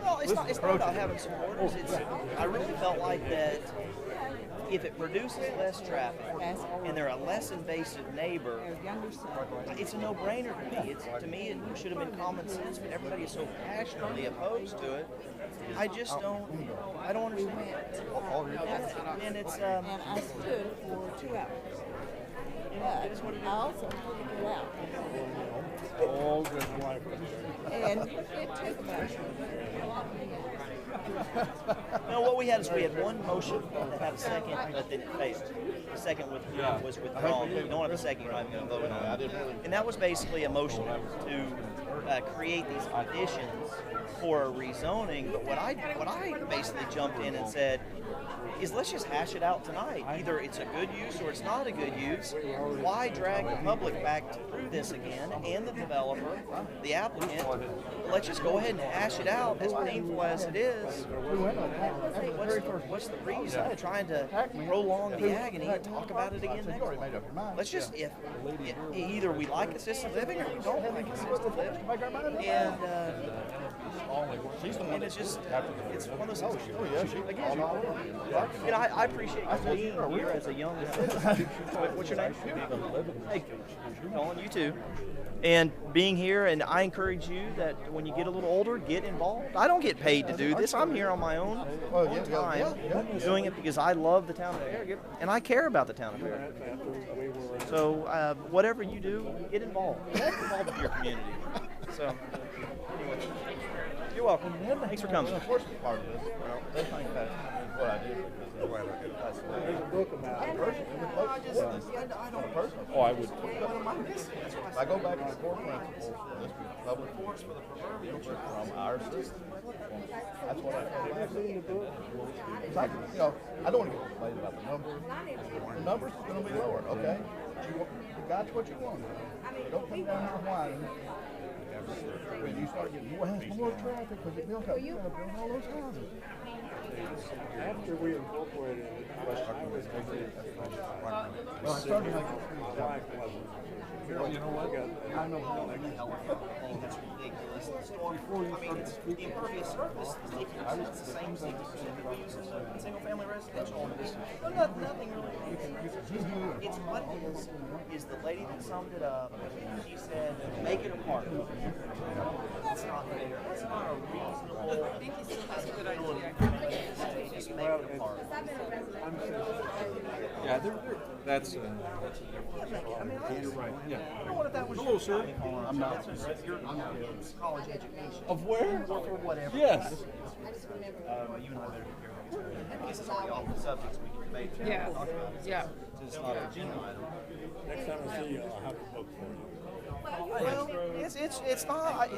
Speaker 10: Well, it's not about having supporters. I really felt like that if it produces less traffic and they're a less invasive neighbor, it's a no-brainer to me. To me, it should have been common sense, but everybody is so passionately opposed to it. I just don't understand. And it's
Speaker 1: and I stood for 2 hours. But I also couldn't get out.
Speaker 7: Oh, good wife.
Speaker 1: And it took me.
Speaker 10: No, what we had is we had one motion that had a second, but then it failed. The second was withdrawn. You don't have a second, you're not even going to vote on it. And that was basically a motion to create these conditions for a rezoning. But what I basically jumped in and said is let's just hash it out tonight. Either it's a good use or it's not a good use. Why drag the public back through this again and the developer, the applicant? Let's just go ahead and hash it out, as painful as it is. What's the reason of trying to prolong the agony and talk about it again next month? Let's just, if either we like assisted living or we don't like assisted living. And And it's just, it's one of those things. Oh, yeah, again, you know, I appreciate you being here as a young. What's your name? Hey, Colin, you too. And being here, and I encourage you that when you get a little older, get involved. I don't get paid to do this. I'm here on my own time, doing it because I love the town of Farragut, and I care about the town of Farragut. So whatever you do, get involved. Get involved with your community. So, anyway, you're welcome. Thanks for coming.
Speaker 7: Unfortunately, part of this, well, they think that's what I did because that's what I look at. There's a book about it. I don't personally. Oh, I would. I go back to the core principles of this public force for the proverbial from our system. That's what I go back to. You know, I don't want to get excited about the numbers. The numbers is going to be lower, okay? You got what you want. Don't come down here whining. When you start getting more traffic because it built up, you're going to build all those houses. After we incorporated it, well, I started making well, you know what? I know how it's ridiculous. The storm, I mean, it's the impervious surface is ridiculous. It's the same thing that we use in single-family residential. Nothing really. It's what it is the lady that summed it up. She said, make it a park. That's not fair. That's not a reasonable. I think he still has a good idea. Just make it a park.
Speaker 8: Yeah, that's a
Speaker 10: I mean,
Speaker 8: you're right. Yeah.
Speaker 10: I don't know if that was.
Speaker 8: Hello, sir.
Speaker 10: I'm not. You're college education.
Speaker 8: Of where?
Speaker 10: Or whatever.
Speaker 8: Yes.
Speaker 10: You and I better. This is already off the subjects we can debate.
Speaker 20: Yeah.
Speaker 10: Talk about it.
Speaker 20: Yeah.
Speaker 10: It's not a agenda item.
Speaker 8: Next time I see you, I'll have a book for you.
Speaker 10: Well, it's not.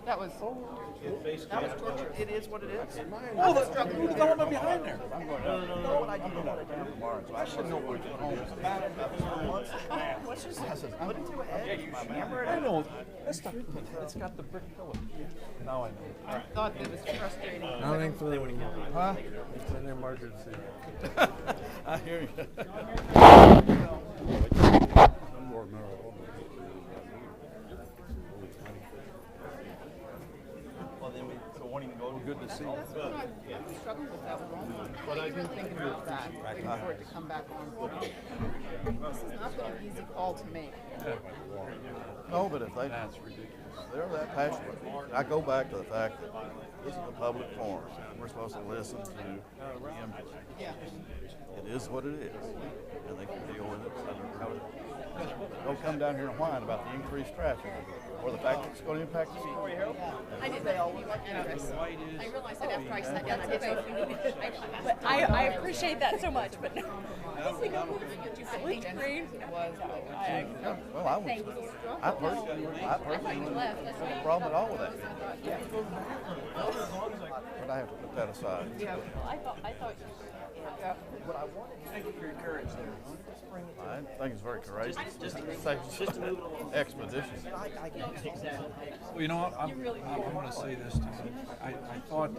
Speaker 20: That was
Speaker 10: torture. It is what it is.
Speaker 8: Oh, the element behind there.
Speaker 10: No, what I did want to do tomorrow, so I should know where to home. Let's just put it to a head.
Speaker 8: I know. It's got the brick pillar. Now I know.
Speaker 20: I thought that was frustrating.
Speaker 8: Nothing for the huh? It's an emergency. I hear you.
Speaker 10: Good to see you.
Speaker 20: I struggled with that one. But I've been thinking about that, waiting for it to come back on. This has not been an easy call to make.
Speaker 7: No, but if that's ridiculous. They're that passionate. I go back to the fact that this is a public forum. We're supposed to listen to the input.
Speaker 20: Yeah.
Speaker 7: It is what it is, and they can deal with it. Don't come down here and whine about the increased traffic or the fact that it's going to impact the people.
Speaker 20: I did that. I realized that after I sat down, I didn't know if you needed it. But I appreciate that so much. But no. Which green was?
Speaker 7: Well, I personally don't have a problem at all with that. But I have to put that aside.
Speaker 20: Yeah. I thought.
Speaker 10: What I wanted. Thank you for your courage there.
Speaker 7: I think it's very courageous.
Speaker 10: Just to move it along.
Speaker 7: Expeditious.
Speaker 8: Well, you know what? I want to say this to you. I thought,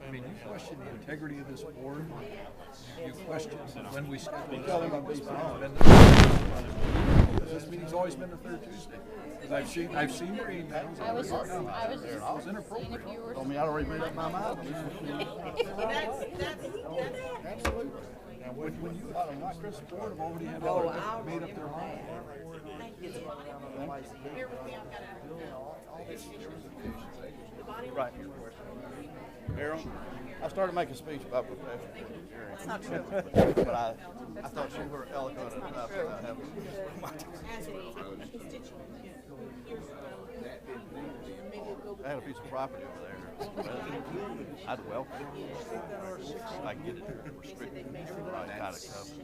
Speaker 8: I mean, you question the integrity of this board. You question when we schedule this meeting's always been the third Tuesday. Because I've seen your emails.
Speaker 4: I was just seeing if you were.
Speaker 7: Told me I'd already made up my mind.
Speaker 8: Absolutely. Now, when you out of my Chris board have already had made up their mind.
Speaker 7: Right. Aaron, I started making a speech about professional.
Speaker 10: That's not true.
Speaker 7: But I thought you were eloquent enough to have I had a piece of property over there. I'd welcome it. I can get it restricted right out of cover.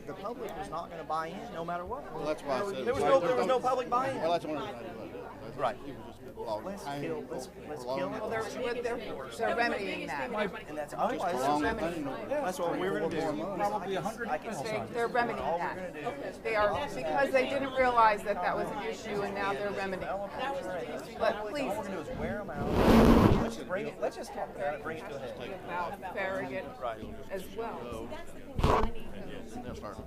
Speaker 10: The public was not going to buy in no matter what.
Speaker 7: Well, that's why I said
Speaker 10: there was no public buy-in.
Speaker 7: Well, that's one of the things I did.
Speaker 10: Right. Let's kill it.
Speaker 20: Well, they're remedying that.
Speaker 10: And that's that's what we're going to do.
Speaker 8: Probably 100.
Speaker 20: They're remedying that. They are, because they didn't realize that was an issue, and now they're remedying. But please.
Speaker 10: All we're going to do is wear them out. bring it, let's just talk about it, bring it to a head.
Speaker 20: About Farragut as well.
Speaker 7: They'll start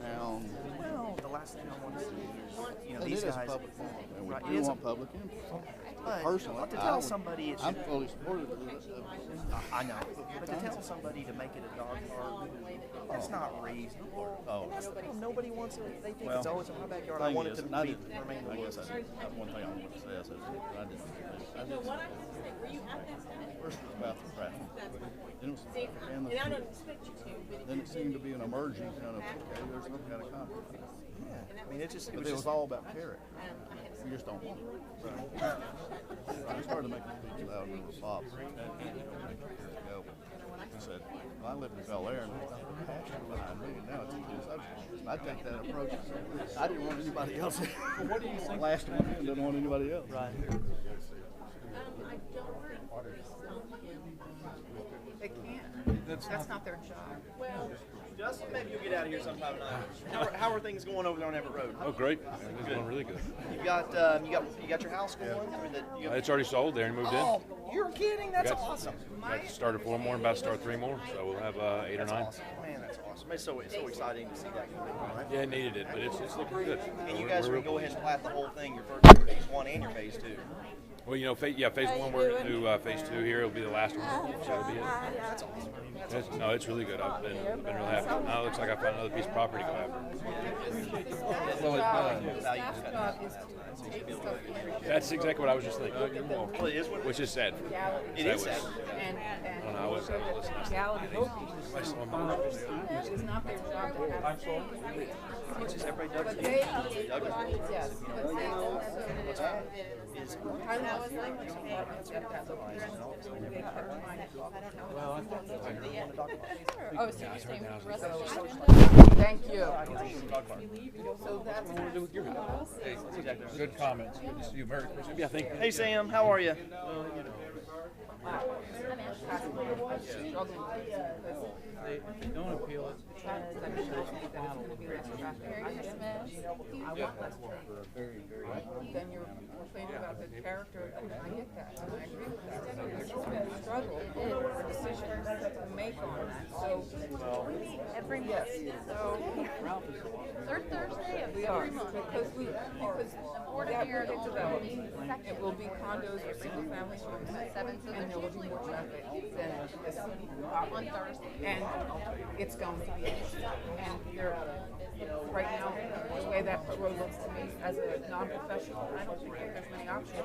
Speaker 7: town.
Speaker 10: Well, the last thing I want to see is, you know,
Speaker 7: And
Speaker 10: these
Speaker 7: it is
Speaker 10: guys.
Speaker 7: public forum, and we
Speaker 10: Right,
Speaker 7: do
Speaker 10: it is
Speaker 7: want
Speaker 10: a-
Speaker 7: public input.
Speaker 10: But
Speaker 7: Personally,
Speaker 10: to
Speaker 7: I
Speaker 10: tell
Speaker 7: would-
Speaker 10: somebody it
Speaker 7: I'm
Speaker 10: should.
Speaker 7: fully supportive of
Speaker 10: I know, but to tell somebody to make it a dog park, that's not reasonable.
Speaker 7: Oh.
Speaker 10: And that's the problem. Nobody wants it. They think
Speaker 7: Well,
Speaker 10: it's always in my backyard. I
Speaker 7: thing
Speaker 10: want
Speaker 7: is,
Speaker 10: it to
Speaker 7: and I
Speaker 10: be
Speaker 7: didn't-
Speaker 10: remain the
Speaker 7: I guess
Speaker 10: woods.
Speaker 7: that's one thing I want to say. I said, I didn't. First it was about the traffic. Then it was and then it seemed to be an emerging kind of, okay, there's some kind of compromise.
Speaker 10: I mean, it just,
Speaker 7: But it was all about character. We just don't want it. I started making speeches out in the Bob. He said, well, I lived in Bel Air and I thought the passion behind me, and now it's easy subject. I take that approach. I didn't want anybody else.
Speaker 20: Well, what do you think?
Speaker 7: Last one in, didn't want anybody else.
Speaker 10: Right.
Speaker 20: They can't. That's not their job.
Speaker 10: Well, Justin, maybe you'll get out of here sometime tonight. How are things going over there on Everett Road?
Speaker 11: Oh, great. It's going really good.
Speaker 10: You got your house going? I mean,
Speaker 11: It's already sold there and moved in.
Speaker 10: Oh, you're kidding? That's
Speaker 11: Got-
Speaker 10: awesome.
Speaker 11: Got started 4 more and about to start 3 more, so we'll have 8 or
Speaker 10: That's
Speaker 11: 9.
Speaker 10: awesome. Man, that's awesome. It's so exciting to see that.
Speaker 11: Yeah, it needed it, but it's looking good.
Speaker 10: And you
Speaker 11: We're-
Speaker 10: guys are
Speaker 11: we're
Speaker 10: going to go
Speaker 11: real
Speaker 10: ahead
Speaker 11: pleased.
Speaker 10: and plat the whole thing, your first phase 1 and your phase 2.
Speaker 11: Well, you know, phase 1 we're going to do phase 2 here. It'll be the last one. So that'll be it.
Speaker 10: That's awesome.
Speaker 11: No, it's really good. I've been really happy. Now it looks like I found another piece of property to go after.
Speaker 20: Well, staff job is to take stuff in.
Speaker 11: That's exactly what I was just thinking.
Speaker 10: Well, it is what
Speaker 11: Which is sad.
Speaker 10: It
Speaker 11: That
Speaker 10: is sad.
Speaker 20: And
Speaker 11: I don't know, I was listening.
Speaker 20: legality is not their job to have.
Speaker 10: It's just everybody does
Speaker 20: But
Speaker 10: it.
Speaker 20: they, yes, but they also, I know it's like the departments at that location. They kept trying to talk to them. Oh, so you're saying the rest of the Thank you. So that's.
Speaker 8: Good comments. Good to see you. Merry Christmas. Yeah, thank you.
Speaker 10: Hey, Sam, how are you?
Speaker 20: Don't appeal it. Then you're complaining about the character. I get that, and I agree with that. There's been a struggle for decisions to make on that. So every yes. So
Speaker 17: Third Thursday of
Speaker 20: we
Speaker 17: every
Speaker 20: are
Speaker 17: month.
Speaker 20: because that will get developed. It will be condos or single family homes, and there will be more traffic than this
Speaker 17: On Thursday.
Speaker 20: and it's going to be. And you're, right now, the way that road looks to me, as a non-professional, I don't think that there's many options.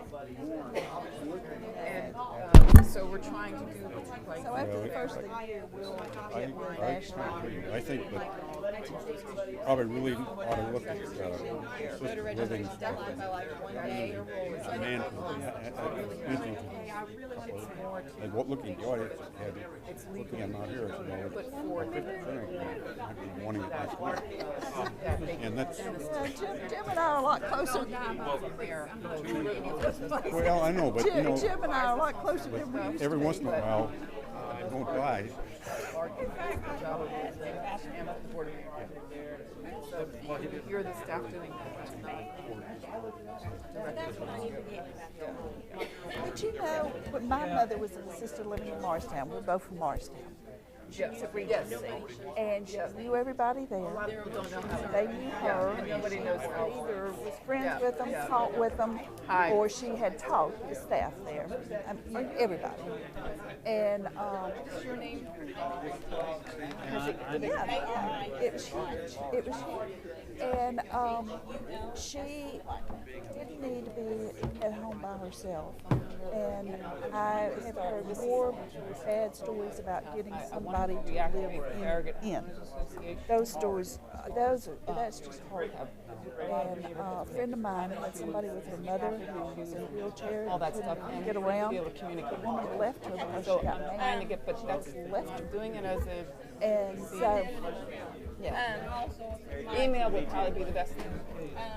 Speaker 20: And so we're trying to do what's right.
Speaker 1: So after the first of the year, we'll get more national.
Speaker 5: I think that probably really ought to look at assisted living. A man thinking, and what looking at the audience, looking at not here, wanting it next week. And that's,
Speaker 1: Jim and I are a lot closer.
Speaker 5: well, I know, but you know,
Speaker 1: Jim and I are a lot closer than we used to
Speaker 5: every
Speaker 1: be.
Speaker 5: once in a while, it won't die.
Speaker 20: You're the staff doing that.
Speaker 1: But you know, when my mother was an assisted living in Morristown, we're both from Morristown. She was at Regency, and she knew everybody there. They knew her.
Speaker 20: And nobody knows
Speaker 1: She
Speaker 20: her.
Speaker 1: either was friends with them, taught with them, or she had taught the staff there. Everybody. And
Speaker 20: What's your name?
Speaker 1: yeah, it was huge. It was huge. And she didn't need to be at home by herself. And I have heard more bad stories about getting somebody to live in. Those stories, that's just hard. And a friend of mine had somebody with her mother who was in a wheelchair,
Speaker 20: All that stuff,
Speaker 1: couldn't
Speaker 20: and
Speaker 1: get around.
Speaker 20: be able to communicate.
Speaker 1: The woman left her because
Speaker 20: So
Speaker 1: she got
Speaker 20: trying
Speaker 1: mad.
Speaker 20: to get, but that's left. Doing it as a
Speaker 1: And so, yeah.
Speaker 20: Email would probably be the best thing.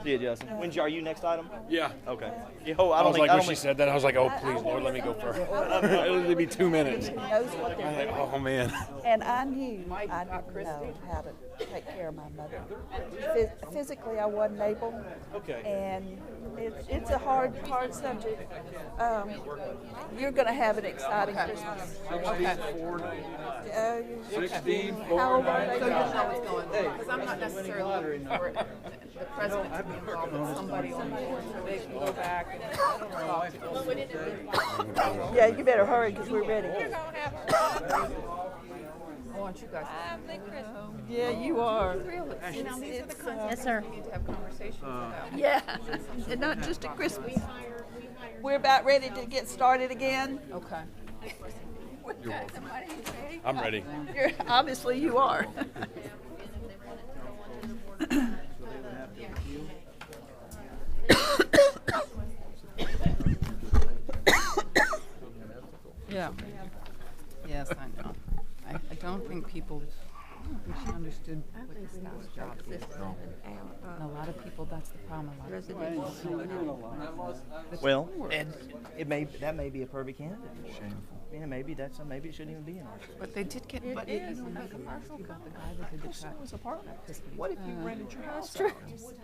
Speaker 10: See you, Justin. Are you next item?
Speaker 11: Yeah.
Speaker 10: Okay. Yeah,
Speaker 11: I was like, when she said that, I was like, oh, please, Lord, let me go first. It'll only be 2 minutes.
Speaker 1: Knows what they're
Speaker 11: I'm like,
Speaker 1: doing.
Speaker 11: oh, man.
Speaker 1: And I knew I didn't know how to take care of my mother. Physically, I wasn't able.
Speaker 11: Okay.
Speaker 1: And it's a hard subject. You're going to have an exciting Christmas.
Speaker 11: 16,
Speaker 1: How old are they?
Speaker 20: So you'll know what's going on, because I'm not necessarily for the president to be involved with somebody on the board, so they can go back and talk to them.
Speaker 1: Yeah, you better hurry because we're ready.
Speaker 20: I want you guys to
Speaker 1: Yeah, you are.
Speaker 20: really, you know, these are the kinds of
Speaker 23: Yes, sir.
Speaker 20: things we need to have conversations about.
Speaker 1: Yeah, and not just at Christmas. We're about ready to get started again.
Speaker 20: Okay.
Speaker 11: I'm ready.
Speaker 1: Obviously, you are.
Speaker 20: Yeah. Yes, I know. I don't think people, she understood what the staff's job is. And a lot of people, that's the problem. A lot of people.
Speaker 10: Well, and that may be a perfect candidate. Yeah, maybe it shouldn't even be in our city.
Speaker 20: But they did get, but it is in the commercial. The guy that did the cut.
Speaker 10: Was apartment. What if you rented your house out?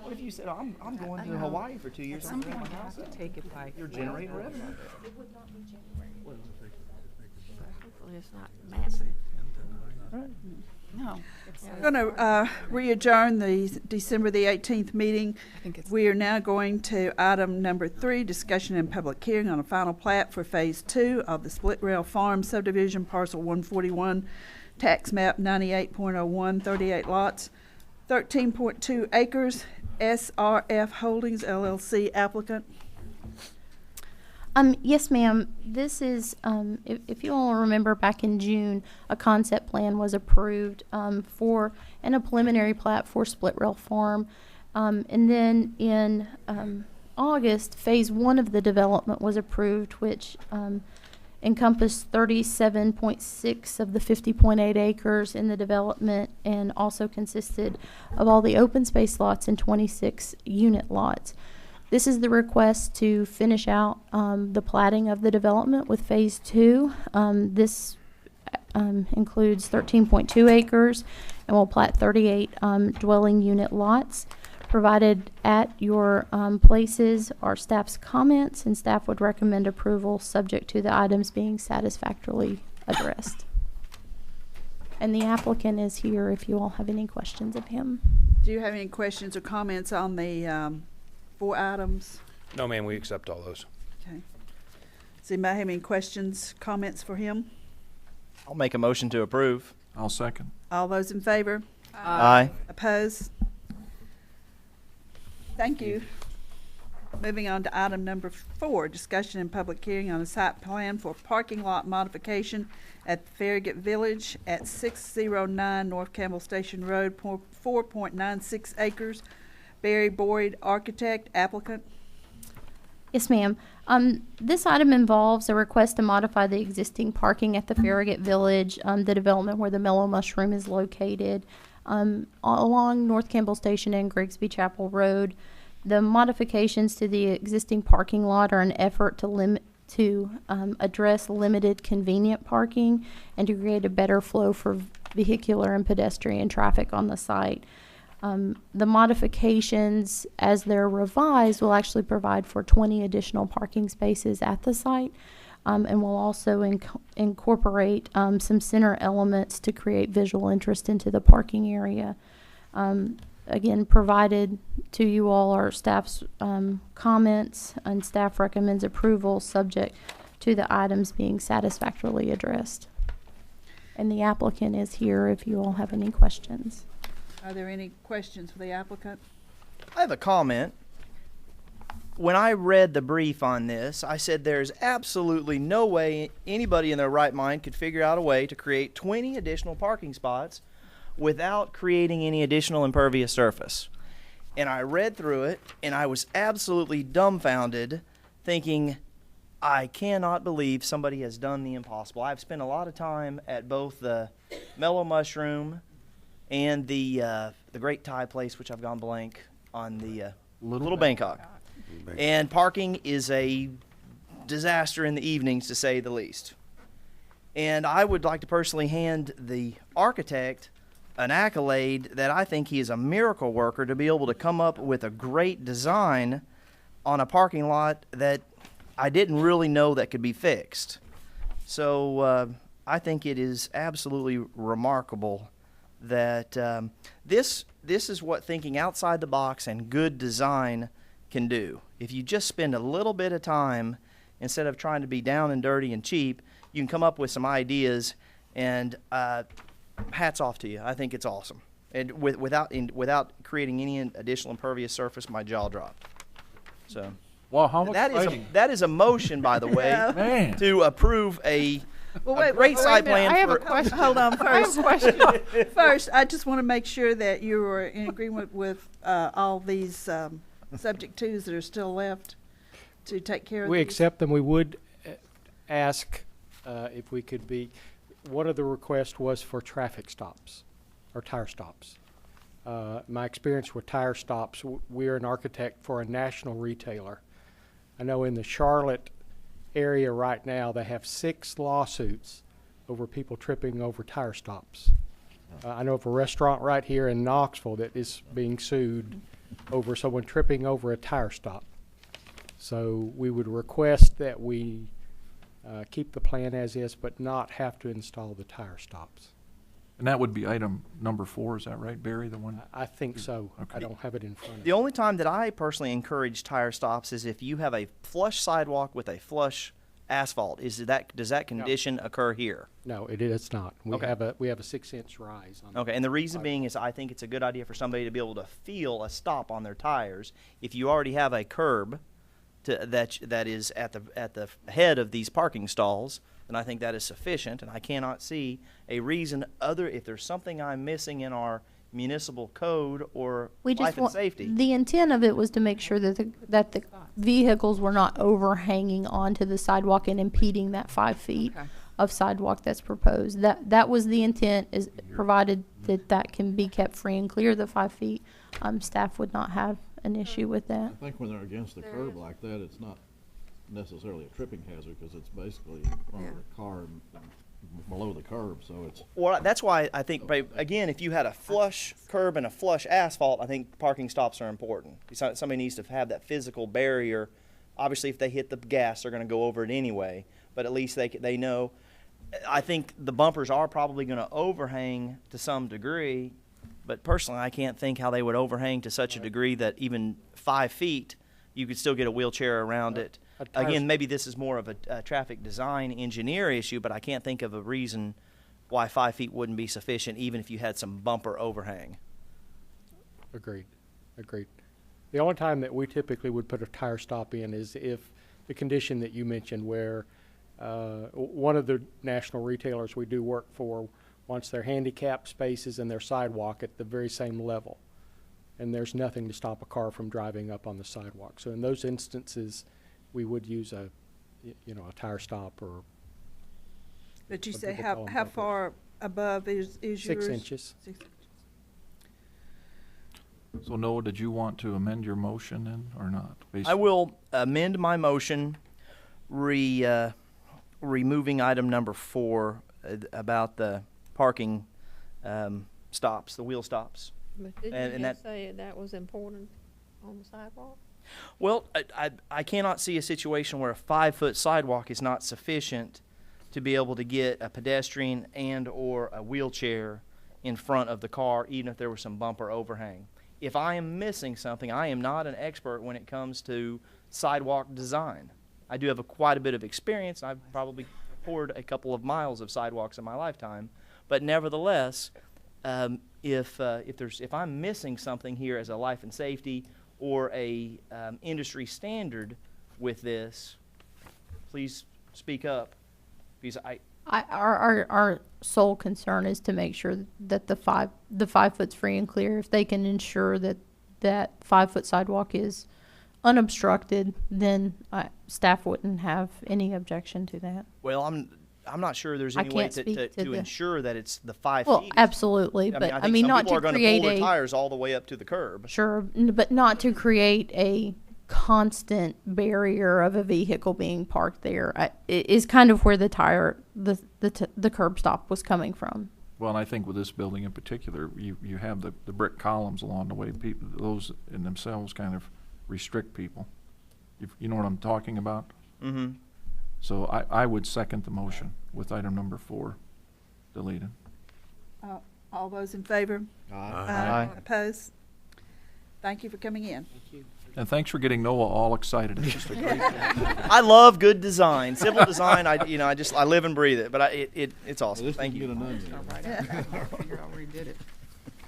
Speaker 10: What if you said, I'm going to Hawaii for 2 years?
Speaker 20: Some people have to take it by.
Speaker 10: You're generating revenue.
Speaker 20: Hopefully it's not massive. No.
Speaker 1: We're going to re-adjourn the December the 18th meeting. We are now going to item number 3, discussion and public hearing on a final plat for Phase 2 of the Split Rail Farm subdivision, parcel 141, tax map 98.01, 38 lots, 13.2 acres, SRF Holdings LLC applicant.
Speaker 4: Yes, ma'am. This is, if you all remember back in June, a concept plan was approved and a preliminary plat for Split Rail Farm. And then in August, Phase 1 of the development was approved, which encompassed 37.6 of the 50.8 acres in the development and also consisted of all the open space lots and 26 unit lots. This is the request to finish out the platting of the development with Phase 2. This includes 13.2 acres and will plat 38 dwelling unit lots. Provided at your places are staff's comments, and staff would recommend approval subject to the items being satisfactorily addressed. And the applicant is here if you all have any questions of him.
Speaker 1: Do you have any questions or comments on the 4 items?
Speaker 11: No, ma'am, we accept all those.
Speaker 1: Okay. Does anybody have any questions, comments for him?
Speaker 10: I'll make a motion to approve.
Speaker 8: I'll second.
Speaker 1: All those in favor?
Speaker 10: Aye.
Speaker 1: Opposed? Thank you. Moving on to item number 4, discussion and public hearing on a site plan for parking lot modification at Farragut Village at 609 North Campbell Station Road, 4.96 acres. Barry Boyd, architect, applicant.
Speaker 4: Yes, ma'am. This item involves a request to modify the existing parking at the Farragut Village, the development where the Mellow Mushroom is located, along North Campbell Station and Grigsby Chapel Road. The modifications to the existing parking lot are an effort to address limited convenient parking and to create a better flow for vehicular and pedestrian traffic on the site. The modifications, as they're revised, will actually provide for 20 additional parking spaces at the site, and will also incorporate some center elements to create visual interest into the parking area. Again, provided to you all are staff's comments, and staff recommends approval subject to the items being satisfactorily addressed. And the applicant is here if you all have any questions.
Speaker 1: Are there any questions for the applicant?
Speaker 10: I have a comment. When I read the brief on this, I said there's absolutely no way anybody in their right mind could figure out a way to create 20 additional parking spots without creating any additional impervious surface. And I read through it, and I was absolutely dumbfounded, thinking, I cannot believe somebody has done the impossible. I've spent a lot of time at both the Mellow Mushroom, and the great Thai place, which I've gone blank on the Little Bangkok. And parking is a disaster in the evenings, to say the least. And I would like to personally hand the architect an accolade that I think he is a miracle worker to be able to come up with a great design on a parking lot that I didn't really know that could be fixed. So I think it is absolutely remarkable that this is what thinking outside the box and good design can do. If you just spend a little bit of time, instead of trying to be down and dirty and cheap, you can come up with some ideas, and hats off to you. I think it's awesome. And without creating any additional impervious surface, my jaw dropped. So,
Speaker 8: wow, how
Speaker 10: that is a motion, by the way,
Speaker 8: Man.
Speaker 10: to approve a
Speaker 1: Well,
Speaker 10: great site
Speaker 1: a minute.
Speaker 10: plan.
Speaker 1: I have
Speaker 10: for,
Speaker 1: a question. Hold on. First, first, I just want to make sure that you are in agreement with all these subject twos that are still left to take care of.
Speaker 13: We
Speaker 1: these.
Speaker 13: accept them. We would ask if we could be. One of the requests was for traffic stops or tire stops. My experience with tire stops, we're an architect for a national retailer. I know in the Charlotte area right now, they have 6 lawsuits over people tripping over tire stops. I know of a restaurant right here in Knoxville that is being sued over someone tripping over a tire stop. So we would request that we keep the plan as is, but not have to install the tire stops.
Speaker 8: And that would be item number 4, is that right, Barry? The one?
Speaker 13: I think so.
Speaker 8: Okay.
Speaker 13: I don't have it in front of me.
Speaker 10: The only time that I personally encourage tire stops is if you have a flush sidewalk with a flush asphalt. Does that condition occur here?
Speaker 13: No, it is not. We
Speaker 10: Okay.
Speaker 13: have a 6-inch rise on
Speaker 10: Okay, and the reason being is I think it's a good idea for somebody to be able to feel a stop on their tires. If you already have a curb that is at the head of these parking stalls, then I think that is sufficient, and I cannot see a reason if there's something I'm missing in our municipal code or life and safety.
Speaker 4: The intent of it was to make sure that the vehicles were not overhanging onto the sidewalk and impeding that 5 feet of sidewalk that's proposed. That was the intent, is provided that can be kept free and clear, the 5 feet. Staff would not have an issue with that.
Speaker 7: I think when they're against the curb like that, it's not necessarily a tripping hazard because it's basically in front of the car and below the curb, so it's.
Speaker 10: Well, that's why I think, again, if you had a flush curb and a flush asphalt, I think parking stops are important. Somebody needs to have that physical barrier. Obviously, if they hit the gas, they're going to go over it anyway, but at least they know. I think the bumpers are probably going to overhang to some degree, but personally, I can't think how they would overhang to such a degree that even 5 feet, you could still get a wheelchair around it. Again, maybe this is more of a traffic design engineer issue, but I can't think of a reason why 5 feet wouldn't be sufficient, even if you had some bumper overhang.
Speaker 13: Agreed. The only time that we typically would put a tire stop in is if the condition that you mentioned, where one of the national retailers we do work for wants their handicap spaces and their sidewalk at the very same level, and there's nothing to stop a car from driving up on the sidewalk. So in those instances, we would use a tire stop or.
Speaker 1: But you
Speaker 13: some
Speaker 1: say
Speaker 13: people call 'em
Speaker 1: how
Speaker 13: bumpers.
Speaker 1: far above is
Speaker 13: 6
Speaker 1: yours?
Speaker 13: inches.
Speaker 1: 6 inches.
Speaker 8: So Noah, did you want to amend your motion then, or not?
Speaker 10: I will amend my motion, removing item number 4 about the parking stops, the wheel stops.
Speaker 15: But didn't you just say that was important on the sidewalk?
Speaker 10: Well, I cannot see a situation where a 5-foot sidewalk is not sufficient to be able to get a pedestrian and or a wheelchair in front of the car, even if there was some bumper overhang. If I am missing something, I am not an expert when it comes to sidewalk design. I do have quite a bit of experience. I've probably poured a couple of miles of sidewalks in my lifetime, but nevertheless, if I'm missing something here as a life and safety or a industry standard with this, please speak up, because
Speaker 4: Our sole concern is to make sure that the 5 foot's free and clear. If they can ensure that 5-foot sidewalk is unobstructed, then staff wouldn't have any objection to that.
Speaker 10: Well, I'm not sure there's
Speaker 4: I
Speaker 10: any way
Speaker 4: can't
Speaker 10: to,
Speaker 4: speak
Speaker 10: to,
Speaker 4: to
Speaker 10: to
Speaker 4: the-
Speaker 10: ensure that it's the 5
Speaker 4: Well,
Speaker 10: feet.
Speaker 4: absolutely, but
Speaker 10: I
Speaker 4: I
Speaker 10: think
Speaker 4: mean,
Speaker 10: some
Speaker 4: not
Speaker 10: people
Speaker 4: to
Speaker 10: are going to
Speaker 4: create
Speaker 10: pull their
Speaker 4: a
Speaker 10: tires all the way up to the curb.
Speaker 4: sure, but not to create a constant barrier of a vehicle being parked there. It is kind of where the curb stop was coming from.
Speaker 8: Well, and I think with this building in particular, you have the brick columns along the way. People, those in themselves kind of restrict people. You know what I'm talking about?
Speaker 10: Mm-hmm.
Speaker 8: So I would second the motion with item number 4 deleted.
Speaker 1: All those in favor?
Speaker 10: Aye.
Speaker 1: Opposed? Thank you for coming in.
Speaker 8: And thanks for getting Noah all excited. It's just a great
Speaker 10: I love good design, civil design. I live and breathe it. But it's awesome. Thank you.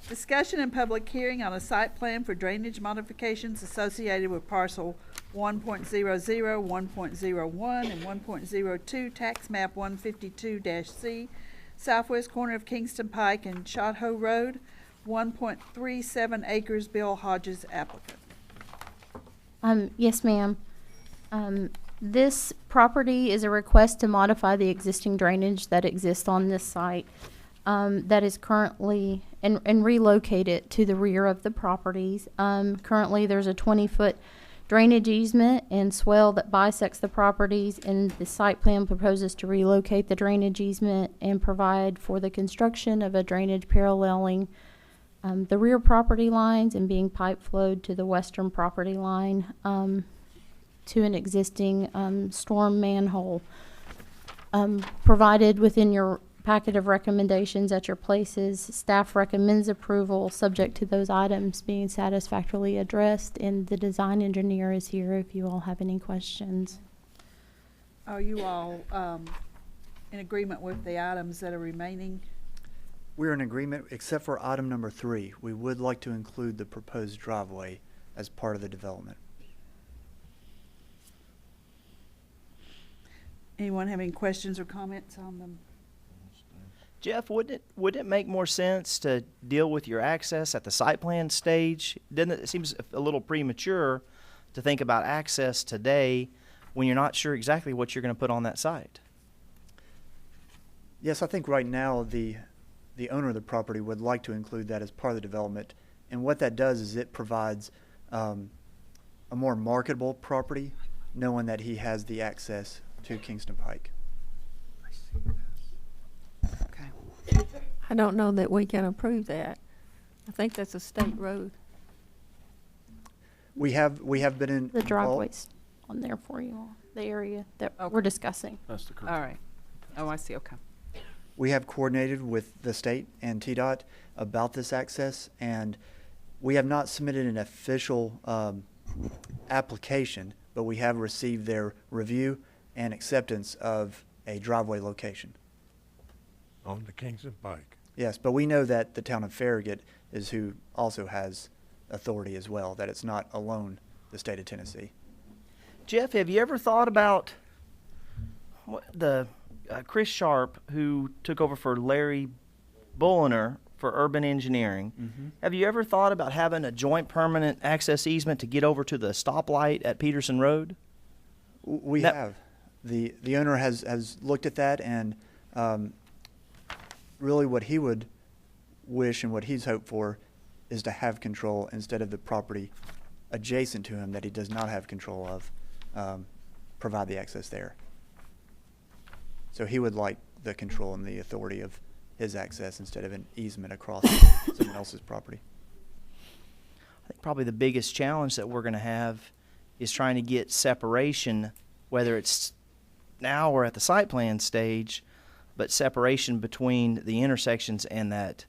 Speaker 1: Discussion and public hearing on a site plan for drainage modifications associated with parcel 1.00, 1.01, and 1.02, tax map 152-C, southwest corner of Kingston Pike and Shotho Road, 1.37 acres, Bill Hodges applicant.
Speaker 4: Yes, ma'am. This property is a request to modify the existing drainage that exists on this site, that is currently, and relocate it to the rear of the properties. Currently, there's a 20-foot drainage easement and swell that bisects the properties, and the site plan proposes to relocate the drainage easement and provide for the construction of a drainage paralleling the rear property lines and being pipe flowed to the western property line to an existing storm manhole. Provided within your packet of recommendations at your places, staff recommends approval subject to those items being satisfactorily addressed, and the design engineer is here if you all have any questions.
Speaker 1: Are you all in agreement with the items that are remaining?
Speaker 16: We're in agreement, except for item number 3. We would like to include the proposed driveway as part of the development.
Speaker 1: Anyone have any questions or comments on them?
Speaker 10: Jeff, wouldn't it make more sense to deal with your access at the site plan stage? It seems a little premature to think about access today when you're not sure exactly what you're going to put on that site.
Speaker 16: Yes, I think right now the owner of the property would like to include that as part of the development. And what that does is it provides a more marketable property, knowing that he has the access to Kingston Pike.
Speaker 15: I don't know that we can approve that. I think that's a state road.
Speaker 16: We have been in
Speaker 4: The driveway's on there for you all, the area that we're discussing.
Speaker 8: That's the correct.
Speaker 18: All right. Oh, I see, okay.
Speaker 16: We have coordinated with the state and TDOT about this access, and we have not submitted an official application, but we have received their review and acceptance of a driveway location.
Speaker 21: On the Kingston Pike.
Speaker 16: Yes, but we know that the town of Farragut is who also has authority as well, that it's not alone the state of Tennessee.
Speaker 10: Jeff, have you ever thought about the Chris Sharp, who took over for Larry Bulliner for urban engineering?
Speaker 16: Mm-hmm.
Speaker 10: Have you ever thought about having a joint permanent access easement to get over to the stoplight at Peterson Road?
Speaker 16: We have. The owner has looked at that, and really what he would wish and what he's hoped for is to have control instead of the property adjacent to him that he does not have control of, provide the access there. So he would like the control and the authority of his access instead of an easement across someone else's property.
Speaker 10: I think probably the biggest challenge that we're going to have is trying to get separation, whether it's now or at the site plan stage, but separation between the intersections and that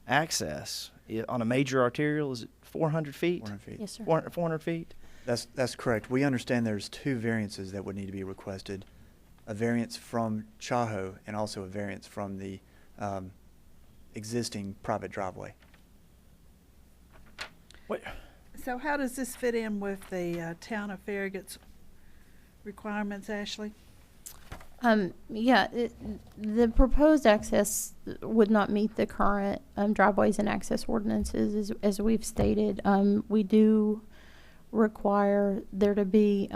Speaker 10: access. On a major arterial, is it 400 feet?
Speaker 16: 400 feet.
Speaker 4: Yes, sir.
Speaker 10: 400 feet?
Speaker 16: That's correct. We understand there's 2 variances that would need to be requested. A variance from Chaho and also a variance from the existing private driveway.
Speaker 10: What?
Speaker 1: So how does this fit in with the town of Farragut's requirements, Ashley?
Speaker 4: Yeah, the proposed access would not meet the current driveways and access ordinances, as we've stated. We do require there to be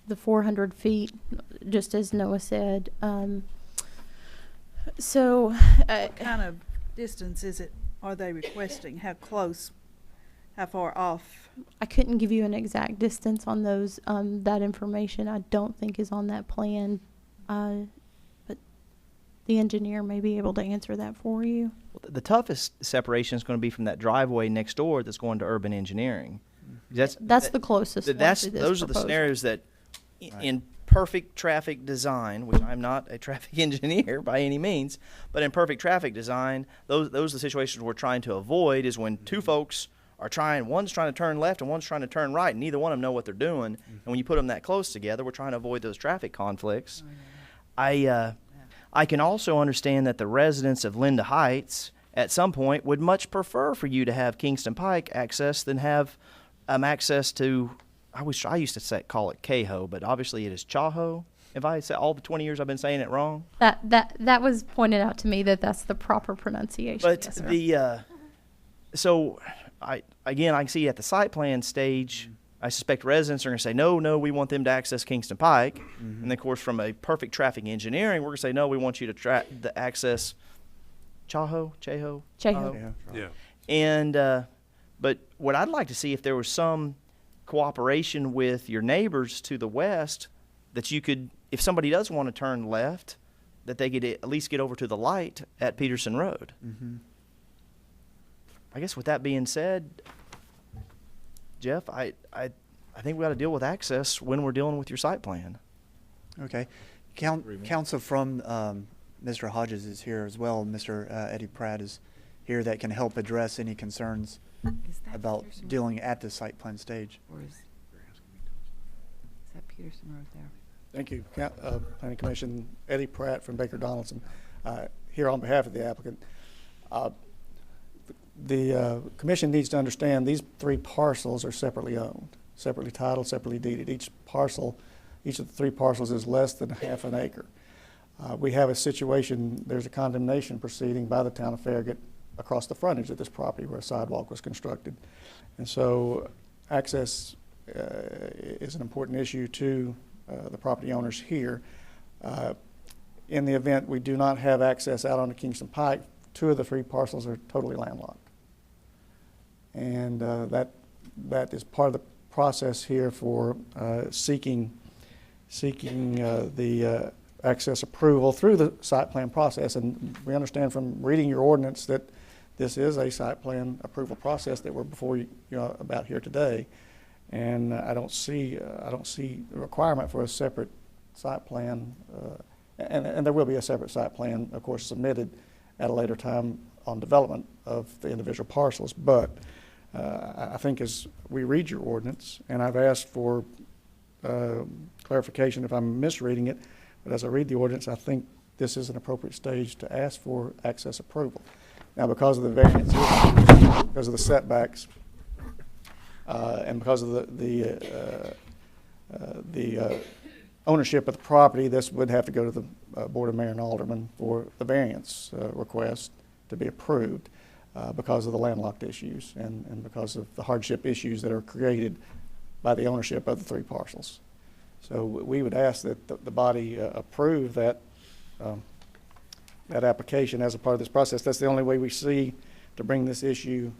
Speaker 4: the 400 feet, just as Noah said. So,
Speaker 1: What kind of distance is it, are they requesting? How close? How far off?
Speaker 4: I couldn't give you an exact distance on those. That information I don't think is on that plan, but the engineer may be able to answer that for you.
Speaker 10: The toughest separation is going to be from that driveway next door that's going to urban engineering.
Speaker 4: That's the closest one
Speaker 10: That's
Speaker 4: to this
Speaker 10: those are the
Speaker 4: proposal.
Speaker 10: scenarios that, in perfect traffic design, which I'm not a traffic engineer by any means, but in perfect traffic design, those are the situations we're trying to avoid. Is when two folks are one's trying to turn left and one's trying to turn right, and neither one of them know what they're doing. And when you put them that close together, we're trying to avoid those traffic conflicts. I can also understand that the residents of Linda Heights at some point would much prefer for you to have Kingston Pike access than have access to, I used to call it Caho, but obviously it is Chaho. If I say all the 20 years I've been saying it wrong?
Speaker 4: That was pointed out to me that's the proper pronunciation.
Speaker 10: But
Speaker 4: yes, sir.
Speaker 10: So I can see at the site plan stage, I suspect residents are going to say, no, we want them to access Kingston Pike. And then, of course, from a perfect traffic engineering, we're going to say, no, we want you to access Chaho.
Speaker 5: Yeah.
Speaker 10: And, but what I'd like to see, if there was some cooperation with your neighbors to the west, that you could, if somebody does want to turn left, that they could at least get over to the light at Peterson Road. I guess with that being said, Jeff, I think we ought to deal with access when we're dealing with your site plan.
Speaker 16: Okay. Counsel from Mr. Hodges is here as well. Mr. Eddie Pratt is here that can help address any concerns about dealing at the site plan stage.
Speaker 18: Or is that Peterson Road there?
Speaker 3: Thank you, Planning Commission. Eddie Pratt from Baker Donaldson, here on behalf of the applicant. The commission needs to understand these three parcels are separately owned, separately titled, separately deeded. Each of the three parcels is less than half an acre. We have a situation, there's a condemnation proceeding by the town of Farragut across the frontage of this property where a sidewalk was constructed. And so access is an important issue to the property owners here. In the event we do not have access out onto Kingston Pike, two of the three parcels are totally landlocked. And that is part of the process here for seeking the access approval through the site plan process. And we understand from reading your ordinance that this is a site plan approval process that we're before you about here today. And I don't see the requirement for a separate site plan, and there will be a separate site plan, of course, submitted at a later time on development of the individual parcels. But I think as we read your ordinance, and I've asked for clarification if I'm misreading it, but as I read the ordinance, I think this is an appropriate stage to ask for access approval. Now, because of the variance, because of the setbacks, and because of the ownership of the property, this would have to go to the Board of Mayor and Aldermen for the variance request to be approved because of the landlocked issues and because of the hardship issues that are created by the ownership of the three parcels. So we would ask that the body approve that application as a part of this process. That's the only way we see to bring this issue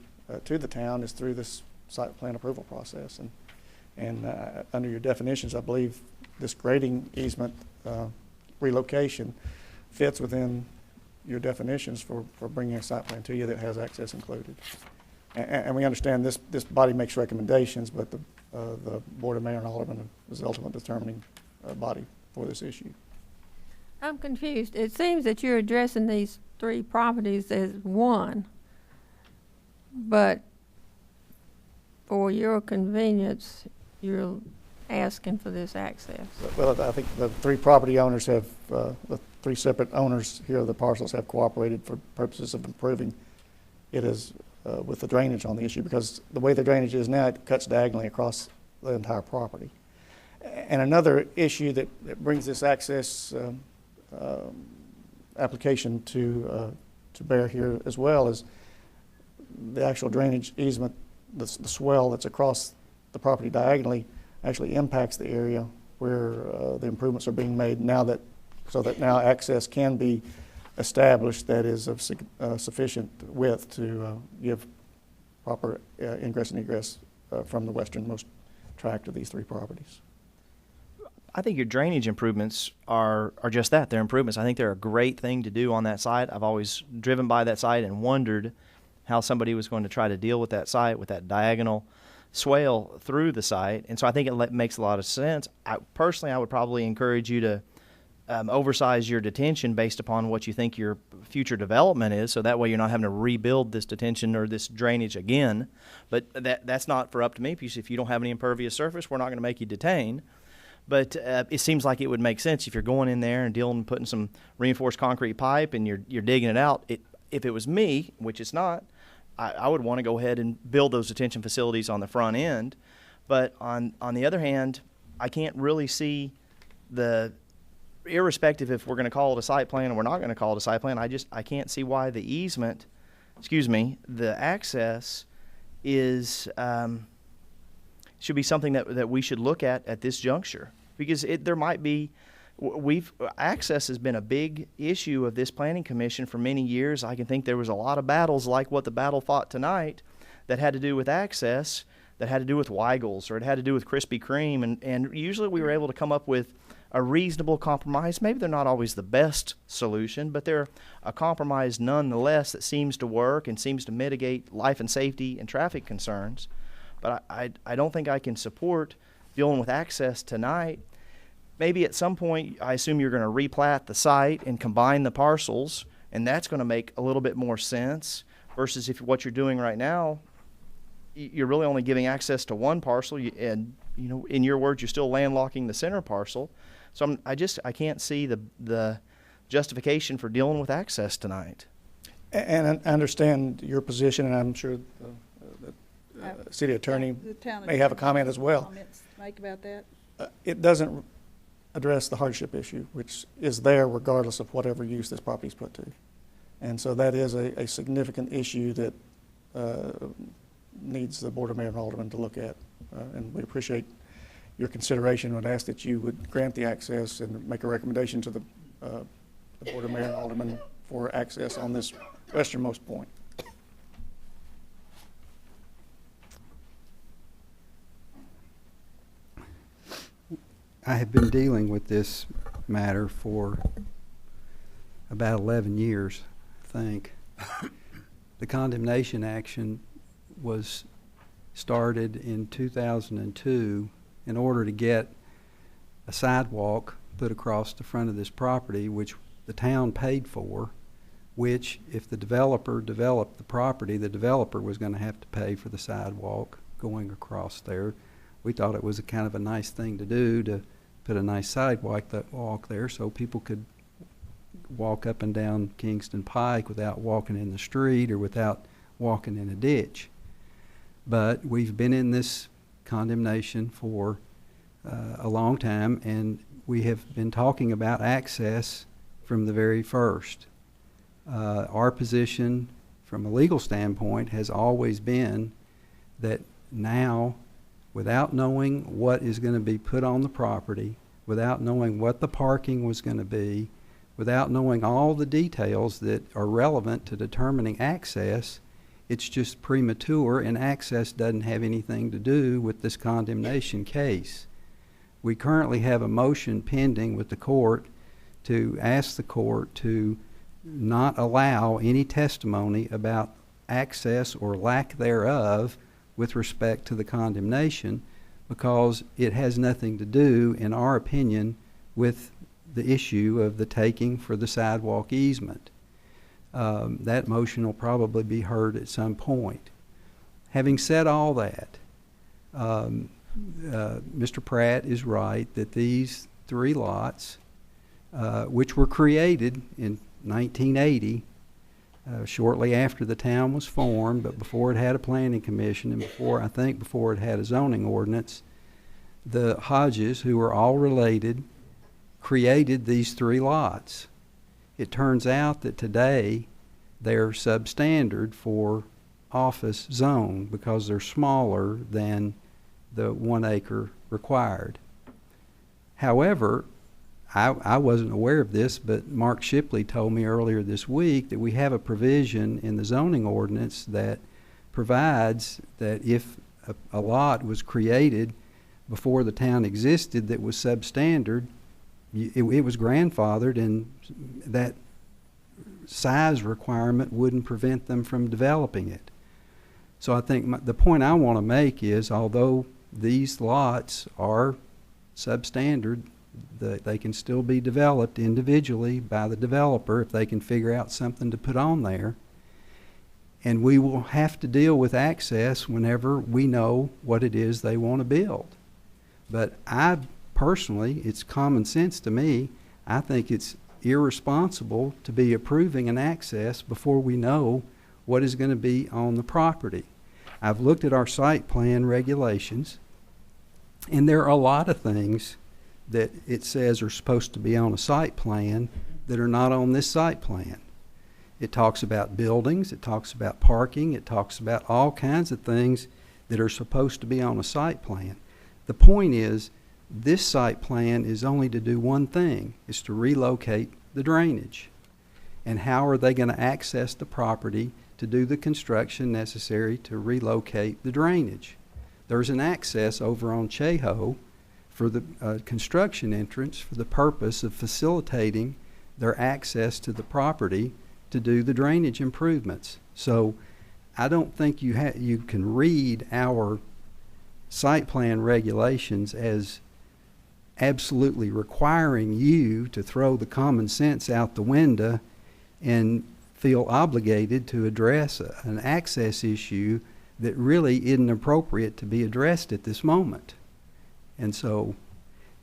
Speaker 3: to the town is through this site plan approval process. And under your definitions, I believe this grading easement relocation fits within your definitions for bringing a site plan to you that has access included. And we understand this body makes recommendations, but the Board of Mayor and Aldermen is the ultimate determining body for this issue.
Speaker 15: I'm confused. It seems that you're addressing these three properties as one, but for your convenience, you're asking for this access.
Speaker 3: Well, I think the three property owners have, the three separate owners here of the parcels have cooperated for purposes of improving it as with the drainage on the issue, because the way the drainage is now, it cuts diagonally across the entire property. And another issue that brings this access application to bear here as well is the actual drainage easement, the swell that's across the property diagonally actually impacts the area where the improvements are being made now so that now access can be established that is of sufficient width to give proper ingress and egress from the westernmost tract of these three properties.
Speaker 10: I think your drainage improvements are just that. They're improvements. I think they're a great thing to do on that site. I've always driven by that site and wondered how somebody was going to try to deal with that site, with that diagonal swale through the site. And so I think it makes a lot of sense. Personally, I would probably encourage you to oversize your detention based upon what you think your future development is, so that way you're not having to rebuild this detention or this drainage again. But that's not up to me, because if you don't have any impervious surface, we're not going to make you detain. But it seems like it would make sense if you're going in there and putting some reinforced concrete pipe and you're digging it out. If it was me, which it's not, I would want to go ahead and build those detention facilities on the front end. But on the other hand, I can't really see irrespective if we're going to call it a site plan or we're not going to call it a site plan, I can't see why the access is, should be something that we should look at this juncture. Because there might be, access has been a big issue of this planning commission for many years. I can think there was a lot of battles like what the battle fought tonight that had to do with access, that had to do with Weigel's, or it had to do with Krispy Kreme, and usually we were able to come up with a reasonable compromise. Maybe they're not always the best solution, but they're a compromise nonetheless that seems to work and seems to mitigate life and safety and traffic concerns. But I don't think I can support dealing with access tonight. Maybe at some point, I assume you're going to replat the site and combine the parcels, and that's going to make a little bit more sense versus if what you're doing right now, you're really only giving access to one parcel, and in your words, you're still landlocking the center parcel. So I can't see the justification for dealing with access tonight.
Speaker 3: And I understand your position, and I'm sure the city attorney may have a comment as well.
Speaker 1: Comments to make about that?
Speaker 3: It doesn't address the hardship issue, which is there regardless of whatever use this property is put to. And so that is a significant issue that needs the Board of Mayor and Aldermen to look at. And we appreciate your consideration. Would ask that you would grant the access and make a recommendation to the Board of Mayor and Aldermen for access on this westernmost point.
Speaker 6: I have been dealing with this matter for about 11 years, I think. The condemnation action was started in 2002 in order to get a sidewalk put across the front of this property, which the town paid for, which if the developer developed the property, the developer was going to have to pay for the sidewalk going across there. We thought it was a kind of a nice thing to do, to put a nice sidewalk there so people could walk up and down Kingston Pike without walking in the street or without walking in a ditch. But we've been in this condemnation for a long time, and we have been talking about access from the very first. Our position from a legal standpoint has always been that now, without knowing what is going to be put on the property, without knowing what the parking was going to be, without knowing all the details that are relevant to determining access, it's just premature, and access doesn't have anything to do with this condemnation case. We currently have a motion pending with the court to ask the court to not allow any testimony about access or lack thereof with respect to the condemnation, because it has nothing to do, in our opinion, with the issue of the taking for the sidewalk easement. That motion will probably be heard at some point. Having said all that, Mr. Pratt is right that these three lots, which were created in 1980, shortly after the town was formed, but before it had a planning commission and before it had a zoning ordinance, the Hodges, who are all related, created these three lots. It turns out that today they're substandard for office zone because they're smaller than the 1 acre required. However, I wasn't aware of this, but Mark Shipley told me earlier this week that we have a provision in the zoning ordinance that provides that if a lot was created before the town existed that was substandard, it was grandfathered, and that size requirement wouldn't prevent them from developing it. So I think the point I want to make is, although these lots are substandard, they can still be developed individually by the developer if they can figure out something to put on there. And we will have to deal with access whenever we know what it is they want to build. But I personally, it's common sense to me, I think it's irresponsible to be approving an access before we know what is going to be on the property. I've looked at our site plan regulations, and there are a lot of things that it says are supposed to be on a site plan that are not on this site plan. It talks about buildings, it talks about parking, it talks about all kinds of things that are supposed to be on a site plan. The point is, this site plan is only to do one thing, is to relocate the drainage. And how are they going to access the property to do the construction necessary to relocate the drainage? There's an access over on Cheho for the construction entrance for the purpose of facilitating their access to the property to do the drainage improvements. So I don't think you can read our site plan regulations as absolutely requiring you to throw the common sense out the window and feel obligated to address an access issue that really isn't appropriate to be addressed at this moment. And so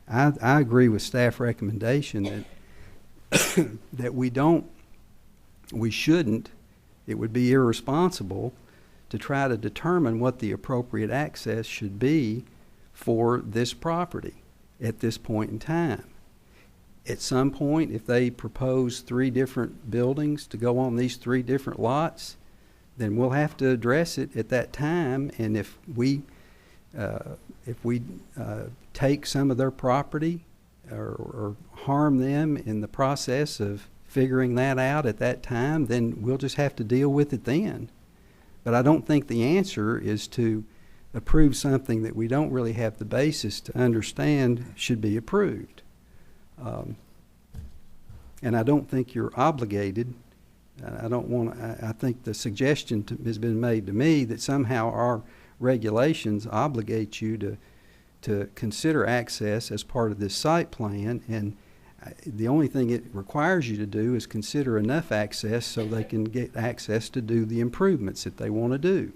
Speaker 6: I agree with staff recommendation that that we shouldn't, it would be irresponsible to try to determine what the appropriate access should be for this property at this point in time. At some point, if they propose 3 different buildings to go on these 3 different lots, then we'll have to address it at that time. And if we take some of their property or harm them in the process of figuring that out at that time, then we'll just have to deal with it then. But I don't think the answer is to approve something that we don't really have the basis to understand should be approved. And I don't think you're obligated. I think the suggestion has been made to me that somehow our regulations obligate you to consider access as part of this site plan, and the only thing it requires you to do is consider enough access so they can get access to do the improvements that they want to do.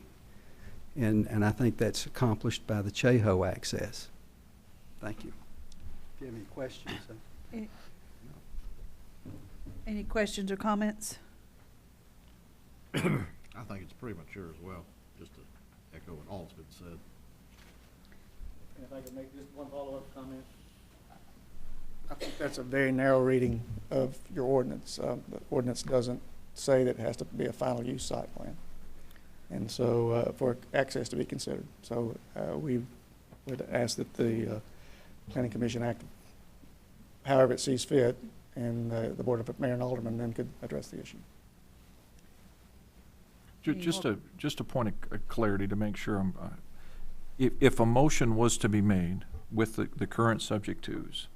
Speaker 6: And I think that's accomplished by the Cheho access. Thank you. If you have any questions.
Speaker 1: Any questions or comments?
Speaker 7: I think it's premature as well, just to echo what all's been said.
Speaker 3: If I could make just one follow-up comment. I think that's a very narrow reading of your ordinance. The ordinance doesn't say that it has to be a final use site plan, and so for access to be considered. So we would ask that the Planning Commission act however it sees fit, and the Board of Mayor and Alderman then could address the issue.
Speaker 8: Just a point of clarity to make sure I'm, if a motion was to be made with the current subject twos,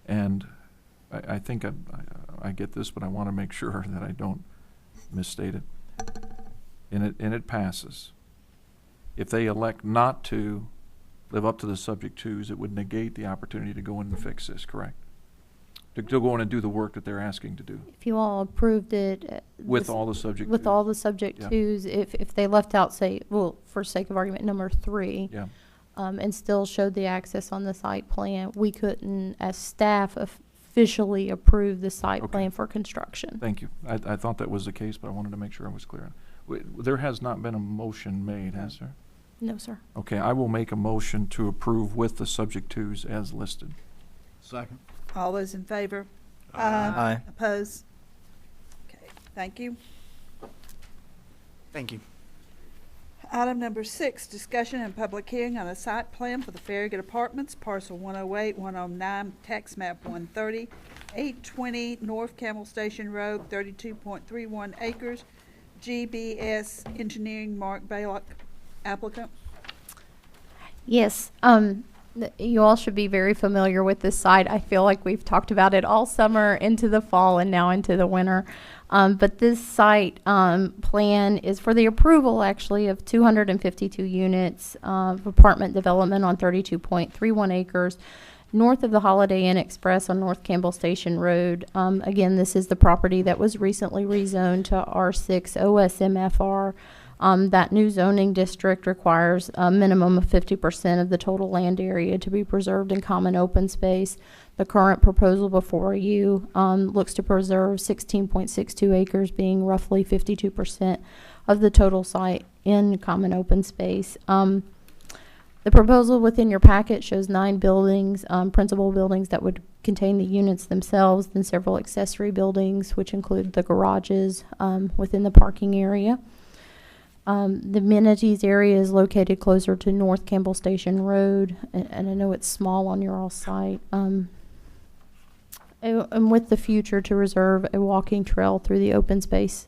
Speaker 8: and I think I get this, but I want to make sure that I don't misstate it, and it passes. If they elect not to live up to the subject twos, it would negate the opportunity to go in and fix this, correct? To go in and do the work that they're asking to do.
Speaker 4: If you all approved it
Speaker 8: With all the subject
Speaker 4: with
Speaker 8: twos.
Speaker 4: all the subject
Speaker 8: Yeah.
Speaker 4: twos, if they left out, say, well, for sake of argument, number 3,
Speaker 8: Yeah.
Speaker 4: and still showed the access on the site plan, we couldn't, as staff, officially approve the site
Speaker 8: Okay.
Speaker 4: plan for construction.
Speaker 8: Thank you. I thought that was the case, but I wanted to make sure I was clear. There has not been a motion made, has there?
Speaker 4: No, sir.
Speaker 8: Okay, I will make a motion to approve with the subject twos as listed.
Speaker 7: Second.
Speaker 1: All those in favor?
Speaker 10: Aye.
Speaker 1: Oppose? Okay, thank you.
Speaker 16: Thank you.
Speaker 1: Item number 6, discussion and public hearing on a site plan for the Farragut Apartments, parcel 108, 109, tax map 130, 820 North Campbell Station Road, 32.31 acres. GBS Engineering, Mark Baylock, applicant.
Speaker 4: Yes, you all should be very familiar with this site. I feel like we've talked about it all summer into the fall and now into the winter. But this site plan is for the approval, actually, of 252 units of apartment development on 32.31 acres north of the Holiday Inn Express on North Campbell Station Road. Again, this is the property that was recently rezoned to R6 OSMFR. That new zoning district requires a minimum of 50% of the total land area to be preserved in common open space. The current proposal before you looks to preserve 16.62 acres, being roughly 52% of the total site in common open space. The proposal within your packet shows 9 buildings, principal buildings that would contain the units themselves, then several accessory buildings, which include the garages within the parking area. The amenities area is located closer to North Campbell Station Road, and I know it's small on your all site. And with the future to reserve a walking trail through the open space.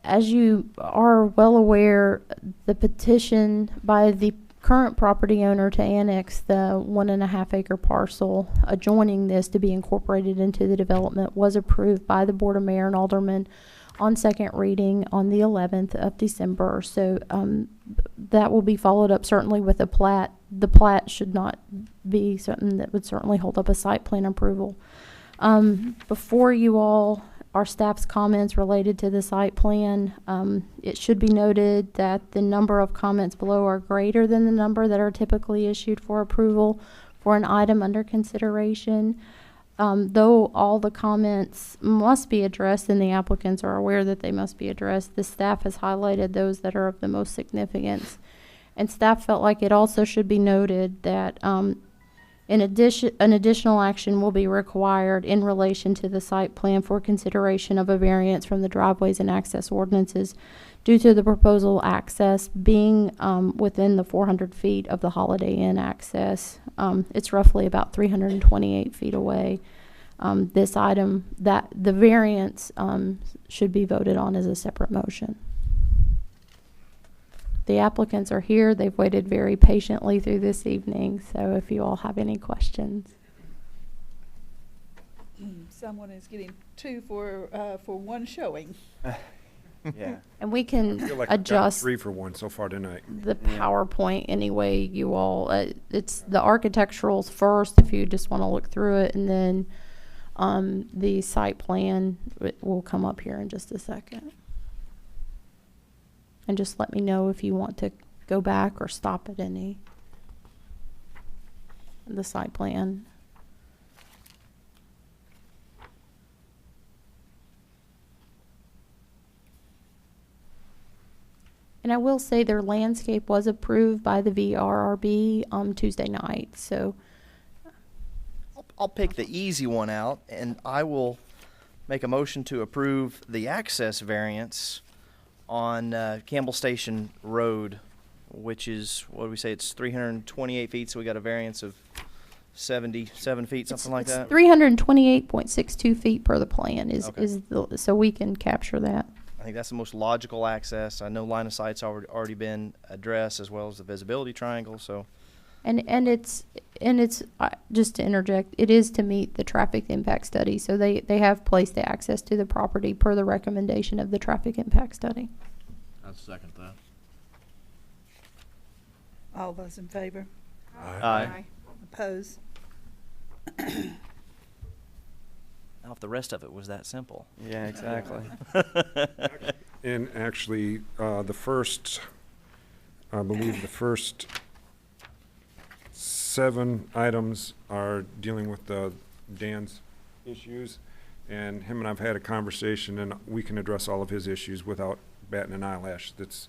Speaker 4: As you are well aware, the petition by the current property owner to annex the 1.5 acre parcel adjoining this to be incorporated into the development was approved by the Board of Mayor and Aldermen on second reading on the 11th of December. So that will be followed up certainly with a plat. The plat should not be something that would certainly hold up a site plan approval. Before you all, our staff's comments related to the site plan. It should be noted that the number of comments below are greater than the number that are typically issued for approval for an item under consideration. Though all the comments must be addressed and the applicants are aware that they must be addressed, the staff has highlighted those that are of the most significance. And staff felt like it also should be noted that in addition, an additional action will be required in relation to the site plan for consideration of a variance from the driveways and access ordinances due to the proposal access being within the 400 feet of the Holiday Inn access. It's roughly about 328 feet away. This item, that the variance should be voted on as a separate motion. The applicants are here. They've waited very patiently through this evening, so if you all have any questions.
Speaker 1: Someone is getting 2 for one showing.
Speaker 16: Yeah.
Speaker 4: And we can
Speaker 5: I feel like I've gotten
Speaker 4: adjust
Speaker 5: 3 for 1 so far tonight.
Speaker 4: the PowerPoint any way you all, it's the architecturals first if you just want to look through it, and then the site plan will come up here in just a second. And just let me know if you want to go back or stop at any. The site plan. And I will say their landscape was approved by the VRRB on Tuesday night, so.
Speaker 10: I'll pick the easy one out, and I will make a motion to approve the access variance on Campbell Station Road, which is, what do we say, it's 328 feet, so we got a variance of 77 feet, something like that?
Speaker 4: 328.62 feet per the plan
Speaker 10: Okay.
Speaker 4: so we can capture that.
Speaker 10: I think that's the most logical access. I know line of sight's already been addressed, as well as the visibility triangle, so.
Speaker 4: And it's just to interject, it is to meet the traffic impact study. So they have placed the access to the property per the recommendation of the traffic impact study.
Speaker 7: I'd second that.
Speaker 1: All those in favor?
Speaker 10: Aye.
Speaker 1: Oppose?
Speaker 10: Now, if the rest of it was that simple.
Speaker 16: Yeah, exactly.
Speaker 5: And actually, I believe the first 7 items are dealing with Dan's issues, and him and I've had a conversation, and we can address all of his issues without batting an eyelash. It's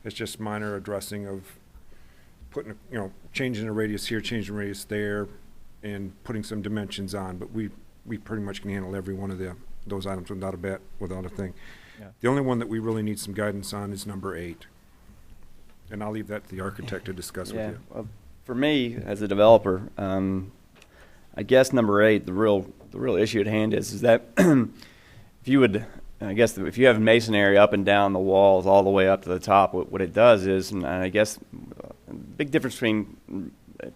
Speaker 5: just minor addressing of putting, changing the radius here, changing the radius there, and putting some dimensions on. But we pretty much can handle every one of those items without a thing.
Speaker 2: Yeah.
Speaker 19: The only one that we really need some guidance on is number 8. And I'll leave that to the architect to discuss with you.
Speaker 2: Well, for me, as a developer, I guess number 8, the real issue at hand is that if you would, I guess if you have masonry up and down the walls all the way up to the top, what it does is, and I guess a big difference between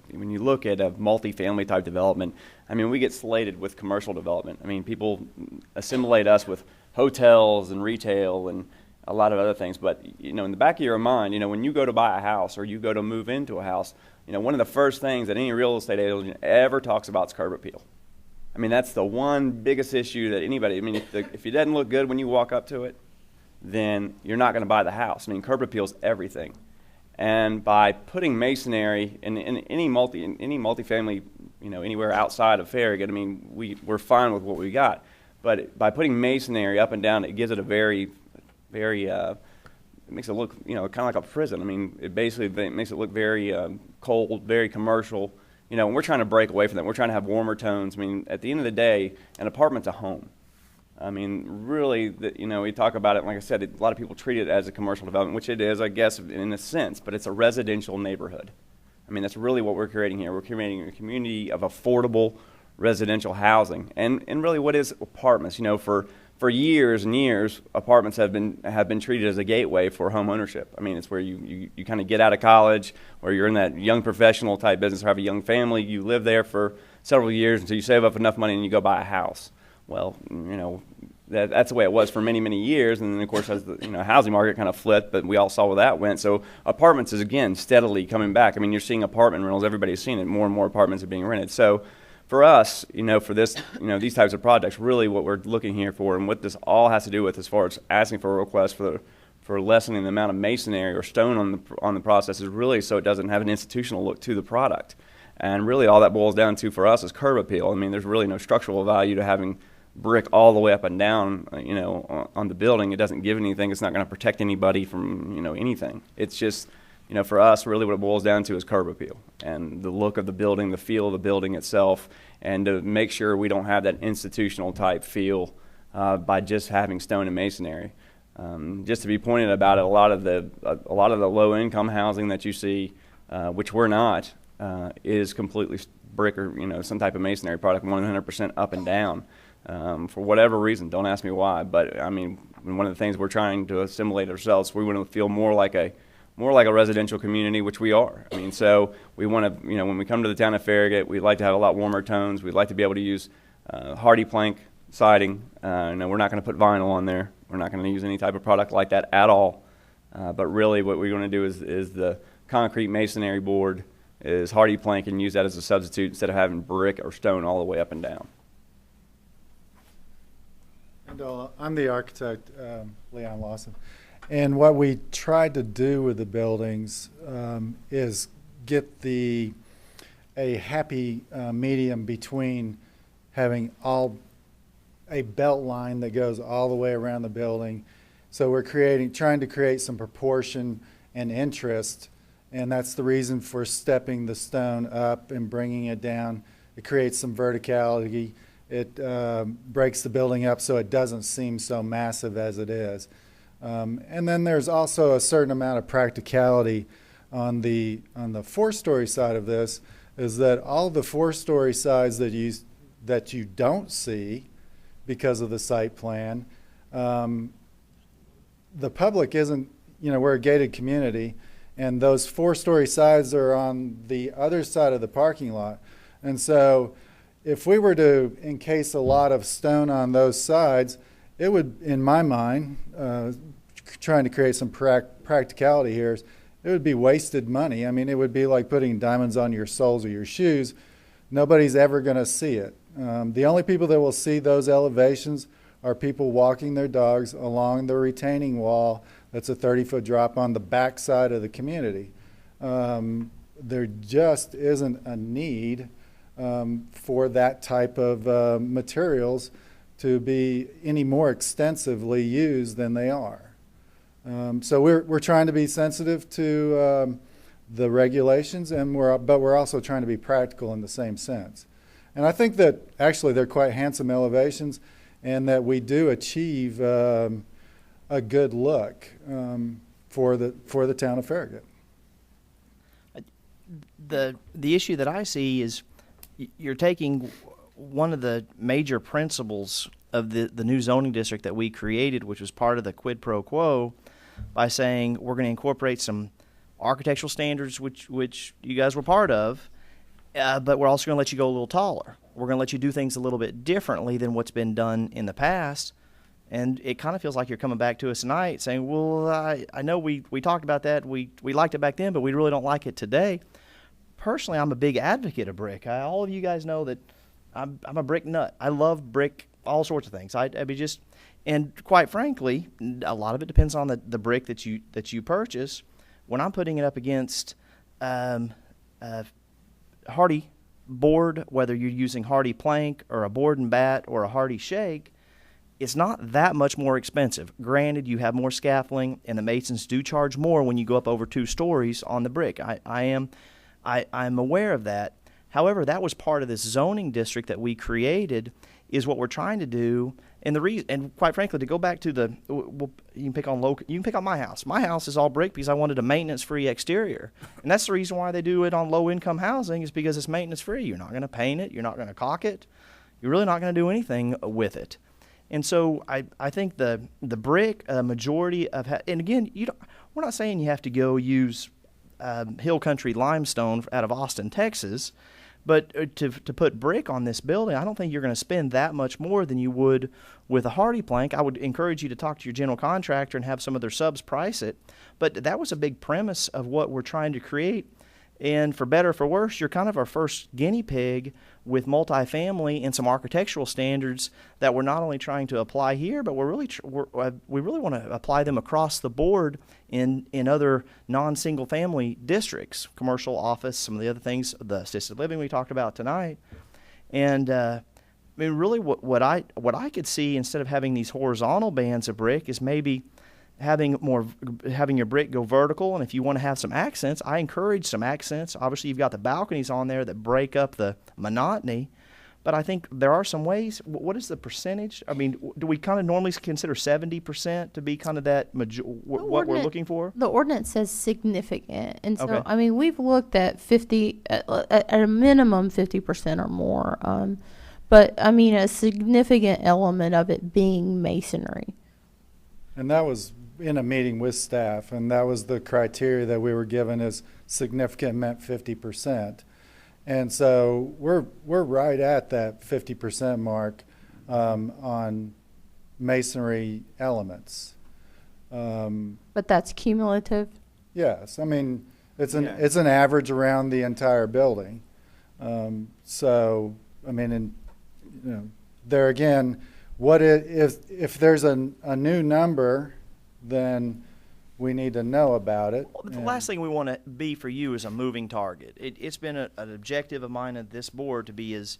Speaker 2: when you look at a multifamily type development, I mean, we get slated with commercial development. I mean, people assimilate us with hotels and retail and a lot of other things. But, you know, in the back of your mind, you know, when you go to buy a house or you go to move into a house, you know, one of the first things that any real estate agent ever talks about is curb appeal. I mean, that's the one biggest issue that anybody, I mean, if it doesn't look good when you walk up to it, then you're not going to buy the house. I mean, curb appeal is everything. And by putting masonry in any multifamily, you know, anywhere outside of Farragut, I mean, we're fine with what we got. But by putting masonry up and down, it gives it a very, it makes it look, you know, kind of like a prison. I mean, it basically makes it look very cold, very commercial. You know, and we're trying to break away from that. We're trying to have warmer tones. I mean, at the end of the day, an apartment's a home. I mean, really, you know, we talk about it, like I said, a lot of people treat it as a commercial development, which it is, I guess, in a sense, but it's a residential neighborhood. I mean, that's really what we're creating here. We're creating a community of affordable residential housing. And really, what is apartments? You know, for years and years, apartments have been treated as a gateway for home ownership. I mean, it's where you kind of get out of college, or you're in that young professional type business, or have a young family, you live there for several years until you save up enough money and you go buy a house. Well, you know, that's the way it was for many, many years. And then, of course, as the housing market kind of flipped, but we all saw where that went. So apartments is, again, steadily coming back. I mean, you're seeing apartment rentals. Everybody's seeing it. More and more apartments are being rented. So for us, you know, for this, you know, these types of projects, really what we're looking here for and what this all has to do with as far as asking for a request for lessening the amount of masonry or stone on the process is really so it doesn't have an institutional look to the product. And really all that boils down to for us is curb appeal. I mean, there's really no structural value to having brick all the way up and down, you know, on the building. It doesn't give anything. It's not going to protect anybody from, you know, anything. It's just, you know, for us, really what it boils down to is curb appeal and the look of the building, the feel of the building itself, and to make sure we don't have that institutional type feel by just having stone and masonry. Just to be pointed about it, a lot of the low income housing that you see, which we're not, is completely brick or, you know, some type of masonry product, 100% up and down. For whatever reason, don't ask me why, but I mean, one of the things we're trying to assimilate ourselves, we want to feel more like a residential community, which we are. I mean, so we want to, you know, when we come to the town of Farragut, we'd like to have a lot warmer tones. We'd like to be able to use hardy plank siding. No, we're not going to put vinyl on there. We're not going to use any type of product like that at all. But really, what we're going to do is the concrete masonry board is hardy plank and use that as a substitute instead of having brick or stone all the way up and down.
Speaker 22: And I'm the architect, Leon Lawson. And what we tried to do with the buildings is get a happy medium between having a belt line that goes all the way around the building. So we're trying to create some proportion and interest, and that's the reason for stepping the stone up and bringing it down. It creates some verticality. It breaks the building up so it doesn't seem so massive as it is. And then there's also a certain amount of practicality on the 4-story side of this, is that all the 4-story sides that you don't see because of the site plan, the public isn't, you know, we're a gated community, and those 4-story sides are on the other side of the parking lot. And so if we were to encase a lot of stone on those sides, it would, in my mind, trying to create some practicality here, it would be wasted money. I mean, it would be like putting diamonds on your soles of your shoes. Nobody's ever going to see it. The only people that will see those elevations are people walking their dogs along the retaining wall that's a 30-foot drop on the back side of the community. There just isn't a need for that type of materials to be any more extensively used than they are. So we're trying to be sensitive to the regulations, but we're also trying to be practical in the same sense. And I think that actually they're quite handsome elevations, and that we do achieve a good look for the town of Farragut.
Speaker 10: The issue that I see is you're taking one of the major principles of the new zoning district that we created, which was part of the quid pro quo, by saying we're going to incorporate some architectural standards, which you guys were part of, but we're also going to let you go a little taller. We're going to let you do things a little bit differently than what's been done in the past. And it kind of feels like you're coming back to us tonight saying, well, I know we talked about that. We liked it back then, but we really don't like it today. Personally, I'm a big advocate of brick. All of you guys know that I'm a brick nut. I love brick, all sorts of things. And quite frankly, a lot of it depends on the brick that you purchase. When I'm putting it up against hardy board, whether you're using hardy plank or a board and bat or a hardy shake, it's not that much more expensive. Granted, you have more scaffolding, and the masons do charge more when you go up over 2 stories on the brick. I'm aware of that. However, that was part of this zoning district that we created, is what we're trying to do. And the reason, and quite frankly, to go back to you can pick on my house. My house is all brick because I wanted a maintenance-free exterior, and that's the reason why they do it on low-income housing, is because it's maintenance-free. You're not going to paint it. You're not going to caulk it. You're really not going to do anything with it. And so I think the brick majority of and again, we're not saying you have to go use hill country limestone out of Austin, Texas. But to put brick on this building, I don't think you're going to spend that much more than you would with a hardy plank. I would encourage you to talk to your general contractor and have some of their subs price it. But that was a big premise of what we're trying to create. And for better or for worse, you're kind of our first guinea pig with multifamily and some architectural standards that we're not only trying to apply here, but we really want to apply them across the board in other non-single family districts, commercial, office, some of the other things, the assisted living we talked about tonight. And I mean, really, what I could see, instead of having these horizontal bands of brick, is maybe having your brick go vertical. And if you want to have some accents, I encourage some accents. Obviously, you've got the balconies on there that break up the monotony, but I think there are some ways. What is the percentage? I mean, do we kind of normally consider 70% to be kind of that what we're looking for?
Speaker 4: The ordinance says significant, and so
Speaker 10: Okay.
Speaker 4: I mean, we've looked at 50 at a minimum 50% or more, but I mean a significant element of it being masonry.
Speaker 22: And that was in a meeting with staff, and that was the criteria that we were given as significant meant 50%. And so we're right at that 50% mark on masonry elements.
Speaker 4: But that's cumulative.
Speaker 22: Yes, I mean it's an average around the entire building. So I mean, and there again, if there's a new number, then we need to know about it.
Speaker 10: Well, the last thing we want to be for you is a moving target. It's been an objective of mine at this board to be as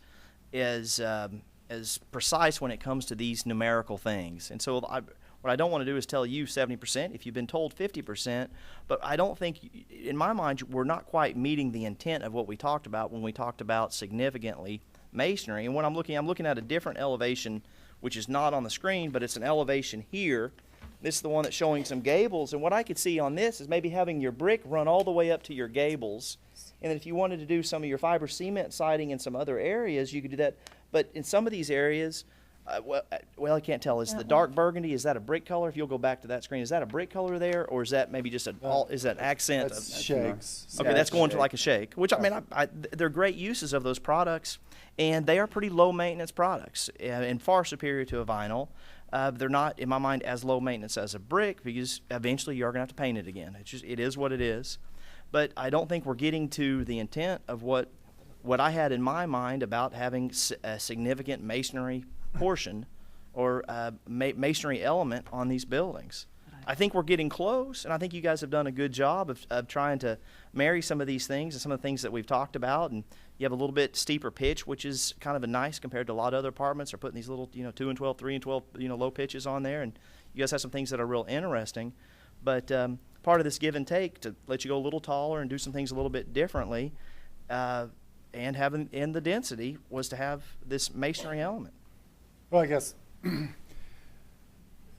Speaker 10: precise when it comes to these numerical things. And so what I don't want to do is tell you 70% if you've been told 50%, but I don't think, in my mind, we're not quite meeting the intent of what we talked about when we talked about significantly masonry. And when I'm looking at a different elevation, which is not on the screen, but it's an elevation here. This is the one that's showing some gables, and what I could see on this is maybe having your brick run all the way up to your gables, and then if you wanted to do some of your fiber cement siding in some other areas, you could do that. But in some of these areas, well, I can't tell. Is the dark burgundy, is that a brick color? If you'll go back to that screen, is that a brick color there, or is that maybe just is that accent?
Speaker 22: That's shakes.
Speaker 10: Okay, that's going to like a shake, which I mean, they're great uses of those products, and they are pretty low maintenance products and far superior to a vinyl. They're not, in my mind, as low maintenance as a brick because eventually you are going to have to paint it again. It is what it is. But I don't think we're getting to the intent of what I had in my mind about having a significant masonry portion or masonry element on these buildings. I think we're getting close, and I think you guys have done a good job of trying to marry some of these things and some of the things that we've talked about. And you have a little bit steeper pitch, which is kind of a nice compared to a lot of other apartments. Are putting these little 2 and 12, 3 and 12 low pitches on there, and you guys have some things that are real interesting. But part of this give and take to let you go a little taller and do some things a little bit differently, and having in the density was to have this masonry element.
Speaker 22: Well, I guess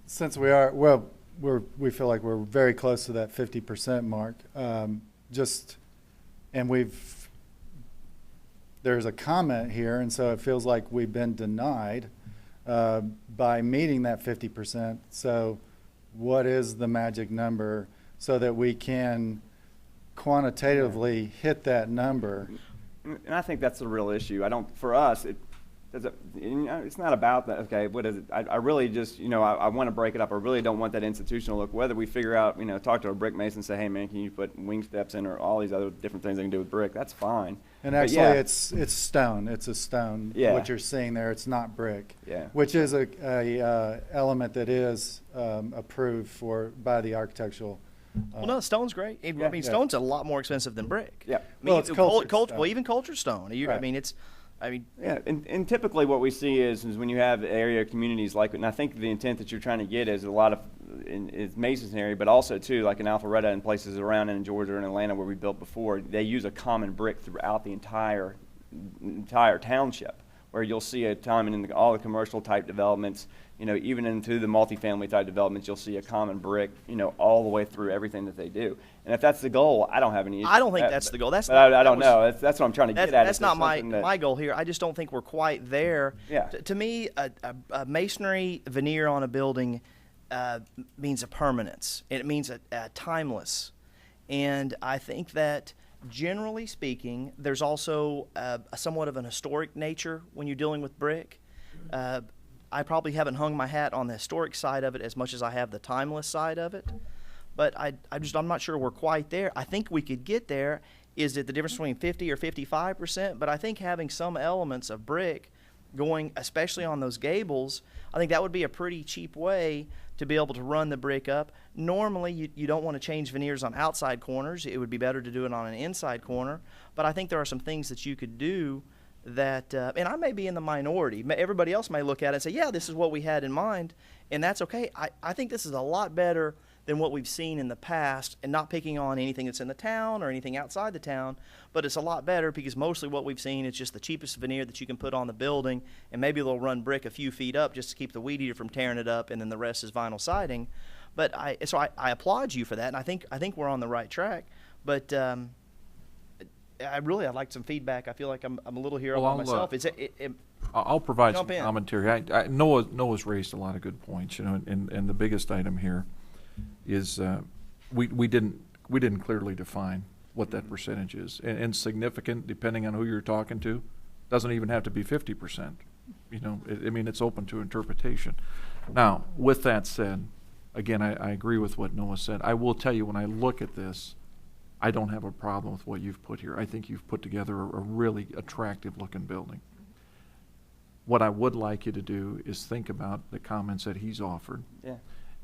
Speaker 22: since we are, well, we feel like we're very close to that 50% mark. And there's a comment here, and so it feels like we've been denied by meeting that 50%. So what is the magic number so that we can quantitatively hit that number?
Speaker 2: And I think that's the real issue. For us, it's not about that. Okay, what is it? I really just, I want to break it up. I really don't want that institutional look. Whether we figure out, talk to a brick mason and say, hey man, can you put wing steps in, or all these other different things they can do with brick, that's fine.
Speaker 22: And actually, it's stone. It's a stone.
Speaker 2: Yeah.
Speaker 22: What you're seeing there, it's not brick.
Speaker 2: Yeah.
Speaker 22: Which is a element that is approved by the architectural.
Speaker 10: Well, no, stone's great. I mean, stone's a lot more expensive than brick.
Speaker 2: Yeah.
Speaker 10: I mean,
Speaker 22: Well, it's cultured stone.
Speaker 10: well, even cultured stone.
Speaker 22: Right.
Speaker 10: I mean,
Speaker 2: yeah, and typically what we see is when you have area communities like, and I think the intent that you're trying to get is a lot of, is Mason's area, but also too, like in Alpharetta and places around in Georgia and Atlanta where we built before, they use a common brick throughout the entire township, where you'll see a time in all the commercial type developments, even into the multifamily type developments, you'll see a common brick, all the way through everything that they do. And if that's the goal, I don't have any issue.
Speaker 10: I don't think that's the goal. That's
Speaker 2: but I don't know. That's what I'm trying to get at.
Speaker 10: That's not my goal here. I just don't think we're quite there.
Speaker 2: Yeah.
Speaker 10: To me, a masonry veneer on a building means a permanence. It means a timeless. And I think that, generally speaking, there's also a somewhat of an historic nature when you're dealing with brick. I probably haven't hung my hat on the historic side of it as much as I have the timeless side of it. But I'm not sure we're quite there. I think we could get there. Is it the difference between 50 or 55%? But I think having some elements of brick going, especially on those gables, I think that would be a pretty cheap way to be able to run the brick up. Normally, you don't want to change veneers on outside corners. It would be better to do it on an inside corner. But I think there are some things that you could do that, and I may be in the minority. Everybody else may look at it and say, yeah, this is what we had in mind, and that's okay. I think this is a lot better than what we've seen in the past, and not picking on anything that's in the town or anything outside the town, but it's a lot better because mostly what we've seen is just the cheapest veneer that you can put on the building, and maybe they'll run brick a few feet up just to keep the weed eater from tearing it up, and then the rest is vinyl siding. But I applaud you for that, and I think we're on the right track. But I'd like some feedback. I feel like I'm a little here by myself.
Speaker 8: I'll provide some
Speaker 10: Jump in.
Speaker 8: commentary. Noah's raised a lot of good points, and the biggest item here is we didn't clearly define what that percentage is, and significant depending on who you're talking to. Doesn't even have to be 50%. It's open to interpretation. Now, with that said, again, I agree with what Noah said. I will tell you, when I look at this, I don't have a problem with what you've put here. I think you've put together a really attractive looking building. What I would like you to do is think about the comments that he's offered.
Speaker 2: Yeah.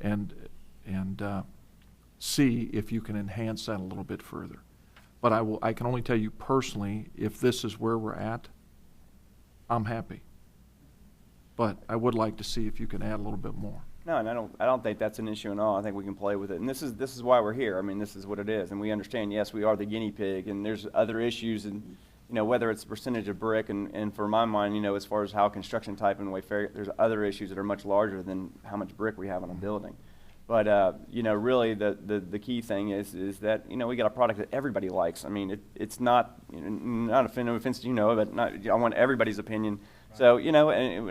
Speaker 8: And see if you can enhance that a little bit further. But I can only tell you personally, if this is where we're at, I'm happy. But I would like to see if you can add a little bit more.
Speaker 2: No, and I don't think that's an issue at all. I think we can play with it, and this is why we're here. I mean, this is what it is, and we understand. Yes, we are the guinea pig, and there's other issues, and whether it's the percentage of brick, and for my mind, as far as how construction type and the way there's other issues that are much larger than how much brick we have on a building. But really, the key thing is that we got a product that everybody likes. I mean, it's not no offense to but I want everybody's opinion. So and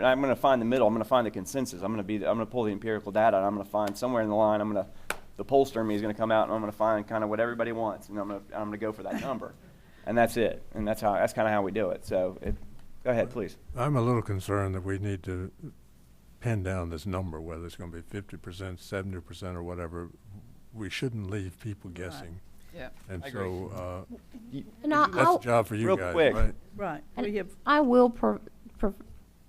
Speaker 2: I'm going to find the middle. I'm going to find the consensus. I'm going to pull the empirical data, and I'm going to find somewhere in the line. The pollster in me is going to come out, and I'm going to find kind of what everybody wants, and I'm going to go for that number, and that's it. And that's kind of how we do it. So go ahead, please.
Speaker 21: I'm a little concerned that we need to pin down this number, whether it's going to be 50%, 70%, or whatever. We shouldn't leave people guessing.
Speaker 18: Yeah,
Speaker 21: and
Speaker 18: I
Speaker 21: so
Speaker 4: that's
Speaker 21: a job for you
Speaker 2: real
Speaker 21: guys,
Speaker 2: quick.
Speaker 21: right?
Speaker 1: Right.
Speaker 4: And I will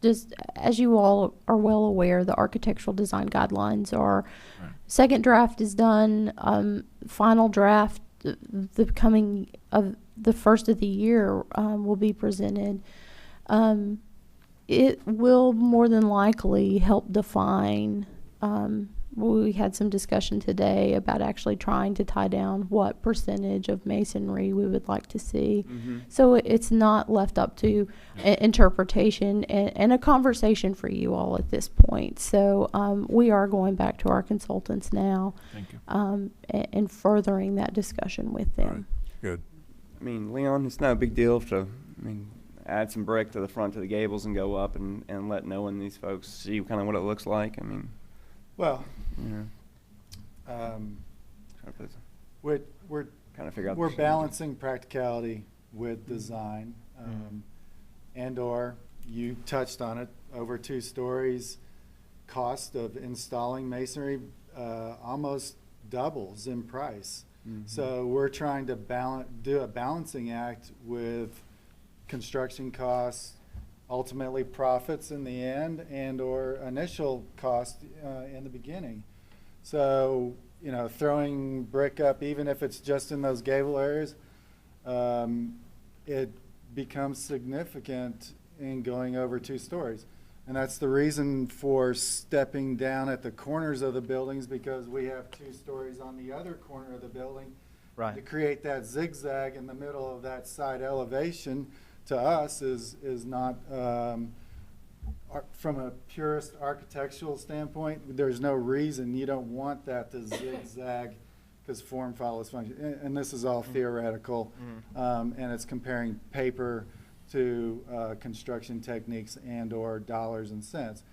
Speaker 4: just as you all are well aware, the architectural design guidelines are second draft is done. Final draft, the coming of the first of the year will be presented. It will more than likely help define we had some discussion today about actually trying to tie down what percentage of masonry we would like to see. So it's not left up to interpretation and a conversation for you all at this point. So we are going back to our consultants now.
Speaker 8: Thank you.
Speaker 4: And furthering that discussion with them.
Speaker 21: Right. Good.
Speaker 2: I mean, Leon, it's not a big deal to, I mean, add some brick to the front of the gables and go up and let knowing these folks see kind of what it looks like. I mean,
Speaker 22: Well,
Speaker 2: you know,
Speaker 22: we're
Speaker 2: kind of figure out.
Speaker 22: we're balancing practicality with design, and/or you touched on it, over 2 stories, cost of installing masonry almost doubles in price. So we're trying to do a balancing act with construction costs, ultimately profits in the end, and/or initial cost in the beginning. So, you know, throwing brick up, even if it's just in those gable areas, it becomes significant in going over 2 stories. And that's the reason for stepping down at the corners of the buildings, because we have 2 stories on the other corner of the building.
Speaker 10: Right.
Speaker 22: To create that zigzag in the middle of that side elevation, to us, is not, from a purist architectural standpoint, there's no reason you don't want that to zigzag, because form follows function. And this is all theoretical, and it's comparing paper to construction techniques and/or dollars and cents.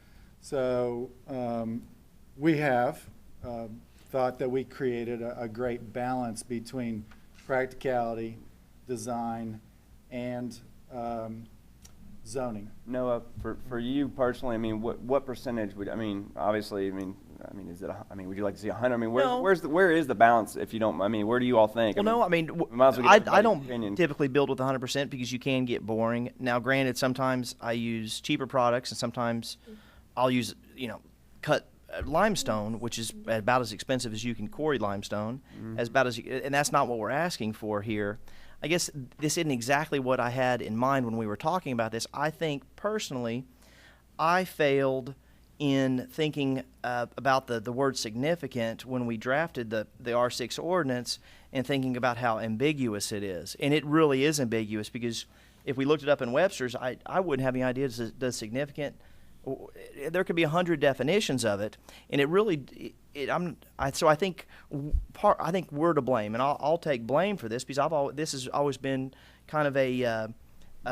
Speaker 22: So we have thought that we created a great balance between practicality, design, and zoning.
Speaker 2: Noah, for you personally, I mean, what percentage would, I mean, obviously, I mean, is it, I mean, would you like to see 100? I mean,
Speaker 10: No.
Speaker 2: where is the balance, if you don't, I mean, where do you all think?
Speaker 10: Well, no, I mean,
Speaker 2: we might as well get
Speaker 10: I
Speaker 2: everybody's
Speaker 10: don't
Speaker 2: opinion.
Speaker 10: typically build with 100% because you can get boring. Now, granted, sometimes I use cheaper products, and sometimes I'll use, cut limestone, which is about as expensive as you can quarry limestone, and that's not what we're asking for here. I guess this isn't exactly what I had in mind when we were talking about this. I think, personally, I failed in thinking about the word significant when we drafted the R6 ordinance, and thinking about how ambiguous it is. And it really is ambiguous, because if we looked it up in Webster's, I wouldn't have any idea. Does significant, there could be 100 definitions of it, and it really, so I think we're to blame, and I'll take blame for this, because this has always been kind of a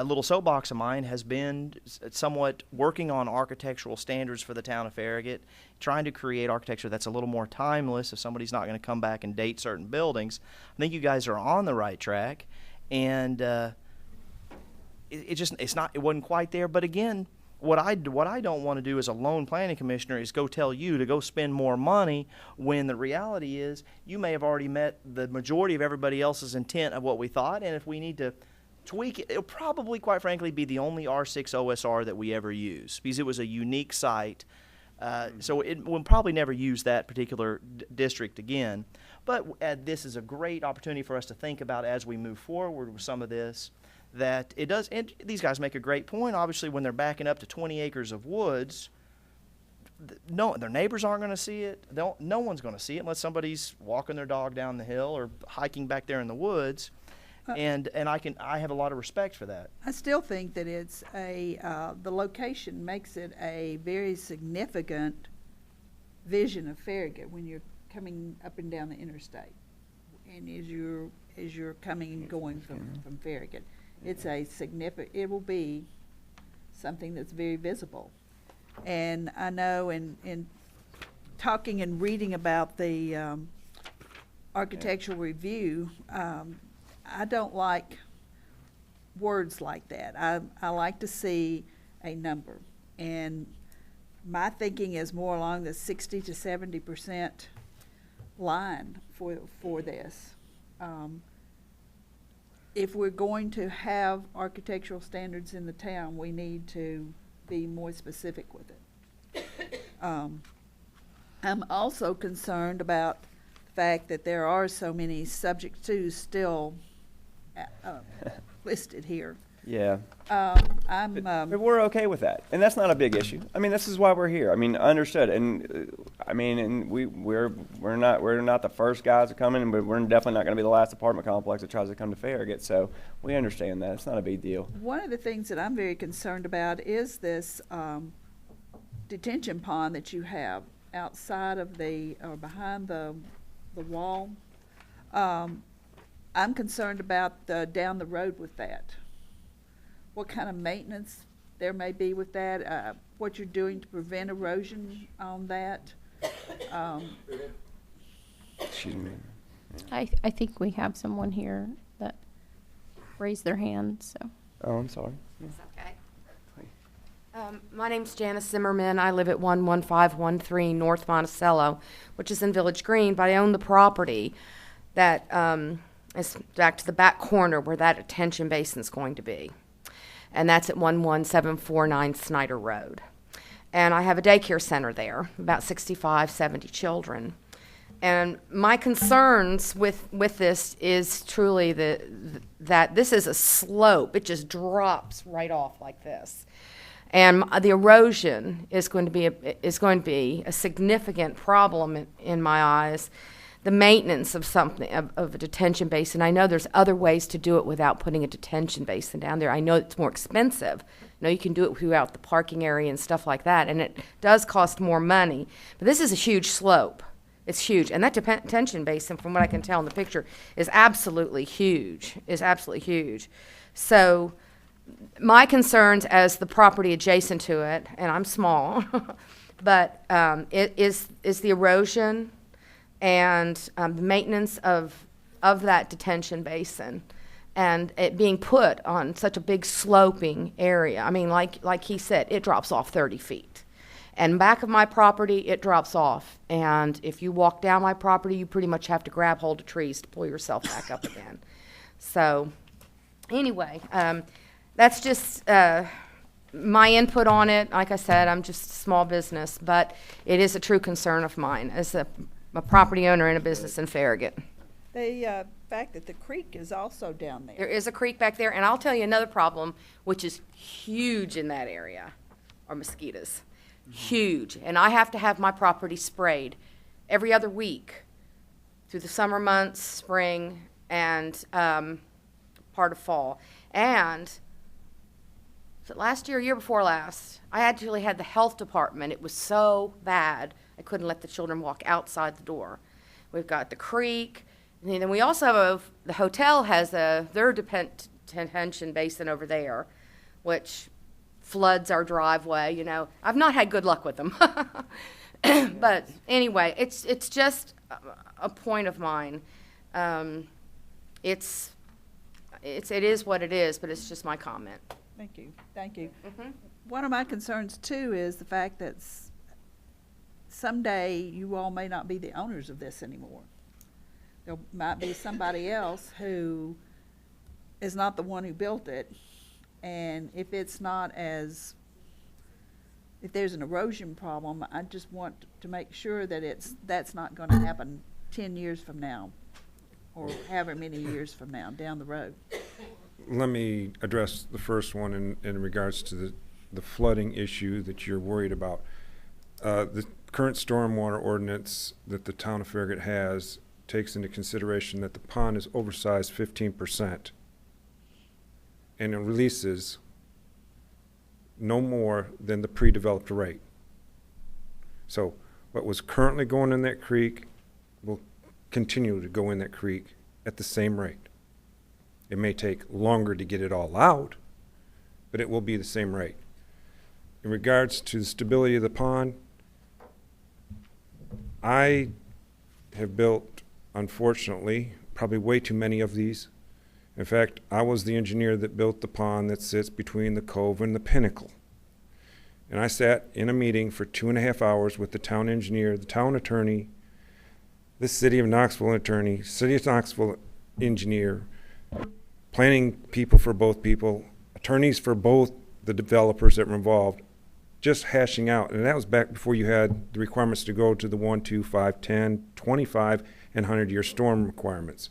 Speaker 10: little soapbox of mine, has been somewhat working on architectural standards for the town of Farragut, trying to create architecture that's a little more timeless if somebody's not going to come back and date certain buildings. I think you guys are on the right track, and it wasn't quite there. But again, what I don't want to do as a lone planning commissioner is go tell you to go spend more money, when the reality is you may have already met the majority of everybody else's intent of what we thought, and if we need to tweak it, it'll probably, quite frankly, be the only R6 OSR that we ever use, because it was a unique site. So we'll probably never use that particular district again. But this is a great opportunity for us to think about as we move forward with some of this, that it does, and these guys make a great point. Obviously, when they're backing up to 20 acres of woods, their neighbors aren't going to see it. No one's going to see it unless somebody's walking their dog down the hill or hiking back there in the woods. And I have a lot of respect for that.
Speaker 1: I still think that it's the location makes it a very significant vision of Farragut when you're coming up and down the interstate, and as you're coming and going from Farragut, it's it will be something that's very visible. And I know in talking and reading about the architectural review, I don't like words like that. I like to see a number, and my thinking is more along the 60 to 70% line for this. If we're going to have architectural standards in the town, we need to be more specific with it. I'm also concerned about the fact that there are so many subject twos still listed here.
Speaker 2: Yeah.
Speaker 1: I'm,
Speaker 2: We're okay with that, and that's not a big issue. I mean, this is why we're here. I mean, understood, and I mean, and we're not the first guys to come in, but we're definitely not going to be the last apartment complex that tries to come to Farragut. So we understand that it's not a big deal.
Speaker 1: one of the things that I'm very concerned about is this detention pond that you have outside of or behind the wall. I'm concerned about down the road with that. What kind of maintenance there may be with that, what you're doing to prevent erosion on that.
Speaker 2: Excuse me.
Speaker 4: I think we have someone here that raised their hand, so.
Speaker 2: Oh, I'm sorry.
Speaker 9: It's okay. My name's Janice Zimmerman. I live at 11513 North Monticello, which is in Village Green, but I own the property that is back to the back corner where that detention basin's going to be. And that's at 11749 Snyder Road. And I have a daycare center there, about 65, 70 children. And my concerns with this is truly that this is a slope. It just drops right off like this. And the erosion is going to be a significant problem in my eyes. The maintenance of of a detention basin. I know there's other ways to do it without putting a detention basin down there. I know it's more expensive. I know you can do it throughout the parking area and stuff like that, and it does cost more money. But this is a huge slope. It's huge, and that detention basin, from what I can tell in the picture, is absolutely huge. So my concerns as the property adjacent to it, and I'm small, but it is the erosion and the maintenance of that detention basin, and it being put on such a big sloping area. I mean, like he said, it drops off 30 feet. And back of my property, it drops off. And if you walk down my property, you pretty much have to grab hold of trees to pull yourself back up again. So anyway, that's just my input on it. Like I said, I'm just a small business, but it is a true concern of mine as a property owner in a business in Farragut.
Speaker 1: The fact that the creek is also down there.
Speaker 9: There is a creek back there, and I'll tell you another problem, which is huge in that area, are mosquitoes. Huge. And I have to have my property sprayed every other week through the summer months, spring, and part of fall. And was it last year, year before last, I actually had the health department. It was so bad, I couldn't let the children walk outside the door. We've got the creek, and then we also have the hotel has their detention basin over there, which floods our driveway. You know, I've not had good luck with them. But anyway, it's just a point of mine. It is what it is, but it's just my comment.
Speaker 1: Thank you. Mm-hmm. One of my concerns too is the fact that someday you all may not be the owners of this anymore. There might be somebody else who is not the one who built it, and if there's an erosion problem, I just want to make sure that that's not going to happen 10 years from now, or however many years from now down the road.
Speaker 19: Let me address the first one in regards to the flooding issue that you're worried about. The current stormwater ordinance that the town of Farragut has takes into consideration that the pond is oversized 15%, and it releases no more than the pre-developed rate. So what was currently going in that creek will continue to go in that creek at the same rate. It may take longer to get it all out, but it will be the same rate. In regards to the stability of the pond, I have built, unfortunately, probably way too many of these. In fact, I was the engineer that built the pond that sits between the cove and the pinnacle. And I sat in a meeting for 2.5 hours with the town engineer, the town attorney, the city of Knoxville attorney, city of Knoxville engineer, planning people for both people, attorneys for both the developers that were involved, just hashing out. And that was back before you had the requirements to go to the 1, 2, 5, 10, 25, and 100-year storm requirements.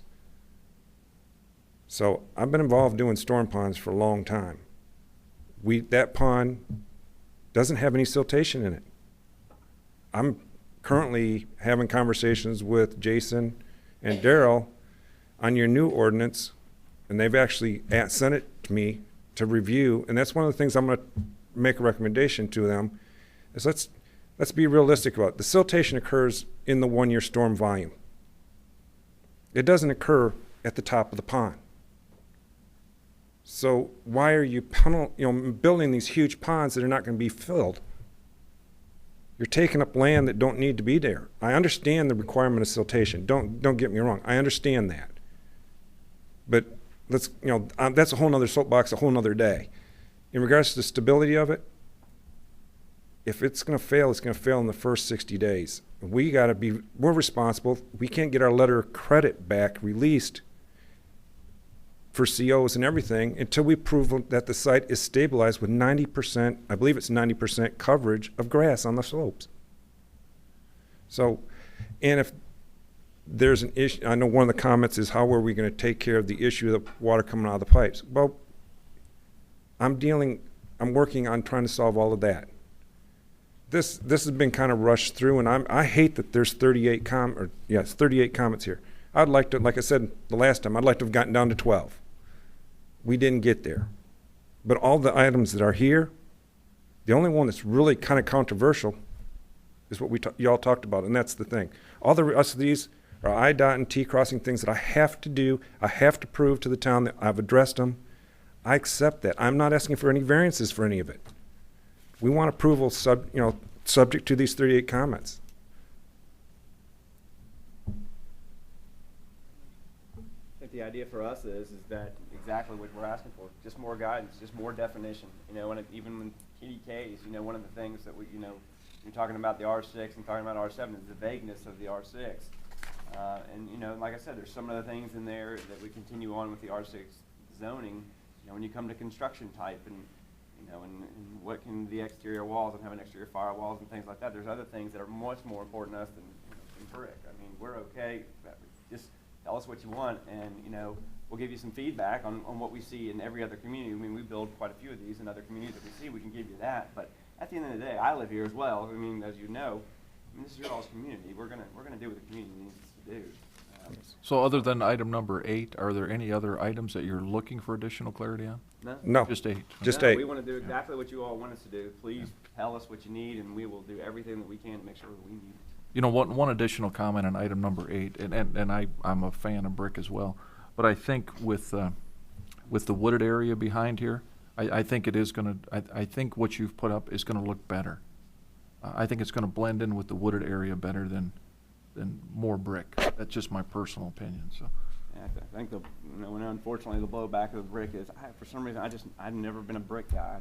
Speaker 19: So I've been involved doing storm ponds for a long time. That pond doesn't have any siltation in it. I'm currently having conversations with Jason and Daryl on your new ordinance, and they've actually sent it to me to review, and that's one of the things I'm going to make a recommendation to them, is let's be realistic about it. The siltation occurs in the 1-year storm volume. It doesn't occur at the top of the pond. So why are you building these huge ponds that are not going to be filled? You're taking up land that don't need to be there. I understand the requirement of siltation. Don't get me wrong. I understand that. But that's a whole nother soapbox, a whole nother day. In regards to the stability of it, if it's going to fail, it's going to fail in the first 60 days. We got to be more responsible. We can't get our letter of credit back released for COs and everything until we prove that the site is stabilized with 90%, I believe it's 90% coverage of grass on the slopes. So, and if there's an issue, I know one of the comments is how are we going to take care of the issue of the water coming out of the pipes? Well, I'm working on trying to solve all of that. This has been kind of rushed through, and I hate that there's 38 comments here. I'd like to, like I said the last time, I'd like to have gotten down to 12. We didn't get there. But all the items that are here, the only one that's really kind of controversial is what y'all talked about, and that's the thing. All the rest of these are I dot and T crossing things that I have to do. I have to prove to the town that I've addressed them. I accept that. I'm not asking for any variances for any of it. We want approval subject to these 38 comments.
Speaker 2: I think the idea for us is that exactly what we're asking for, just more guidance, just more definition. Even when KDKs, one of the things that you're talking about the R6 and talking about R7 is the vagueness of the R6. And like I said, there's some other things in there that we continue on with the R6 zoning. When you come to construction type and what can the exterior walls and having exterior firewalls and things like that, there's other things that are much more important to us than brick. I mean, we're okay. Just tell us what you want, and we'll give you some feedback on what we see in every other community. I mean, we build quite a few of these in other communities that we see. We can give you that, but at the end of the day, I live here as well. I mean, as you know, this is your all's community. We're gonna do what the community needs to do.
Speaker 8: So other than item number 8, are there any other items that you're looking for additional clarity on?
Speaker 19: No.
Speaker 8: Just 8.
Speaker 19: Just
Speaker 2: No,
Speaker 19: 8.
Speaker 2: we want to do exactly what you all want us to do. Please tell us what you need, and we will do everything that we can to make sure that we need it.
Speaker 8: One additional comment on item number 8, and I'm a fan of brick as well, but I think with the wooded area behind here, I think it is going to, I think what you've put up is going to look better. I think it's going to blend in with the wooded area better than more brick. That's just my personal opinion. So.
Speaker 2: Yeah, I think unfortunately the blowback of the brick is, for some reason, I've never been a brick guy.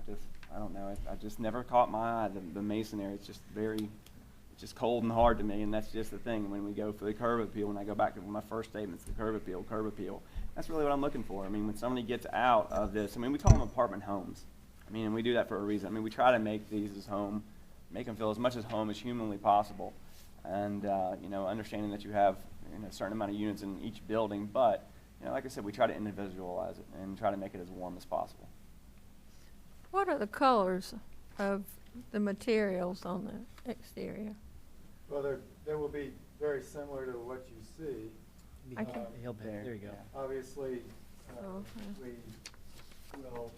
Speaker 2: I don't know. I just never caught my eye. The masonry, it's just cold and hard to me, and that's just the thing. When we go for the curb appeal, when I go back to my first statements, the curb appeal, that's really what I'm looking for. I mean, when somebody gets out of this, I mean, we call them apartment homes. I mean, and we do that for a reason. I mean, we try to make these as home, make them feel as much as home as humanly possible. And, understanding that you have a certain amount of units in each building, but, like I said, we try to individualize it and try to make it as warm as possible.
Speaker 15: What are the colors of the materials on the exterior?
Speaker 22: Well, they will be very similar to what you see.
Speaker 10: There you go.
Speaker 22: Obviously,
Speaker 15: Okay.
Speaker 22: we will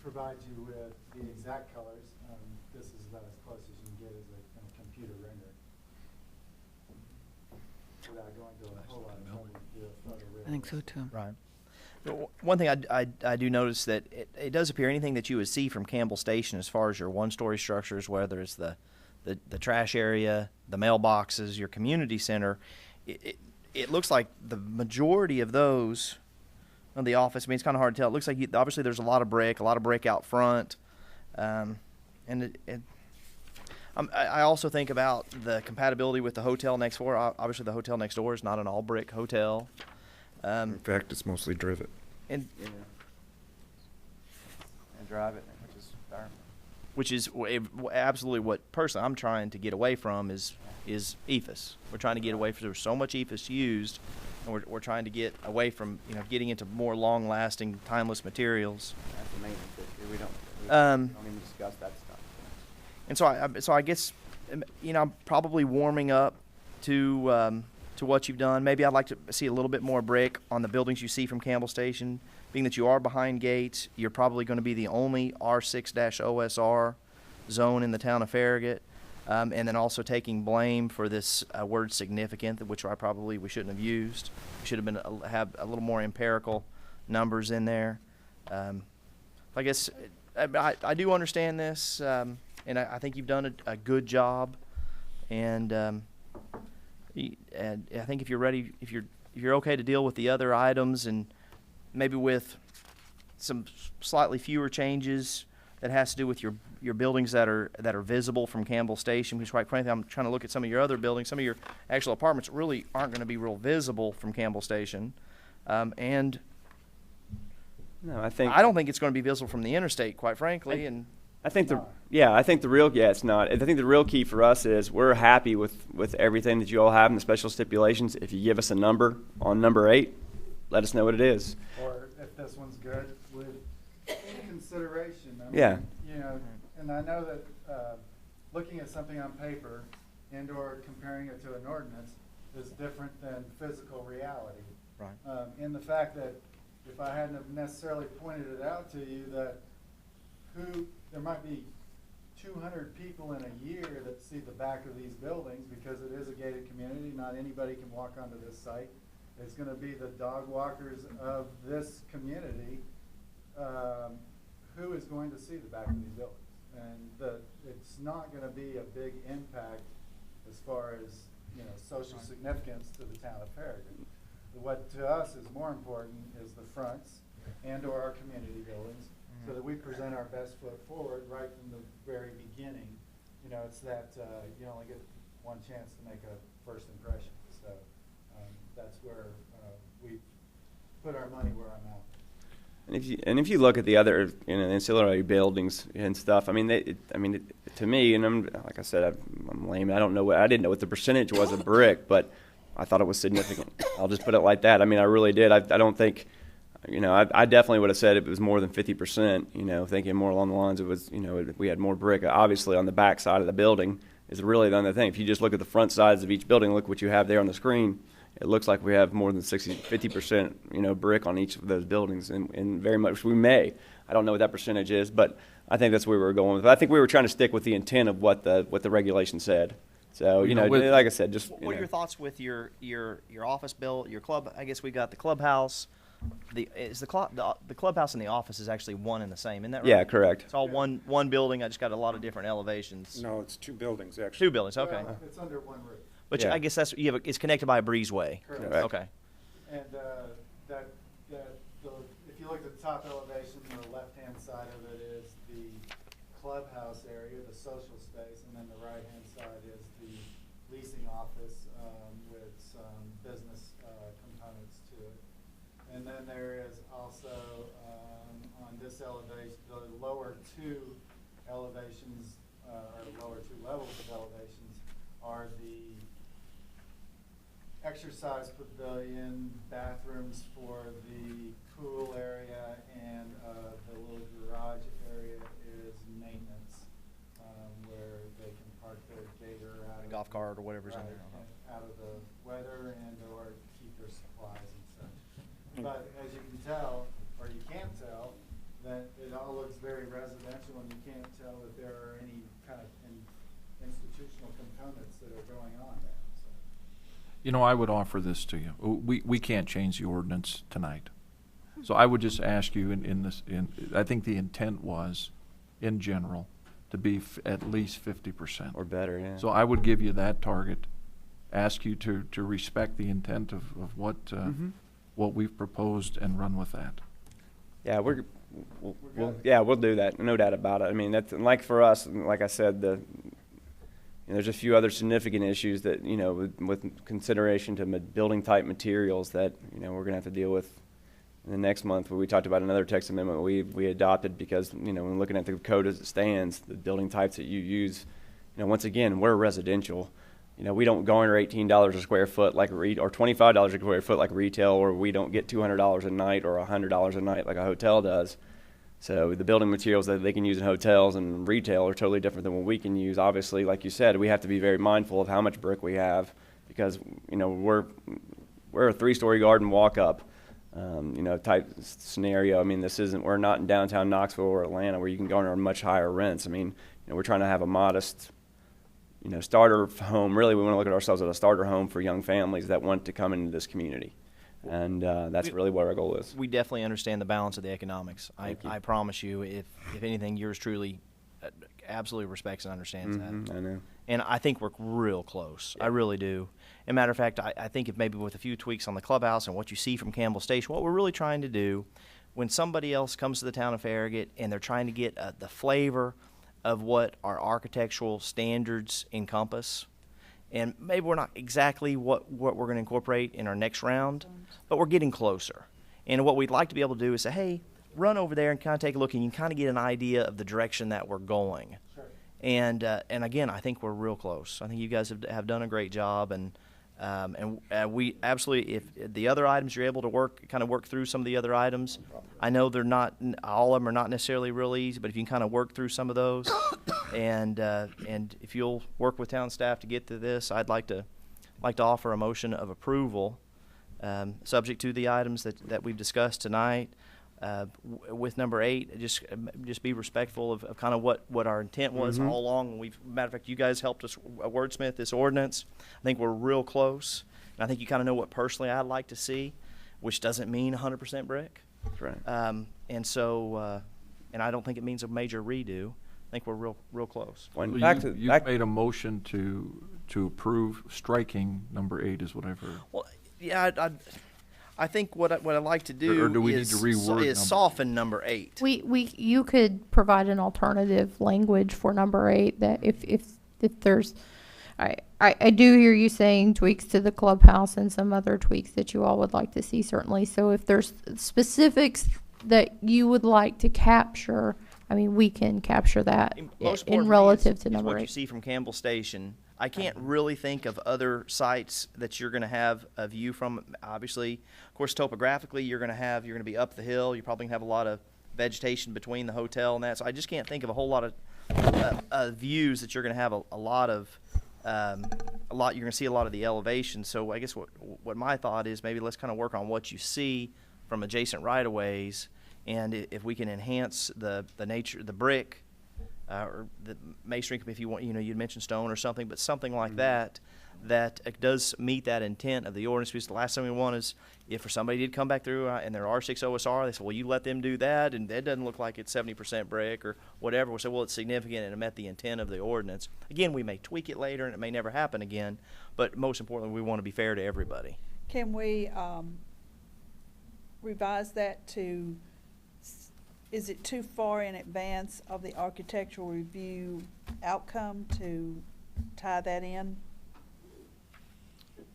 Speaker 22: provide you with the exact colors. This is about as close as you can get as a computer render. Without going to a whole lot of trouble to do a photo
Speaker 18: I think so too.
Speaker 10: Right. One thing I do notice that it does appear anything that you would see from Campbell Station as far as your one-story structures, whether it's the trash area, the mailboxes, your community center, it looks like the majority of those on the office, I mean, it's kind of hard to tell. It looks like obviously there's a lot of brick out front, and I also think about the compatibility with the hotel next door. Obviously, the hotel next door is not an all-brick hotel.
Speaker 19: In fact, it's mostly drivet.
Speaker 10: And
Speaker 2: and drive it, which is fair.
Speaker 10: which is absolutely what personally I'm trying to get away from is EFS. We're trying to get away from, there's so much EFS used, and we're trying to get away from, you know, getting into more long-lasting, timeless materials.
Speaker 2: That's the maintenance issue. We don't even discuss that stuff.
Speaker 10: And so I guess, you know, I'm probably warming up to what you've done. Maybe I'd like to see a little bit more brick on the buildings you see from Campbell Station. Being that you are behind gates, you're probably going to be the only R6-OSR zone in the town of Farragut. And then also taking blame for this word significant, which we shouldn't have used. We should have been have a little more empirical numbers in there. I guess I do understand this, and I think you've done a good job. And I think if you're ready, if you're okay to deal with the other items, and maybe with some slightly fewer changes that has to do with your buildings that are visible from Campbell Station, because quite frankly, I'm trying to look at some of your other buildings. Some of your actual apartments really aren't going to be real visible from Campbell Station, and
Speaker 2: no, I
Speaker 10: don't think it's going to be visible from the interstate, quite frankly.
Speaker 2: I think it's not. I think the real key for us is we're happy with everything that you all have in the special stipulations. If you give us a number on number 8, let us know what it is.
Speaker 22: Or if this one's good, with any consideration. I mean,
Speaker 2: Yeah.
Speaker 22: You know, and I know that looking at something on paper and/or comparing it to an ordinance is different than physical reality.
Speaker 10: Right.
Speaker 22: In the fact that if I hadn't have necessarily pointed it out to you that there might be 200 people in a year that see the back of these buildings because it is a gated community. Not anybody can walk onto this site. It's going to be the dog walkers of this community who is going to see the back of these buildings. And it's not going to be a big impact as far as, you know, social significance to the town of Farragut. What to us is more important is the fronts and/or our community buildings, so that we present our best foot forward right from the very beginning. You know, it's that you only get one chance to make a first impression. So that's where we put our money where our mouth is.
Speaker 2: And if you look at the other, you know, ancillary buildings and stuff, I mean, to me, and like I said, I'm lame. I didn't know what the percentage was of brick, but I thought it was significant. I'll just put it like that. I mean, I really did. I don't think, you know, I definitely would have said it was more than 50%, you know, thinking more along the lines it was, you know, we had more brick. Obviously, on the back side of the building is really the other thing. If you just look at the front sides of each building, look what you have there on the screen, it looks like we have more than 50%, you know, brick on each of those buildings, and very much we may. I don't know what that percentage is, but I think that's where we were going with. I think we were trying to stick with the intent of what the regulation said. So, you know, like I said, just.
Speaker 10: What are your thoughts with your office build, your club? I guess we got the clubhouse. The clubhouse and the office is actually one and the same, isn't that right?
Speaker 2: Yeah, correct.
Speaker 10: It's all one building. I just got a lot of different elevations.
Speaker 19: No, it's 2 buildings actually.
Speaker 10: 2 buildings, okay.
Speaker 22: Well, it's under one roof.
Speaker 10: But
Speaker 2: Yeah.
Speaker 10: I guess it's connected by a breezeway.
Speaker 22: Correct.
Speaker 10: Okay.
Speaker 22: And if you look at the top elevation, the left-hand side of it is the clubhouse area, the social space, and then the right-hand side is the leasing office with some business components to it. And then there is also on this elevation, the lower 2 elevations, or lower 2 levels of elevations, are the exercise pavilion, bathrooms for the pool area, and the little garage area is maintenance, where they can park their gator out of
Speaker 10: golf cart or whatever's in there.
Speaker 22: out of the weather and/or keep their supplies and such. But as you can tell, or you can't tell, that it all looks very residential, and you can't tell that there are any kind of institutional components that are going on there. So.
Speaker 8: You know, I would offer this to you. We can't change the ordinance tonight. So I would just ask you I think the intent was, in general, to be at least 50%.
Speaker 2: Or better, yeah.
Speaker 8: So I would give you that target, ask you to respect the intent of what what we've proposed and run with that.
Speaker 2: Yeah, we'll do that. No doubt about it. I mean, that's like for us, like I said, there's a few other significant issues that, you know, with consideration to building type materials that, you know, we're going to have to deal with And the next month, we talked about another text amendment we adopted because, when looking at the code as it stands, the building types that you use, once again, we're residential. We don't garner $18 a square foot like or $25 a square foot like retail, or we don't get $200 a night or $100 a night like a hotel does. So the building materials that they can use in hotels and retail are totally different than what we can use. Obviously, like you said, we have to be very mindful of how much brick we have because, we're a 3-story garden walk-up, type scenario. I mean, we're not in downtown Knoxville or Atlanta where you can garner much higher rents. I mean, we're trying to have a modest, starter home. Really, we want to look at ourselves as a starter home for young families that want to come into this community. And that's really what our goal is.
Speaker 10: We definitely understand the balance of the economics. I promise you, if anything, yours truly absolutely respects and understands that.
Speaker 2: I know.
Speaker 10: And I think we're real close. Yeah. I really do. As a matter of fact, I think if maybe with a few tweaks on the clubhouse and what you see from Campbell Station, what we're really trying to do when somebody else comes to the town of Farragut and they're trying to get the flavor of what our architectural standards encompass, and maybe we're not exactly what we're going to incorporate in our next round, but we're getting closer. And what we'd like to be able to do is say, hey, run over there and kind of take a look, and you can kind of get an idea of the direction that we're going. Sure. And again, I think we're real close. I think you guys have done a great job, and we absolutely, if the other items you're able to work through some of the other items, I know they're not, all of them are not necessarily real easy, but if you can kind of work through some of those, and if you'll work with town staff to get to this, I'd like to offer a motion of approval, subject to the items that we've discussed tonight. With number 8, just be respectful of kind of what our intent was all along. Matter of fact, you guys helped us wordsmith this ordinance. I think we're real close, and I think you kind of know what personally I'd like to see, which doesn't mean 100% brick.
Speaker 2: That's right.
Speaker 10: And so, and I don't think it means a major redo. I think we're real close.
Speaker 8: You've made a motion to approve striking number 8, is what I've heard.
Speaker 10: Well, yeah, I think what I'd like to do,
Speaker 8: or do we need to reword
Speaker 10: soften number 8.
Speaker 4: You could provide an alternative language for number 8 that if there's, I do hear you saying tweaks to the clubhouse and some other tweaks that you all would like to see, certainly. So if there's specifics that you would like to capture, I mean, we can capture that in relative to number 8.
Speaker 10: What you see from Campbell Station. I can't really think of other sites that you're going to have a view from. Obviously, of course, topographically, you're going to be up the hill. You're probably going to have a lot of vegetation between the hotel and that. So I just can't think of a whole lot of views that you're going to have a lot. You're going to see a lot of the elevation. So I guess what my thought is, maybe let's kind of work on what you see from adjacent right-of-ways, and if we can enhance the nature, the brick. Or the masonry, if you want, you'd mention stone or something, but something like that does meet that intent of the ordinance. Because the last thing we want is if for somebody did come back through and they're R6 OSR, they say, well, you let them do that, and that doesn't look like it's 70% brick or whatever. We'll say, well, it's significant and it met the intent of the ordinance. Again, we may tweak it later and it may never happen again, but most importantly, we want to be fair to everybody.
Speaker 1: Can we revise that to? Is it too far in advance of the architectural review outcome to tie that in?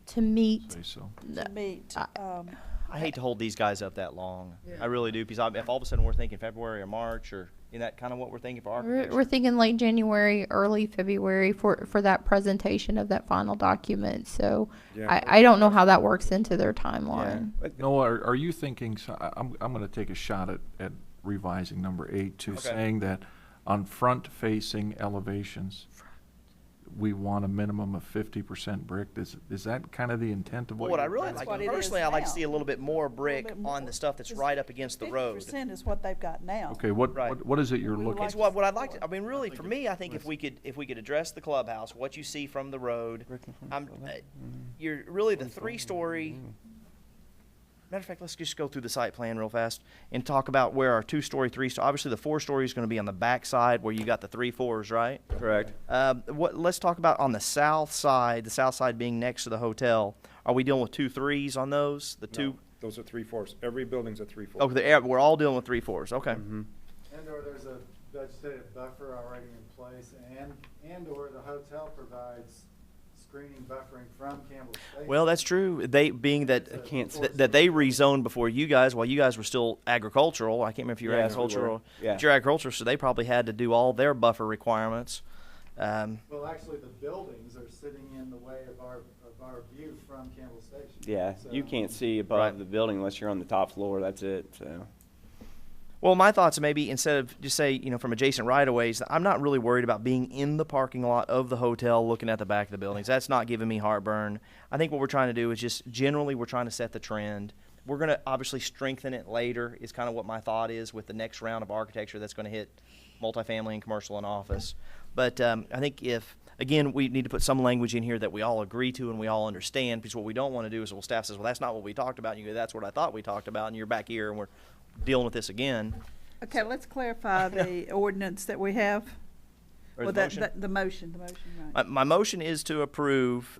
Speaker 4: To meet.
Speaker 8: Say so.
Speaker 1: To meet.
Speaker 10: I hate to hold these guys up that long.
Speaker 23: Yeah.
Speaker 10: I really do, because if all of a sudden we're thinking February or March, or is that kind of what we're thinking for architecture?
Speaker 4: We're thinking late January, early February for that presentation of that final document. So
Speaker 19: Yeah.
Speaker 4: I don't know how that works into their timeline.
Speaker 8: Yeah. No, are you thinking? So I'm going to take a shot at revising number 8 to saying that on front-facing elevations, we want a minimum of 50% brick. Is that kind of the intent of what?
Speaker 10: I really like, personally, I like to see a little bit more brick on the stuff that's right up against the road.
Speaker 1: 50% is what they've got now.
Speaker 8: Okay, what is it you're looking for?
Speaker 10: What I'd like to, I mean, really, for me, I think if we could address the clubhouse, what you see from the road, you're really the 3-story. Matter of fact, let's just go through the site plan real fast and talk about where our 2-story, 3-story. Obviously, the 4-story is going to be on the back side where you got the 3-4s, right?
Speaker 2: Correct.
Speaker 10: Let's talk about on the south side being next to the hotel. Are we dealing with 2 3s on those?
Speaker 19: Those are 3/4. Every building's a 3/4.
Speaker 10: Okay, we're all dealing with 3/4s. Okay.
Speaker 22: And or there's a vegetative buffer already in place, and or the hotel provides screening buffering from Campbell Station.
Speaker 10: Well, that's true. They being that that they rezoned before you guys, while you guys were still agricultural. I can't remember if you were
Speaker 2: Yes, we were.
Speaker 10: agricultural.
Speaker 2: Yeah.
Speaker 10: But you're agricultural, so they probably had to do all their buffer requirements.
Speaker 22: Well, actually, the buildings are sitting in the way of our view from Campbell Station.
Speaker 2: Yeah,
Speaker 22: So-
Speaker 2: you can't see above the building unless you're on the top floor. That's it. So.
Speaker 10: Well, my thoughts are maybe instead of just say, from adjacent right-of-ways, I'm not really worried about being in the parking lot of the hotel looking at the back of the buildings. That's not giving me heartburn. I think what we're trying to do is just generally we're trying to set the trend. We're going to obviously strengthen it later is kind of what my thought is with the next round of architecture that's going to hit multifamily and commercial and office. But I think again, we need to put some language in here that we all agree to and we all understand, because what we don't want to do is, staff says, well, that's not what we talked about. And you go, that's what I thought we talked about, and you're back here and we're dealing with this again.
Speaker 1: Okay, let's clarify the ordinance that we have.
Speaker 10: Or
Speaker 1: Well,
Speaker 10: the motion?
Speaker 1: the motion, right.
Speaker 10: My motion is to approve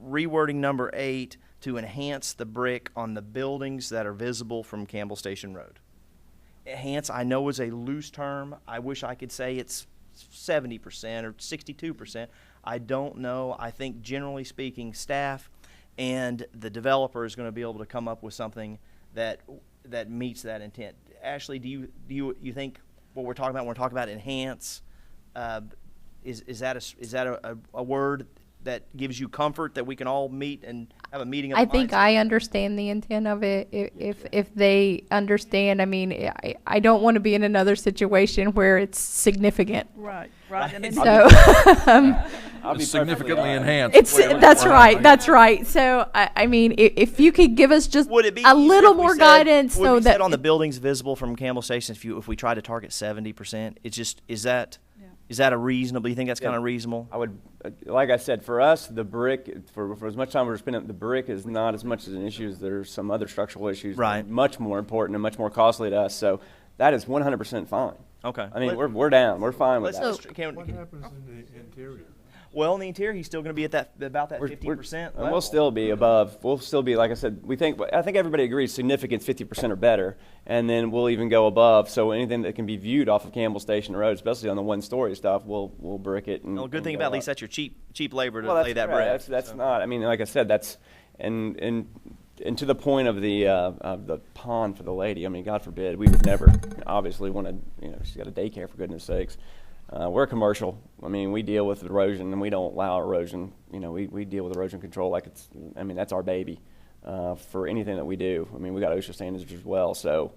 Speaker 10: rewording number 8 to enhance the brick on the buildings that are visible from Campbell Station Road. Enhance, I know, is a loose term. I wish I could say it's 70% or 62%. I don't know. I think generally speaking, staff and the developer is going to be able to come up with something that meets that intent. Ashley, do you think what we're talking about when we're talking about enhance, is that a word that gives you comfort that we can all meet and have a meeting of the
Speaker 12: I think
Speaker 10: minds?
Speaker 12: I understand the intent of it. If they understand, I mean, I don't want to be in another situation where it's significant.
Speaker 1: Right.
Speaker 12: And so,
Speaker 8: It's significantly enhanced.
Speaker 12: That's right. So, I mean, if you could give us just
Speaker 10: Would it be
Speaker 12: a
Speaker 10: easier
Speaker 12: little
Speaker 10: if we
Speaker 12: more
Speaker 10: said-
Speaker 12: guidance
Speaker 10: would
Speaker 12: so
Speaker 10: we said
Speaker 12: that
Speaker 10: on the buildings visible from Campbell Station, if we try to target 70%, it's just is that a reasonable? You think that's kind of reasonable?
Speaker 2: I would, like I said, for us, the brick, for as much time we're spending, the brick is not as much as an issue as there's some other structural issues.
Speaker 10: Right.
Speaker 2: That are much more important and much more costly to us. So that is 100% fine.
Speaker 10: Okay.
Speaker 2: I mean, we're down. We're fine with that.
Speaker 21: What happens in the interior?
Speaker 10: Well, in the interior, he's still going to be at about that 50%.
Speaker 2: And we'll still be above. We'll still be, like I said, I think everybody agrees significant 50% or better, and then we'll even go above. So anything that can be viewed off of Campbell Station Road, especially on the one-story stuff, we'll brick it. And,
Speaker 10: Well, good thing
Speaker 2: and
Speaker 10: about
Speaker 2: go
Speaker 10: at least
Speaker 2: up.
Speaker 10: that's your cheap labor to
Speaker 2: Well,
Speaker 10: lay that
Speaker 2: right.
Speaker 10: brick.
Speaker 2: That's not. I mean, like I said, that's and to the point of the pond for the lady. I mean, God forbid, we would never obviously want to. She's got a daycare, for goodness sakes. We're commercial. I mean, we deal with erosion, and we don't allow erosion. We deal with erosion control like it's. I mean, that's our baby for anything that we do. I mean, we got OSHA standards as well. So,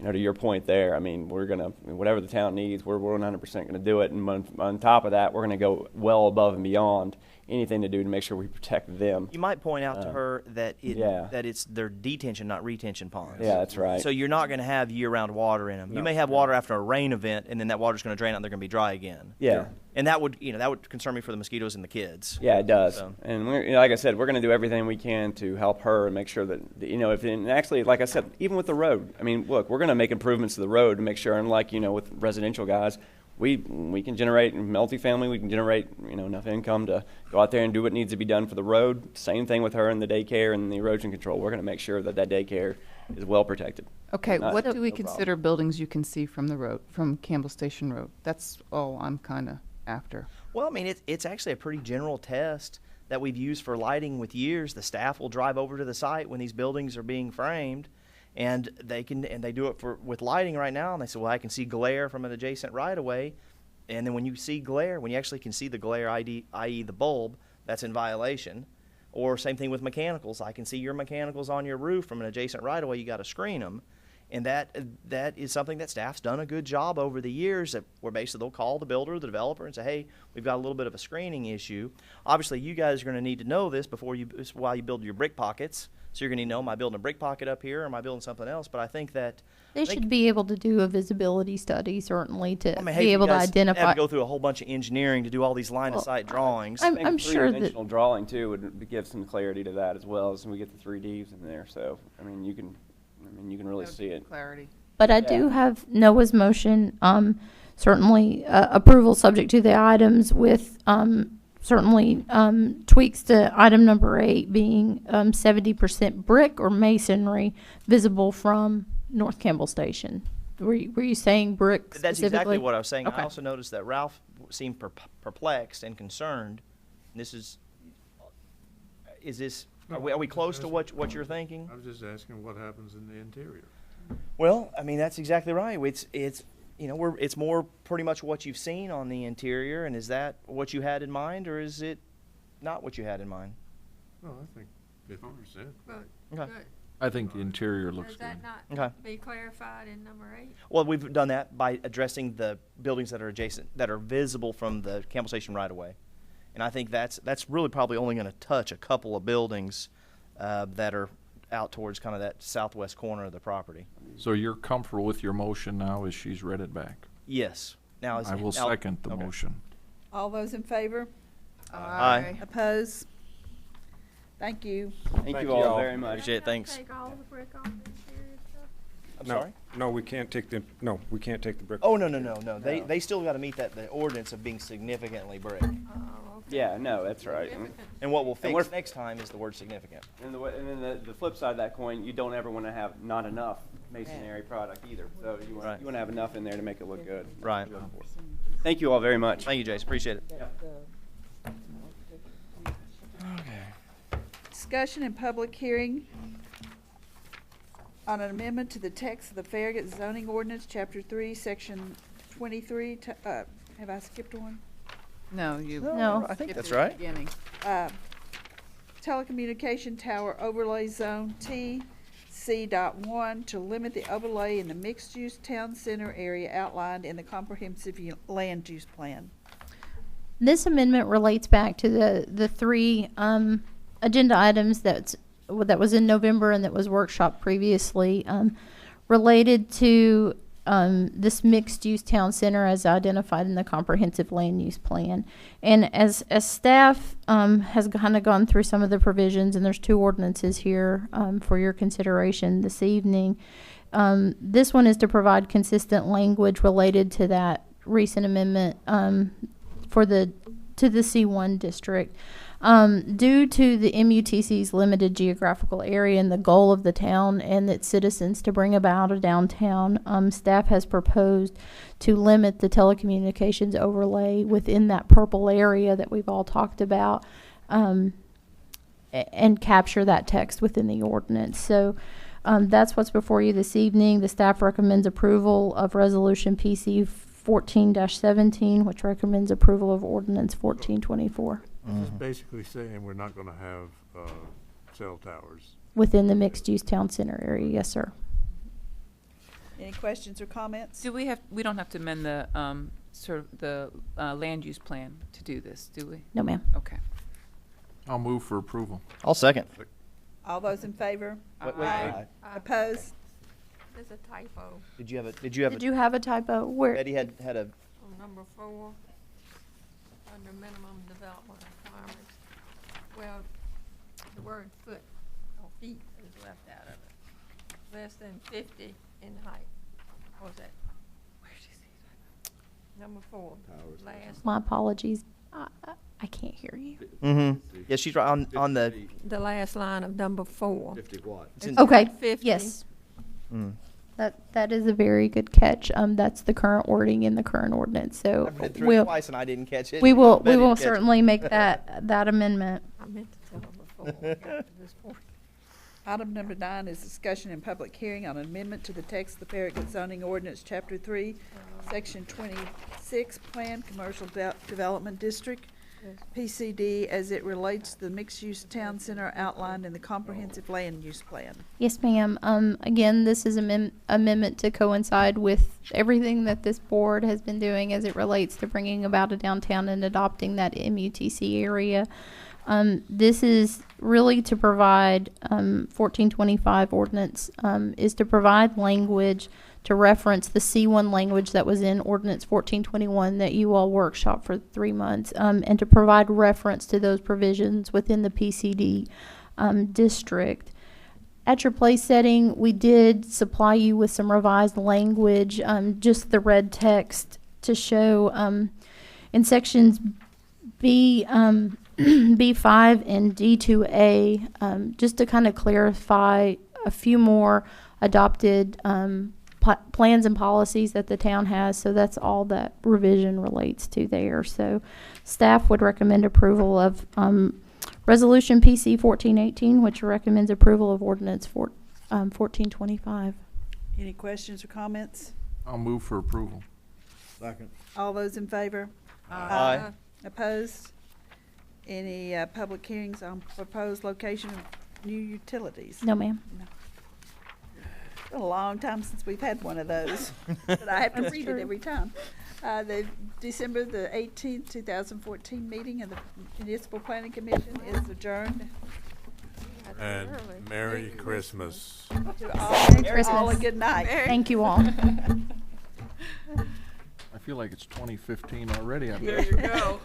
Speaker 2: to your point there, I mean, we're gonna whatever the town needs, we're 100% gonna do it. And on top of that, we're gonna go well above and beyond anything to do to make sure we protect them.
Speaker 10: You might point out to her that it's their detention, not retention ponds.
Speaker 2: Yeah, that's right.
Speaker 10: So you're not going to have year-round water in them. You may have water after a rain event, and then that water's going to drain out, and they're going to be dry again.
Speaker 2: Yeah.
Speaker 10: And that would concern me for the mosquitoes and the kids.
Speaker 2: Yeah, it does.
Speaker 10: So.
Speaker 2: And we're, like I said, we're going to do everything we can to help her and make sure that and actually, like I said, even with the road. I mean, look, we're going to make improvements to the road to make sure, unlike with residential guys, we can generate multifamily. We can generate enough income to go out there and do what needs to be done for the road. Same thing with her and the daycare and the erosion control. We're going to make sure that daycare is well protected.
Speaker 18: Okay, what do we
Speaker 2: no
Speaker 18: consider
Speaker 2: problem.
Speaker 18: buildings you can see from the road, from Campbell Station Road? That's all I'm kind of after.
Speaker 10: Well, I mean, it's actually a pretty general test that we've used for lighting with years. The staff will drive over to the site when these buildings are being framed, and they do it with lighting right now. And they say, well, I can see glare from an adjacent right of way, and then when you see glare, when you actually can see the glare, i.e. the bulb, that's in violation. Or same thing with mechanicals. I can see your mechanicals on your roof from an adjacent right of way. You got to screen them. And that is something that staff's done a good job over the years, where basically they'll call the builder or the developer and say, hey, we've got a little bit of a screening issue. Obviously, you guys are going to need to know this while you build your brick pockets. So you're going to know, am I building a brick pocket up here or am I building something else? But I think that
Speaker 12: they should be able to do a visibility study, certainly, to
Speaker 10: hey,
Speaker 12: be
Speaker 10: you
Speaker 12: able to
Speaker 10: guys
Speaker 12: identify.
Speaker 10: have to go through a whole bunch of engineering to do all these line-of-sight drawings.
Speaker 12: I'm sure that
Speaker 2: three-dimensional drawing too would give some clarity to that as well, as we get the 3Ds in there. So I mean, you can really see it.
Speaker 18: Clarity.
Speaker 12: But I do have Noah's motion, certainly approval subject to the items with certainly tweaks to item number 8 being 70% brick or masonry visible from North Campbell Station. Were you saying brick
Speaker 10: That's
Speaker 12: specifically?
Speaker 10: exactly what I was saying.
Speaker 12: Okay.
Speaker 10: I also noticed that Ralph seemed perplexed and concerned This is this, are we close to what you're thinking?
Speaker 21: I was just asking what happens in the interior.
Speaker 10: Well, I mean, that's exactly right. It's you know, it's more pretty much what you've seen on the interior, and is that what you had in mind, or is it not what you had in mind?
Speaker 21: Well, I think 50%.
Speaker 10: Okay.
Speaker 8: I think the interior looks
Speaker 15: Does that
Speaker 8: good.
Speaker 15: not
Speaker 10: Okay.
Speaker 15: be clarified in number 8?
Speaker 10: Well, we've done that by addressing the buildings that are adjacent, that are visible from the Campbell Station right away. And I think that's really probably only going to touch a couple of buildings that are out towards kind of that southwest corner of the property.
Speaker 8: So you're comfortable with your motion now as she's read it back?
Speaker 10: Yes. Now,
Speaker 8: I will second the
Speaker 10: okay.
Speaker 8: motion.
Speaker 1: All those in favor?
Speaker 10: Aye.
Speaker 1: Opposed? Thank you.
Speaker 2: Thank you all very much.
Speaker 10: Appreciate it. Thanks.
Speaker 15: Take all the brick off the interior stuff?
Speaker 10: I'm
Speaker 19: No,
Speaker 10: sorry?
Speaker 19: no, we can't take the brick.
Speaker 10: Oh, no. They still got to meet the ordinance of being significantly brick.
Speaker 15: Oh, okay.
Speaker 2: Yeah, no, that's right.
Speaker 10: And what we'll
Speaker 2: And we're-
Speaker 10: fix next time is the word significant.
Speaker 2: And then the flip side of that coin, you don't ever want to have not enough masonry product either. So you want to have enough in there to make it look good.
Speaker 10: Right.
Speaker 2: Thank you all very much.
Speaker 10: Thank you, Jace. Appreciate it.
Speaker 1: Discussion and public hearing on an amendment to the text of the Farragut zoning ordinance, chapter 3, section 23. Have I skipped one?
Speaker 18: No, you.
Speaker 10: No, I think
Speaker 18: skipped
Speaker 10: that's
Speaker 18: it at the
Speaker 10: right.
Speaker 18: beginning.
Speaker 1: Telecommunication tower overlay zone TC.1 to limit the overlay in the mixed-use town center area outlined in the comprehensive land use plan.
Speaker 12: This amendment relates back to the three agenda items that was in November and that was workshopped previously, related to this mixed-use town center as identified in the comprehensive land use plan. And as staff has kind of gone through some of the provisions, and there's 2 ordinances here for your consideration this evening. This one is to provide consistent language related to that recent amendment to the C1 district. Due to the MUTC's limited geographical area and the goal of the town and its citizens to bring about a downtown, staff has proposed to limit the telecommunications overlay within that purple area that we've all talked about, and capture that text within the ordinance. So that's what's before you this evening. The staff recommends approval of Resolution PC 14-17, which recommends approval of Ordinance 1424.
Speaker 21: This is basically saying we're not going to have cell towers.
Speaker 12: Within the mixed-use town center area, yes, sir.
Speaker 1: Any questions or comments?
Speaker 14: We don't have to amend the land use plan to do this, do we?
Speaker 12: No, ma'am.
Speaker 14: Okay.
Speaker 8: I'll move for approval.
Speaker 10: I'll second.
Speaker 1: All those in favor?
Speaker 10: Wait.
Speaker 1: Aye. Opposed?
Speaker 15: There's a typo
Speaker 10: Did you have
Speaker 12: Did you have a typo? Where?
Speaker 10: Betty had a.
Speaker 15: on number 4, under minimum development requirements. Well, the word foot or feet is left out of it. Less than 50 in height. What was that? Where did you see that? Number 4, last.
Speaker 12: My apologies. I can't hear you.
Speaker 10: Mm-hmm. Yeah, she's right on the.
Speaker 15: The last line of number 4.
Speaker 7: 50 what?
Speaker 12: Okay.
Speaker 15: 50.
Speaker 12: Yes.
Speaker 10: Mm.
Speaker 12: That is a very good catch. That's the current wording in the current ordinance. So
Speaker 10: I've read through it twice and I didn't catch it.
Speaker 12: we will
Speaker 10: Betty didn't catch it.
Speaker 12: certainly make that amendment.
Speaker 15: I meant to tell her before we got to this point.
Speaker 1: Item number 9 is discussion and public hearing on an amendment to the text of the Farragut zoning ordinance, chapter 3, section 26, planned commercial development district, PCD, as it relates to the mixed-use town center outlined in the comprehensive land use plan.
Speaker 12: Yes, ma'am. Again, this is amendment to coincide with everything that this board has been doing as it relates to bringing about a downtown and adopting that MUTC area. This is really to provide, 1425 ordinance is to provide language to reference the C1 language that was in Ordinance 1421 that you all workshopped for 3 months, and to provide reference to those provisions within the PCD district. At your place setting, we did supply you with some revised language, just the red text to show in sections B, B5 and D2A, just to kind of clarify a few more adopted plans and policies that the town has. So that's all that revision relates to there. So staff would recommend approval of Resolution PC 1418, which recommends approval of Ordinance 1425.
Speaker 1: Any questions or comments?
Speaker 8: I'll move for approval.
Speaker 7: Second.
Speaker 1: All those in favor?
Speaker 10: Aye.
Speaker 1: Opposed? Any public hearings on proposed location of new utilities?
Speaker 12: No, ma'am.
Speaker 1: It's been a long time since we've had one of those, but I have to read it every time. The December the 18th, 2014 meeting of the Municipal Planning Commission is adjourned.
Speaker 21: And Merry Christmas.
Speaker 1: To all a good night.
Speaker 12: Thank you all.
Speaker 8: I feel like it's 2015 already.
Speaker 1: There you go.